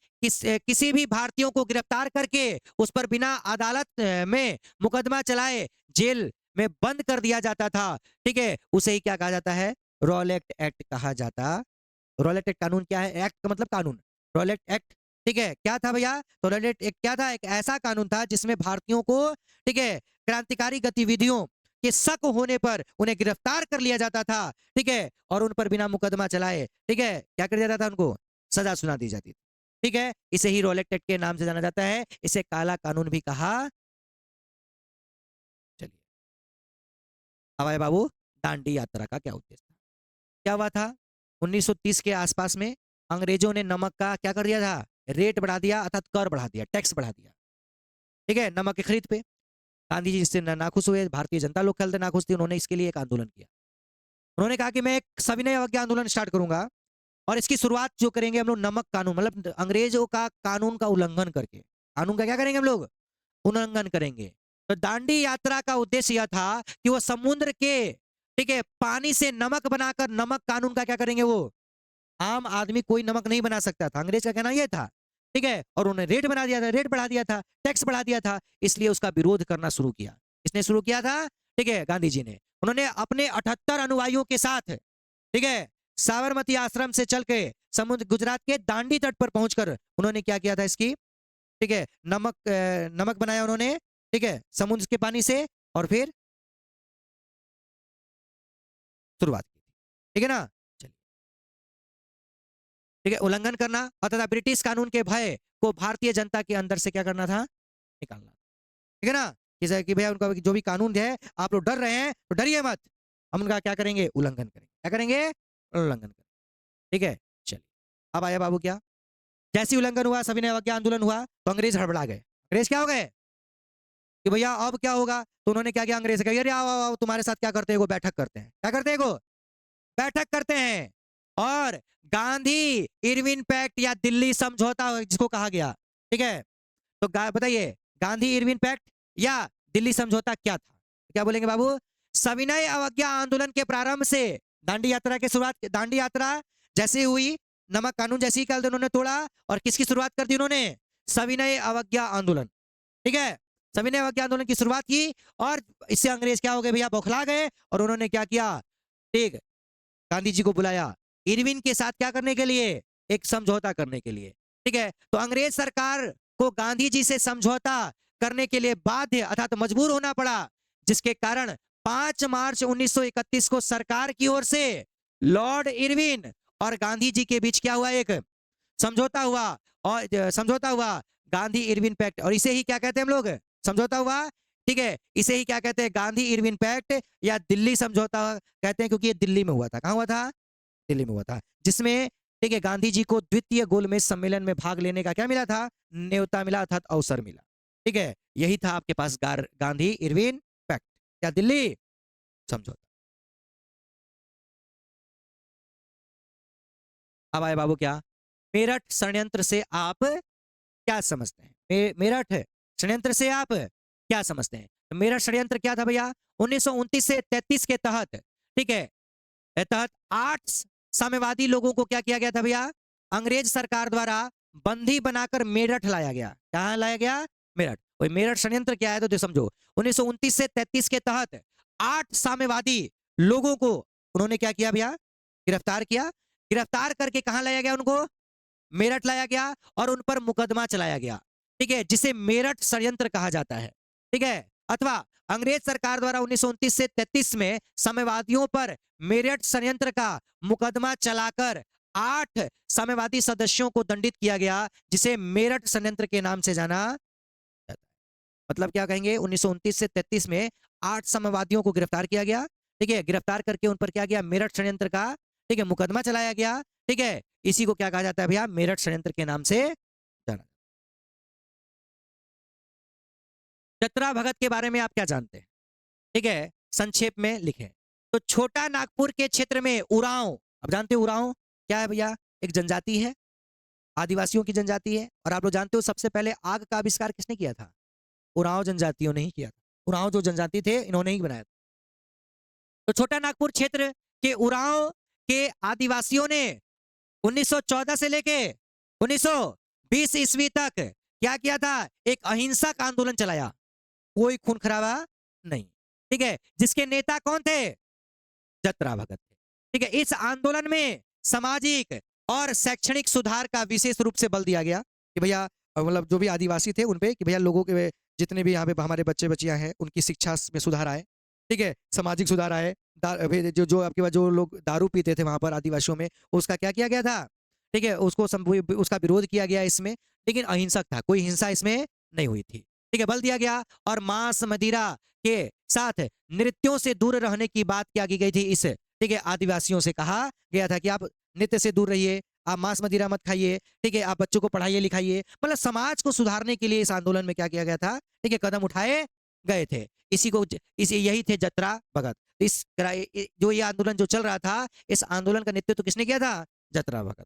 S1: किसी भी भारतीयों को गिरफ्तार करके उस पर बिना अदालत में मुकदमा चलाए जेल में बंद कर दिया जाता था। ठीक है, उसे ही क्या कहा जाता है, रॉलेट एक्ट कहा जाता। रॉलेट एक्ट कानून क्या है, एक्ट का मतलब कानून, रॉलेट एक्ट। ठीक है, क्या था भैया, तो रॉलेट एक्ट क्या था, एक ऐसा कानून था जिसमें भारतीयों को, ठीक है, क्रांतिकारी गतिविधियों के शक होने पर उन्हें गिरफ्तार कर लिया जाता था, ठीक है, और उन पर बिना मुकदमा चलाए, ठीक है, क्या कर दिया जाता था, उनको सजा सुना दी जाती थी, ठीक है। इसे ही रॉलेट एक्ट के नाम से जाना जाता है, इसे काला कानून भी कहा। चलिए, अब आए बाबू दांडी यात्रा का क्या उद्देश्य था। क्या हुआ था 1930 के आसपास में अंग्रेजों ने नमक का क्या कर दिया था, रेट बढ़ा दिया, अर्थात कर बढ़ा दिया, टैक्स बढ़ा दिया, ठीक है, नमक की खरीद पे। गांधी जी इससे नाखुश हुए, भारतीय जनता लोग ख्याल नाखुश थी, उन्होंने इसके लिए एक आंदोलन किया। उन्होंने कहा कि मैं एक सविनय अवज्ञा आंदोलन स्टार्ट करूंगा और इसकी शुरुआत जो करेंगे हम लोग नमक कानून, मतलब अंग्रेजों का कानून का उल्लंघन करके, कानून का क्या करेंगे हम लोग, उल्लंघन करेंगे। तो दांडी यात्रा का उद्देश्य यह था कि वो समुद्र के, ठीक है, पानी से नमक बनाकर नमक कानून का क्या करेंगे, वो आम आदमी कोई नमक नहीं बना सकता था, अंग्रेज का कहना यह था, ठीक है, और उन्होंने रेट बना दिया था, रेट बढ़ा दिया था, टैक्स बढ़ा दिया था, इसलिए उसका विरोध करना शुरू किया। किसने शुरू किया था, ठीक है, गांधी जी ने। उन्होंने अपने 78 अनुयायियों के साथ, ठीक है, साबरमती आश्रम से चल के समुद्र गुजरात के दांडी तट पर पहुंचकर उन्होंने क्या किया था, इसकी, ठीक है, नमक बनाया उन्होंने, ठीक है, समुद्र के पानी से, और फिर शुरुआत की, ठीक है ना। चलिए, ठीक है, उल्लंघन करना अर्थात ब्रिटिश कानून के भय को भारतीय जनता के अंदर से क्या करना था, निकालना, ठीक है ना। कि भैया उनका जो भी कानून है, आप लोग डर रहे हैं तो डरिए मत, हम उनका क्या करेंगे, उल्लंघन करेंगे, क्या करेंगे, उल्लंघन करेंगे, ठीक है। चलिए, अब आया बाबू क्या, जैसे उल्लंघन हुआ, सविनय अवज्ञा आंदोलन हुआ, तो अंग्रेज हड़बड़ा गए। अंग्रेज क्या हो गए कि भैया अब क्या होगा, तो उन्होंने क्या किया, अंग्रेज कहा, अरे आओ आओ आओ, तुम्हारे साथ क्या करते हैं, वो बैठक करते हैं, क्या करते हैं, वो बैठक करते हैं, और गांधी इरविन पैक्ट या दिल्ली समझौता जिसको कहा गया, ठीक है। तो बताइए गांधी इरविन पैक्ट या दिल्ली समझौता क्या था, क्या बोलेंगे बाबू। सविनय अवज्ञा आंदोलन के प्रारंभ से दांडी यात्रा की शुरुआत, दांडी यात्रा जैसे हुई, नमक कानून जैसे ही कल उन्होंने तोड़ा, और किसकी शुरुआत कर दी उन्होंने, सविनय अवज्ञा आंदोलन, ठीक है, सविनय अवज्ञा आंदोलन की शुरुआत की, और इससे अंग्रेज क्या हो गए भैया, बौखला गए, और उन्होंने क्या किया, ठीक, गांधी जी को बुलाया इरविन के साथ क्या करने के लिए, एक समझौता करने के लिए, ठीक है। तो अंग्रेज सरकार को गांधी जी से समझौता करने के लिए बाध्य अर्थात मजबूर होना पड़ा, जिसके कारण 5 मार्च 1931 को सरकार की ओर से लॉर्ड इरविन और गांधी जी के बीच क्या हुआ, एक समझौता हुआ, और समझौता हुआ गांधी इरविन पैक्ट, और इसे ही क्या कहते हैं हम लोग, समझौता हुआ, ठीक है, इसे ही क्या कहते हैं, गांधी इरविन पैक्ट या दिल्ली समझौता कहते हैं, क्योंकि ये दिल्ली में हुआ था। कहां हुआ था, दिल्ली में हुआ था, जिसमें, ठीक है, गांधी जी को द्वितीय गोलमेज सम्मेलन में भाग लेने का क्या मिला था, न्योता मिला, अर्थात अवसर मिला, ठीक है। यही था आपके पास गांधी इरविन पैक्ट या दिल्ली समझौता। अब आए बाबू क्या, मेरठ षड्यंत्र से आप क्या समझते हैं, मेरठ षड्यंत्र से आप क्या समझते हैं। तो मेरठ षड्यंत्र क्या था भैया, 1929 से 33 के तहत, ठीक है, तहत 8 साम्यवादी लोगों को क्या किया गया था भैया, अंग्रेज सरकार द्वारा बंदी बनाकर मेरठ लाया गया। कहां लाया गया, मेरठ। वही मेरठ षड्यंत्र क्या है, तो समझो 1929 से 33 के तहत 8 साम्यवादी लोगों को उन्होंने क्या किया भैया, गिरफ्तार किया, गिरफ्तार करके कहां लाया गया, उनको मेरठ लाया गया, और उन पर मुकदमा चलाया गया, ठीक है, जिसे मेरठ षड्यंत्र कहा जाता है, ठीक है। अथवा अंग्रेज सरकार द्वारा 1929 से 33 में साम्यवादियों पर मेरठ षड्यंत्र का मुकदमा चलाकर 8 साम्यवादी सदस्यों को दंडित किया गया, जिसे मेरठ षड्यंत्र के नाम से जाना जाता है। मतलब क्या कहेंगे, 1929 से 33 में 8 साम्यवादियों को गिरफ्तार किया गया, ठीक है, गिरफ्तार करके उन पर क्या किया, मेरठ षड्यंत्र का, ठीक है, मुकदमा चलाया गया, ठीक है। इसी को क्या कहा जाता है भैया, मेरठ षड्यंत्र के नाम से जाना। चतरा भगत के बारे में आप क्या जानते हैं, ठीक है, संक्षेप में लिखें। तो छोटा नागपुर के क्षेत्र में उरांव, अब जानते हो उरांव क्या है भैया, एक जनजाति है, आदिवासियों की जनजाति है, और आप लोग जानते हो सबसे पहले आग का आविष्कार किसने किया था, उरांव जनजातियों ने ही किया था। उरांव जो जनजाति थे, इन्होंने ही बनाया था। तो छोटा नागपुर क्षेत्र के उरांव के आदिवासियों ने 1914 से लेके 1920 ईस्वी तक क्या किया था, एक अहिंसक आंदोलन चलाया, कोई खून खराबा नहीं, ठीक है, जिसके नेता कौन थे, जतरा भगत थे, ठीक है। इस आंदोलन में सामाजिक और शैक्षणिक सुधार का विशेष रूप से बल दिया गया कि भैया, मतलब जो भी आदिवासी थे उनपे, कि भैया लोगों के जितने भी यहाँ पे हमारे बच्चे बच्चियां हैं उनकी शिक्षा में सुधार आए, ठीक है, सामाजिक सुधार आए, फिर जो जो आपके पास जो लोग दारू पीते थे वहां पर आदिवासियों में, उसका क्या किया गया था? ठीक है, उसका विरोध किया गया इसमें, लेकिन अहिंसक था, कोई हिंसा इसमें नहीं हुई थी। ठीक है, बल दिया गया। और मांस मदिरा के साथ नृत्यों से दूर रहने की बात क्या की गई थी इस, ठीक है, आदिवासियों से कहा गया था कि आप नृत्य से दूर रहिए, आप मांस मदिरा मत खाइए, ठीक है, आप बच्चों को पढ़ाइए लिखाइए, मतलब समाज को सुधारने के लिए इस आंदोलन में क्या किया गया था, ठीक है, कदम उठाए गए थे। इसी को इसी यही थे जतरा भगत। जो ये आंदोलन जो चल रहा था, इस आंदोलन का नेतृत्व किसने किया था? जतरा भगत।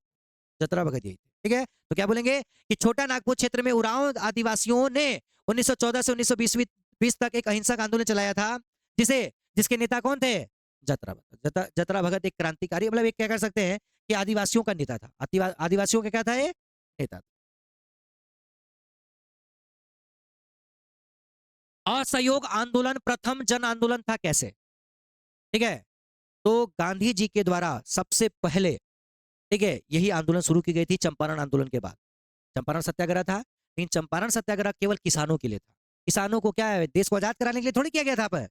S1: जतरा भगत यही थे। ठीक है, तो क्या बोलेंगे कि छोटा नागपुर क्षेत्र में उरांव आदिवासियों ने 1914 से 1920 तक एक अहिंसक आंदोलन चलाया था, जिसे जिसके नेता कौन थे? जतरा भगत। जतरा भगत एक क्रांतिकारी, मतलब एक क्या कर सकते हैं कि आदिवासियों का नेता था। आदिवासियों का क्या था? ये नेता। असहयोग आंदोलन प्रथम जन आंदोलन था कैसे? ठीक है, तो गांधी जी के द्वारा सबसे पहले, ठीक है, यही आंदोलन शुरू की गई थी चंपारण आंदोलन के बाद। चंपारण सत्याग्रह था, लेकिन चंपारण सत्याग्रह केवल किसानों के लिए था। किसानों को क्या है, देश को आजाद कराने के लिए थोड़ी किया गया था पर,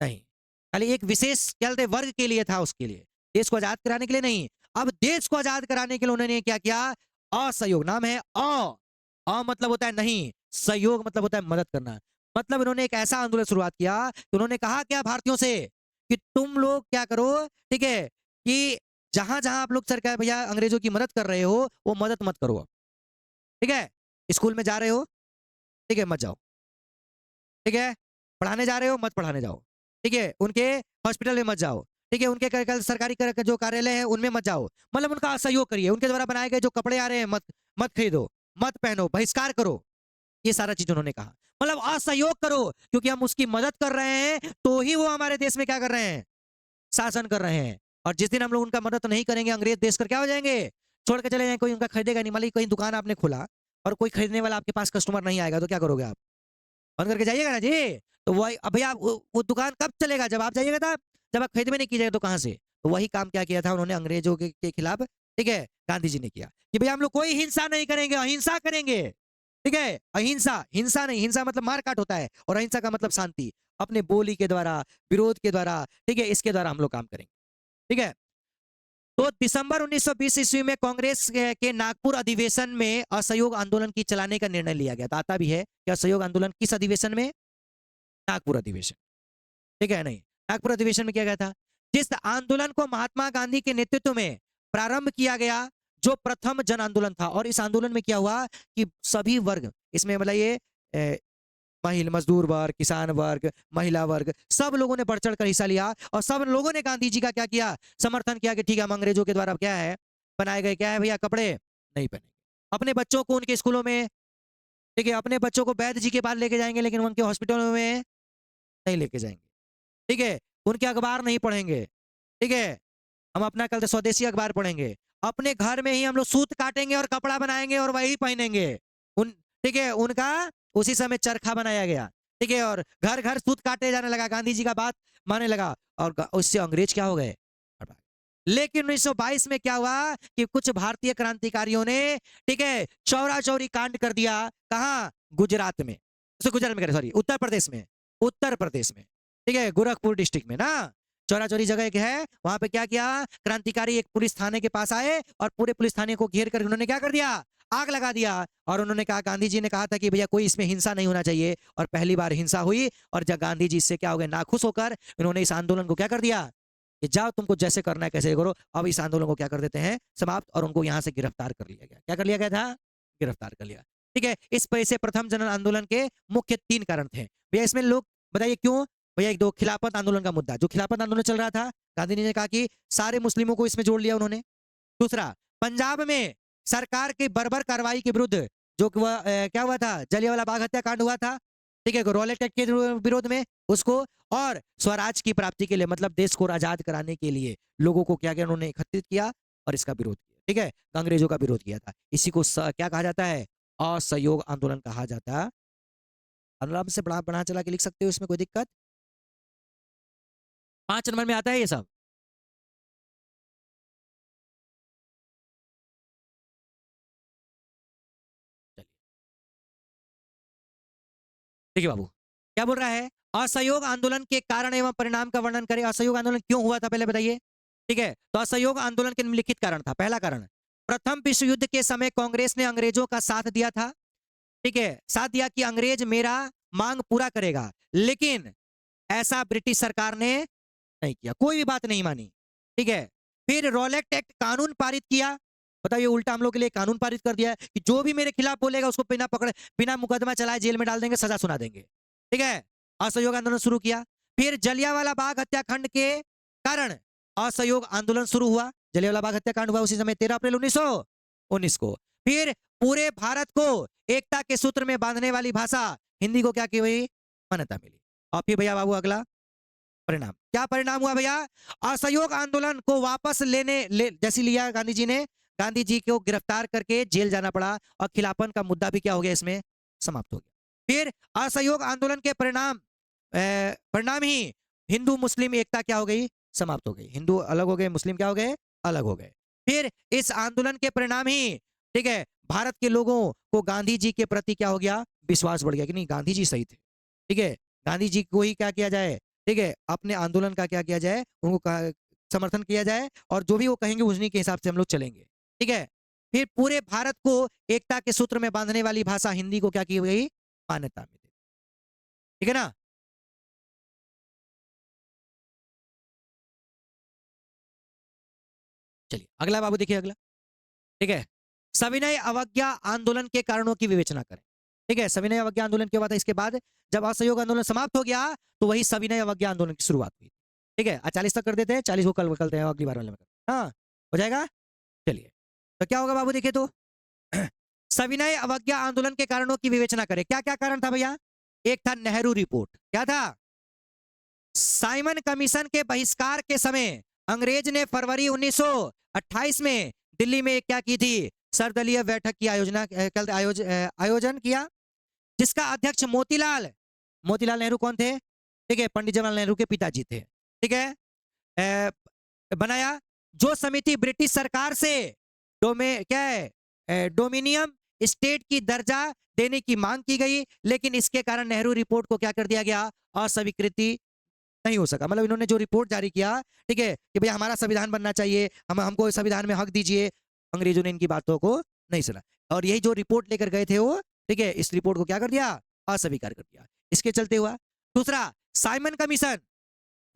S1: नहीं, खाली एक विशेष क्या बोलते वर्ग के लिए था, उसके लिए, देश को आजाद कराने के लिए नहीं। अब देश को आजाद कराने के लिए उन्होंने क्या किया? असहयोग नाम है मतलब होता है नहीं, सहयोग मतलब होता है मदद करना। मतलब इन्होंने एक ऐसा आंदोलन शुरुआत किया कि उन्होंने कहा क्या भारतीयों से कि तुम लोग क्या करो, ठीक है, कि जहां जहां आप लोग सरकार भैया अंग्रेजों की मदद कर रहे हो, वो मदद मत करो। ठीक है, स्कूल में जा रहे हो, ठीक है, मत जाओ। ठीक है, पढ़ाने जा रहे हो, मत पढ़ाने जाओ। ठीक है, उनके हॉस्पिटल में मत जाओ। ठीक है, उनके सरकारी जो कार्यालय है उनमें मत जाओ। मतलब उनका असहयोग करिए, उनके द्वारा बनाए गए जो कपड़े आ रहे हैं मत मत खरीदो, मत पहनो, बहिष्कार करो। ये सारा चीज उन्होंने कहा, मतलब असहयोग करो, क्योंकि हम उसकी मदद कर रहे हैं तो ही वो हमारे देश में क्या कर रहे हैं, शासन कर रहे हैं। और जिस दिन हम लोग उनका मदद नहीं करेंगे, अंग्रेज देश कर क्या हो जाएंगे, छोड़ के चले जाएंगे, कोई उनका खरीदेगा नहीं। मान लीजिए कहीं दुकान आपने खोला और कोई खरीदने वाला आपके पास कस्टमर नहीं आएगा, तो क्या करोगे आप? बंद करके जाइएगा ना जी। तो वही अब भैया वो दुकान कब चलेगा, जब आप जाइएगा तब, जब आप खरीद में नहीं कीजिएगा तो कहां से? तो वही काम क्या किया था उन्होंने अंग्रेजों के खिलाफ, ठीक है, गांधी जी ने किया कि भैया हम लोग कोई हिंसा नहीं करेंगे, अहिंसा करेंगे। ठीक है, अहिंसा, हिंसा नहीं, हिंसा मतलब मारकाट होता है, और अहिंसा का मतलब शांति, अपने बोली के द्वारा, विरोध के द्वारा, ठीक है, इसके द्वारा हम लोग काम करेंगे। ठीक है, तो दिसंबर 1920 ईस्वी में कांग्रेस के नागपुर अधिवेशन में असहयोग आंदोलन की चलाने का निर्णय लिया गया था। आता भी है कि असहयोग आंदोलन किस अधिवेशन में? नागपुर अधिवेशन। ठीक है, नहीं, नागपुर अधिवेशन में किया गया था, जिस आंदोलन को महात्मा गांधी के नेतृत्व में प्रारंभ किया गया, जो प्रथम जन आंदोलन था। और इस आंदोलन में क्या हुआ कि सभी वर्ग इसमें, मतलब ये महिला, मजदूर वर्ग, किसान वर्ग, महिला वर्ग, सब लोगों ने बढ़ चढ़ कर हिस्सा लिया, और सब लोगों ने गांधी जी का क्या किया, समर्थन किया कि ठीक है, हम अंग्रेजों के द्वारा क्या है बनाए गए, क्या है भैया, कपड़े नहीं पहनेंगे। अपने बच्चों को उनके स्कूलों में, ठीक है, अपने बच्चों को वैद्य जी के पास लेके जाएंगे, लेकिन उनके हॉस्पिटलों में नहीं लेके जाएंगे। ठीक है, उनके अखबार नहीं पढ़ेंगे। ठीक है, हम अपना कल स्वदेशी अखबार पढ़ेंगे। अपने घर में ही हम लोग सूत काटेंगे और कपड़ा बनाएंगे और वही पहनेंगे। उन ठीक है, उनका उसी समय चरखा बनाया गया। ठीक है, और घर घर सूत काटे जाने लगा, गांधी जी का बात मानने लगा, और उससे अंग्रेज क्या हो गए? लेकिन 1922 में क्या हुआ कि कुछ भारतीय क्रांतिकारियों ने, ठीक है, चौरा चौरी कांड कर दिया। कहां? गुजरात में, गुजरात में, सॉरी, उत्तर प्रदेश में, उत्तर प्रदेश में, ठीक है, गोरखपुर डिस्ट्रिक्ट में ना, चौरा चौरी जगह एक है, वहां पे क्या किया, क्रांतिकारी एक पुलिस थाने के पास आए और पूरे पुलिस थाने को घेर कर उन्होंने क्या कर दिया, आग लगा दिया। और उन्होंने कहा, गांधी जी ने कहा था कि भैया कोई इसमें हिंसा नहीं होना चाहिए, और पहली बार हिंसा हुई। और जब गांधी जी इससे क्या हो गए, नाखुश होकर इन्होंने इस आंदोलन को क्या कर दिया कि जाओ तुमको जैसे करना है कैसे करो। अब इस आंदोलन को क्या कर देते हैं, समाप्त, और उनको यहां से गिरफ्तार कर लिया गया। क्या कर लिया गया था? गिरफ्तार कर लिया। ठीक है, इस वजह से प्रथम जन आंदोलन के मुख्य 3 कारण थे भैया। इसमें लोग बताइए क्यों भैया? एक, दो, खिलाफत आंदोलन का मुद्दा, जो खिलाफत आंदोलन चल रहा था, गांधी जी ने कहा कि सारे मुस्लिमों को इसमें जोड़ लिया उन्होंने। दूसरा, पंजाब में सरकार की बर्बर कार्रवाई के विरुद्ध, जो क्या हुआ था, जलियांवाला बाग हत्याकांड हुआ था, ठीक है, रॉलेट एक्ट के विरोध में उसको, और स्वराज की प्राप्ति के लिए, मतलब देश को आजाद कराने के लिए लोगों को क्या किया, उन्होंने एकत्रित किया और इसका विरोध किया। ठीक है, अंग्रेजों का विरोध किया था। इसी को क्या कहा जाता है? असहयोग आंदोलन कहा जाता है। आराम से बड़ा बना चला के लिख सकते हो, इसमें कोई दिक्कत? 5 नंबर में आता है ये सब। चलिए, देखिए बाबू क्या बोल रहा है, असहयोग आंदोलन के कारण एवं परिणाम का वर्णन करें। असहयोग आंदोलन क्यों हुआ था पहले बताइए। ठीक है, तो असहयोग आंदोलन के निम्नलिखित कारण था। पहला कारण, प्रथम विश्व युद्ध के समय कांग्रेस ने अंग्रेजों का साथ दिया था। ठीक है, साथ दिया कि अंग्रेज मेरा मांग पूरा करेगा, लेकिन ऐसा ब्रिटिश सरकार ने नहीं किया, कोई भी बात नहीं मानी। ठीक है, फिर रॉलेट एक्ट कानून पारित किया। बताइए, उल्टा हम लोग के लिए कानून पारित कर दिया है कि जो भी मेरे खिलाफ बोलेगा उसको बिना पकड़े, बिना मुकदमा चलाए जेल में डाल देंगे, सजा सुना देंगे। ठीक है, असहयोग आंदोलन शुरू किया। फिर जलियांवाला बाग हत्याकांड के कारण असहयोग आंदोलन शुरू हुआ। जलियांवाला बाग हत्याकांड हुआ उसी समय 13 अप्रैल 1919 को। फिर पूरे भारत को एकता के सूत्र में बांधने वाली भाषा हिंदी को क्या की हुई, मान्यता मिली। और फिर भैया बाबू अगला परिणाम, क्या परिणाम हुआ भैया, असहयोग आंदोलन को वापस जैसे लिया गांधी जी ने, गांधी जी को गिरफ्तार करके जेल जाना पड़ा और खिलाफन का मुद्दा भी क्या हो गया, इसमें समाप्त हो गया। फिर असहयोग आंदोलन के परिणाम ही हिंदू मुस्लिम एकता क्या हो गई, समाप्त हो गई। हिंदू अलग हो गए, मुस्लिम क्या हो गए, अलग हो गए। फिर इस आंदोलन के परिणाम ही, ठीक है, भारत के लोगों को गांधी जी के प्रति क्या हो गया, विश्वास बढ़ गया कि नहीं गांधी जी सही थे। ठीक है, गांधी जी को ही क्या किया जाए, ठीक है, अपने आंदोलन का क्या किया जाए, उनको समर्थन किया जाए और जो भी वो कहेंगे उन्हीं के हिसाब से हम लोग चलेंगे। ठीक है, फिर पूरे भारत को एकता के सूत्र में बांधने वाली भाषा हिंदी को क्या की गई, मान्यता मिली। ठीक है ना। चलिए अगला बाबू देखिए, अगला, ठीक है, सविनय अवज्ञा आंदोलन के कारणों की विवेचना करें। ठीक है, सविनय अवज्ञा आंदोलन क्या हुआ था, इसके बाद जब असहयोग आंदोलन समाप्त हो गया तो वही सविनय अवज्ञा आंदोलन की शुरुआत हुई। ठीक है, 40 तक कर देते हैं, 40 को कल करते हैं अगली बार वाले में। हाँ, हो जाएगा। चलिए, तो क्या होगा बाबू देखिए, तो सविनय अवज्ञा आंदोलन के कारणों की विवेचना करें। क्या क्या कारण था भैया, एक था नेहरू रिपोर्ट। क्या था, साइमन कमीशन के बहिष्कार के समय अंग्रेज ने फरवरी 1928 में दिल्ली में क्या की थी, सर्वदलीय बैठक की आयोजन किया, जिसका अध्यक्ष मोतीलाल मोतीलाल नेहरू कौन थे, ठीक है, पंडित जवाहरलाल नेहरू के पिताजी थे। ठीक है, बनाया, जो समिति ब्रिटिश सरकार से क्या है, डोमिनियम स्टेट की दर्जा देने की मांग की गई, लेकिन इसके कारण नेहरू रिपोर्ट को क्या कर दिया गया, अस्वीकृति नहीं हो सका। मतलब इन्होंने जो रिपोर्ट जारी किया, ठीक है, कि भैया हमारा संविधान बनना चाहिए, हमको संविधान में हक दीजिए, अंग्रेजों ने इनकी बातों को नहीं सुना और यही जो रिपोर्ट लेकर गए थे वो, ठीक है, इस रिपोर्ट को क्या कर दिया, अस्वीकार कर दिया। इसके चलते हुआ दूसरा, साइमन कमीशन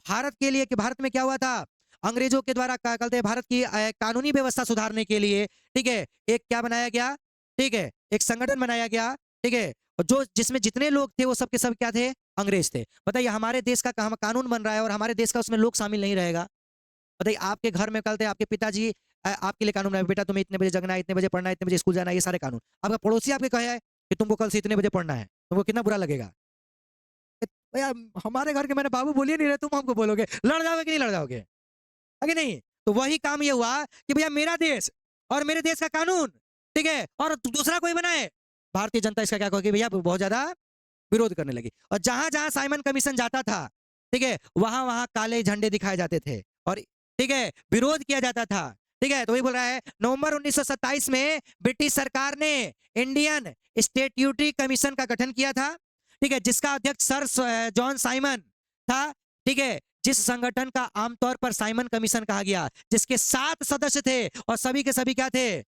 S1: भारत के लिए, कि भारत में क्या हुआ था, अंग्रेजों के द्वारा क्या कहते हैं, भारत की कानूनी व्यवस्था सुधारने के लिए, ठीक है, एक क्या बनाया गया, ठीक है, एक संगठन बनाया गया। ठीक है, और जो जिसमें जितने लोग थे वो सब के सब क्या थे, अंग्रेज थे। बताइए, हमारे देश का कानून बन रहा है और हमारे देश का उसमें लोग शामिल नहीं रहेगा। बताइए, आपके घर में कल थे आपके पिताजी, आपके लिए कानून है, बेटा तुम्हें इतने बजे जगना है, इतने बजे पढ़ना है, इतने बजे स्कूल जाना है, ये सारे कानून। आपका पड़ोसी आपके कहे है कि तुमको कल से इतने बजे पढ़ना है, तुमको कितना बुरा लगेगा। यार हमारे घर के मेरे बाबू बोलिए नहीं रहे, तुम हमको बोलोगे, लड़ जाओगे कि नहीं लड़ जाओगे, है कि नहीं। तो वही काम ये हुआ कि भैया मेरा देश और मेरे देश का कानून, ठीक है, और दूसरा कोई बनाए, भारतीय जनता इसका क्या कहोगी भैया, बहुत ज्यादा विरोध करने लगी। और जहां जहां साइमन कमीशन जाता था, ठीक है, वहां वहां काले झंडे दिखाए जाते थे और ठीक है, विरोध किया जाता था। ठीक है, तो वही बोल रहा है, नवंबर 1927 में ब्रिटिश सरकार ने इंडियन स्टैट्यूटरी कमीशन का गठन किया था। ठीक है, जिसका अध्यक्ष सर जॉन साइमन था। ठीक है, जिस संगठन का आमतौर पर साइमन कमीशन कहा गया, जिसके 7 सदस्य थे और सभी के सभी क्या थे,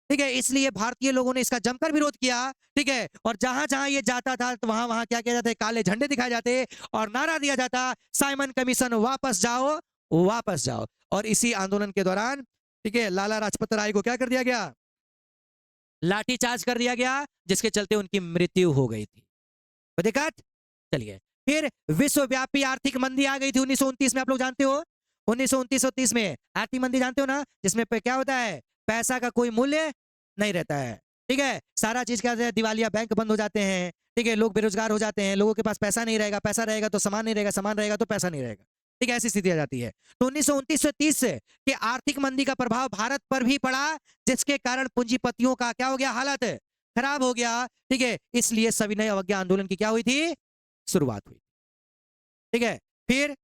S1: ठीक है, इसलिए भारतीय लोगों ने इसका जमकर विरोध किया। ठीक है, और जहां जहां ये जाता था तो वहां वहां क्या किया जाता है, काले झंडे दिखाए जाते और नारा दिया जाता, साइमन कमीशन वापस जाओ, वापस जाओ। और इसी आंदोलन के दौरान, ठीक है, लाला लाजपत राय को क्या कर दिया गया, लाठीचार्ज कर दिया गया, जिसके चलते उनकी मृत्यु हो गई थी। दिक्कत, चलिए, फिर विश्वव्यापी आर्थिक मंदी आ गई थी 1929 में, आप लोग जानते हो 1929-30 में आर्थिक मंदी जानते हो ना, जिसमें क्या होता है, पैसा का कोई मूल्य नहीं रहता है। ठीक है, सारा चीज क्या है, दिवालिया, बैंक बंद हो जाते हैं। ठीक है, लोग बेरोजगार हो जाते हैं, लोगों के पास पैसा नहीं रहेगा, पैसा रहेगा तो सामान नहीं रहेगा, सामान रहेगा तो पैसा नहीं रहेगा। ठीक है, ऐसी स्थिति आ जाती है। तो 1929 से 30 के आर्थिक मंदी का प्रभाव भारत पर भी पड़ा, जिसके कारण पूंजीपतियों का क्या हो गया, हालत खराब हो गया। ठीक है, इसलिए सविनय अवज्ञा आंदोलन की क्या हुई थी, शुरुआत हुई। ठीक है, फिर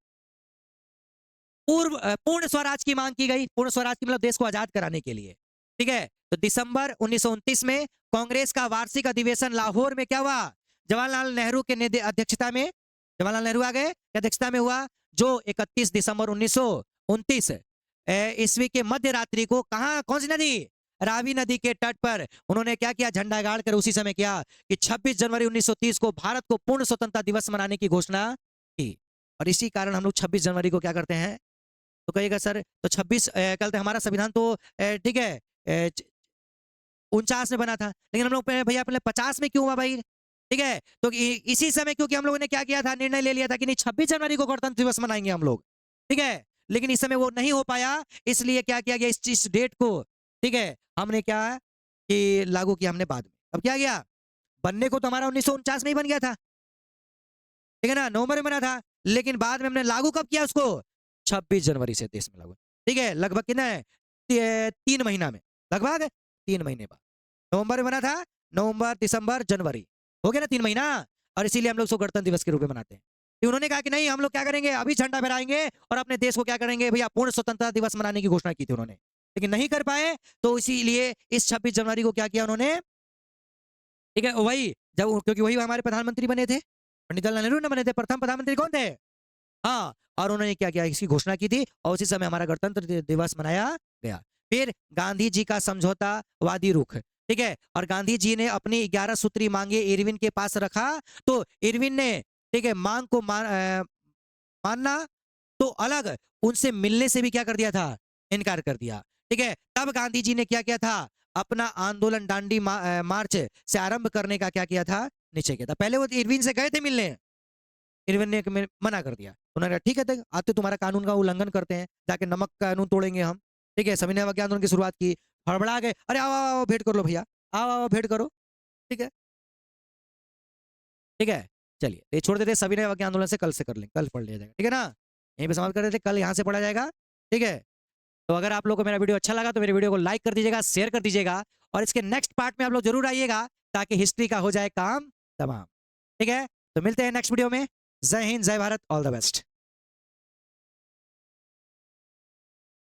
S1: पूर्ण स्वराज की मांग की गई। पूर्ण स्वराज की मतलब देश को आजाद कराने के लिए। ठीक है, तो दिसंबर 1929 में कांग्रेस का वार्षिक अधिवेशन लाहौर में क्या हुआ, जवाहरलाल नेहरू के अध्यक्षता में जवाहरलाल नेहरू आ गए की अध्यक्षता में हुआ, जो 31 दिसंबर 1929 ईस्वी के मध्य रात्रि को कहा, कौन सी नदी, रावी नदी के तट पर उन्होंने क्या किया, झंडा गाड़ कर उसी समय किया कि 26 जनवरी 1930 को भारत को पूर्ण स्वतंत्रता दिवस मनाने की घोषणा की। और इसी कारण हम लोग 26 जनवरी को क्या करते हैं, तो कहिएगा सर तो 26 कहते हमारा संविधान तो ठीक है 49 में बना था, लेकिन हम लोग भैया पहले 50 में क्यों हुआ भाई, ठीक है, तो इसी समय क्योंकि हम लोगों ने क्या किया था, निर्णय ले लिया था कि नहीं 26 जनवरी को गणतंत्र दिवस मनाएंगे हम लोग, ठीक है, लेकिन इस समय वो नहीं हो पाया, इसलिए क्या किया गया, इस डेट को, ठीक है, हमने क्या कि लागू किया हमने बाद में। अब क्या गया, बनने को तो हमारा 1949 में ही बन गया था, ठीक है ना, नवंबर में बना था, लेकिन बाद में हमने लागू कब किया उसको, 26 जनवरी से देश में लागू, ठीक है, लगभग कितना है 3 महीना में, लगभग 3 महीने बाद नवंबर में बना था, नवंबर दिसंबर जनवरी हो गया ना 3 महीना, और इसीलिए हम लोग उसको गणतंत्र दिवस के रूप में मनाते हैं। तो उन्होंने कहा कि नहीं हम लोग क्या करेंगे, अभी झंडा फहराएंगे और अपने देश को क्या करेंगे भैया, पूर्ण स्वतंत्रता दिवस मनाने की घोषणा की थी उन्होंने, लेकिन नहीं कर पाए, तो इसीलिए इस 26 जनवरी को क्या किया उन्होंने, ठीक है, वही जब क्योंकि वही हमारे प्रधानमंत्री बने थे, पंडित जवाहरलाल नेहरू ने बने थे, प्रथम प्रधानमंत्री कौन थे, हाँ, और उन्होंने क्या किया, इसकी घोषणा की थी और उसी समय हमारा गणतंत्र दिवस मनाया गया। फिर गांधी जी का समझौतावादी रुख, ठीक है, और गांधी जी ने अपनी 11 सूत्री मांगे इरविन के पास रखा, तो इरविन ने, ठीक है, मांग को मानना तो अलग, उनसे मिलने से भी क्या कर दिया था, इनकार कर दिया, ठीक है। तब गांधी जी ने क्या किया था, अपना आंदोलन दांडी मार्च से आरंभ करने का क्या किया था, निश्चय किया था। पहले वो इरविन से गए थे मिलने, इरविन ने मना कर दिया, उन्होंने कहा ठीक है आते तुम्हारा कानून का उल्लंघन करते हैं, जाके नमक कानून तोड़ेंगे हम, ठीक है, सविनय अवज्ञा आंदोलन की शुरुआत की, हड़बड़ा गए, अरे आओ आओ आओ भेंट कर लो भैया, आओ आओ भेंट करो, ठीक है, ठीक है, चलिए ये छोड़ देते हैं, सविनय अवज्ञा आंदोलन से कर लेंगे, कल पढ़ लिया जाएगा, ठीक है ना, यहीं पे समाप्त कर देते, कल यहाँ से पढ़ा जाएगा, ठीक है। तो अगर आप लोग को मेरा वीडियो अच्छा लगा तो मेरे वीडियो को लाइक कर दीजिएगा, शेयर कर दीजिएगा, और इसके नेक्स्ट पार्ट में आप लोग जरूर आइएगा ताकि हिस्ट्री का हो जाए काम तमाम, ठीक है। तो मिलते हैं नेक्स्ट वीडियो में, जय हिंद जय भारत, ऑल द बेस्ट।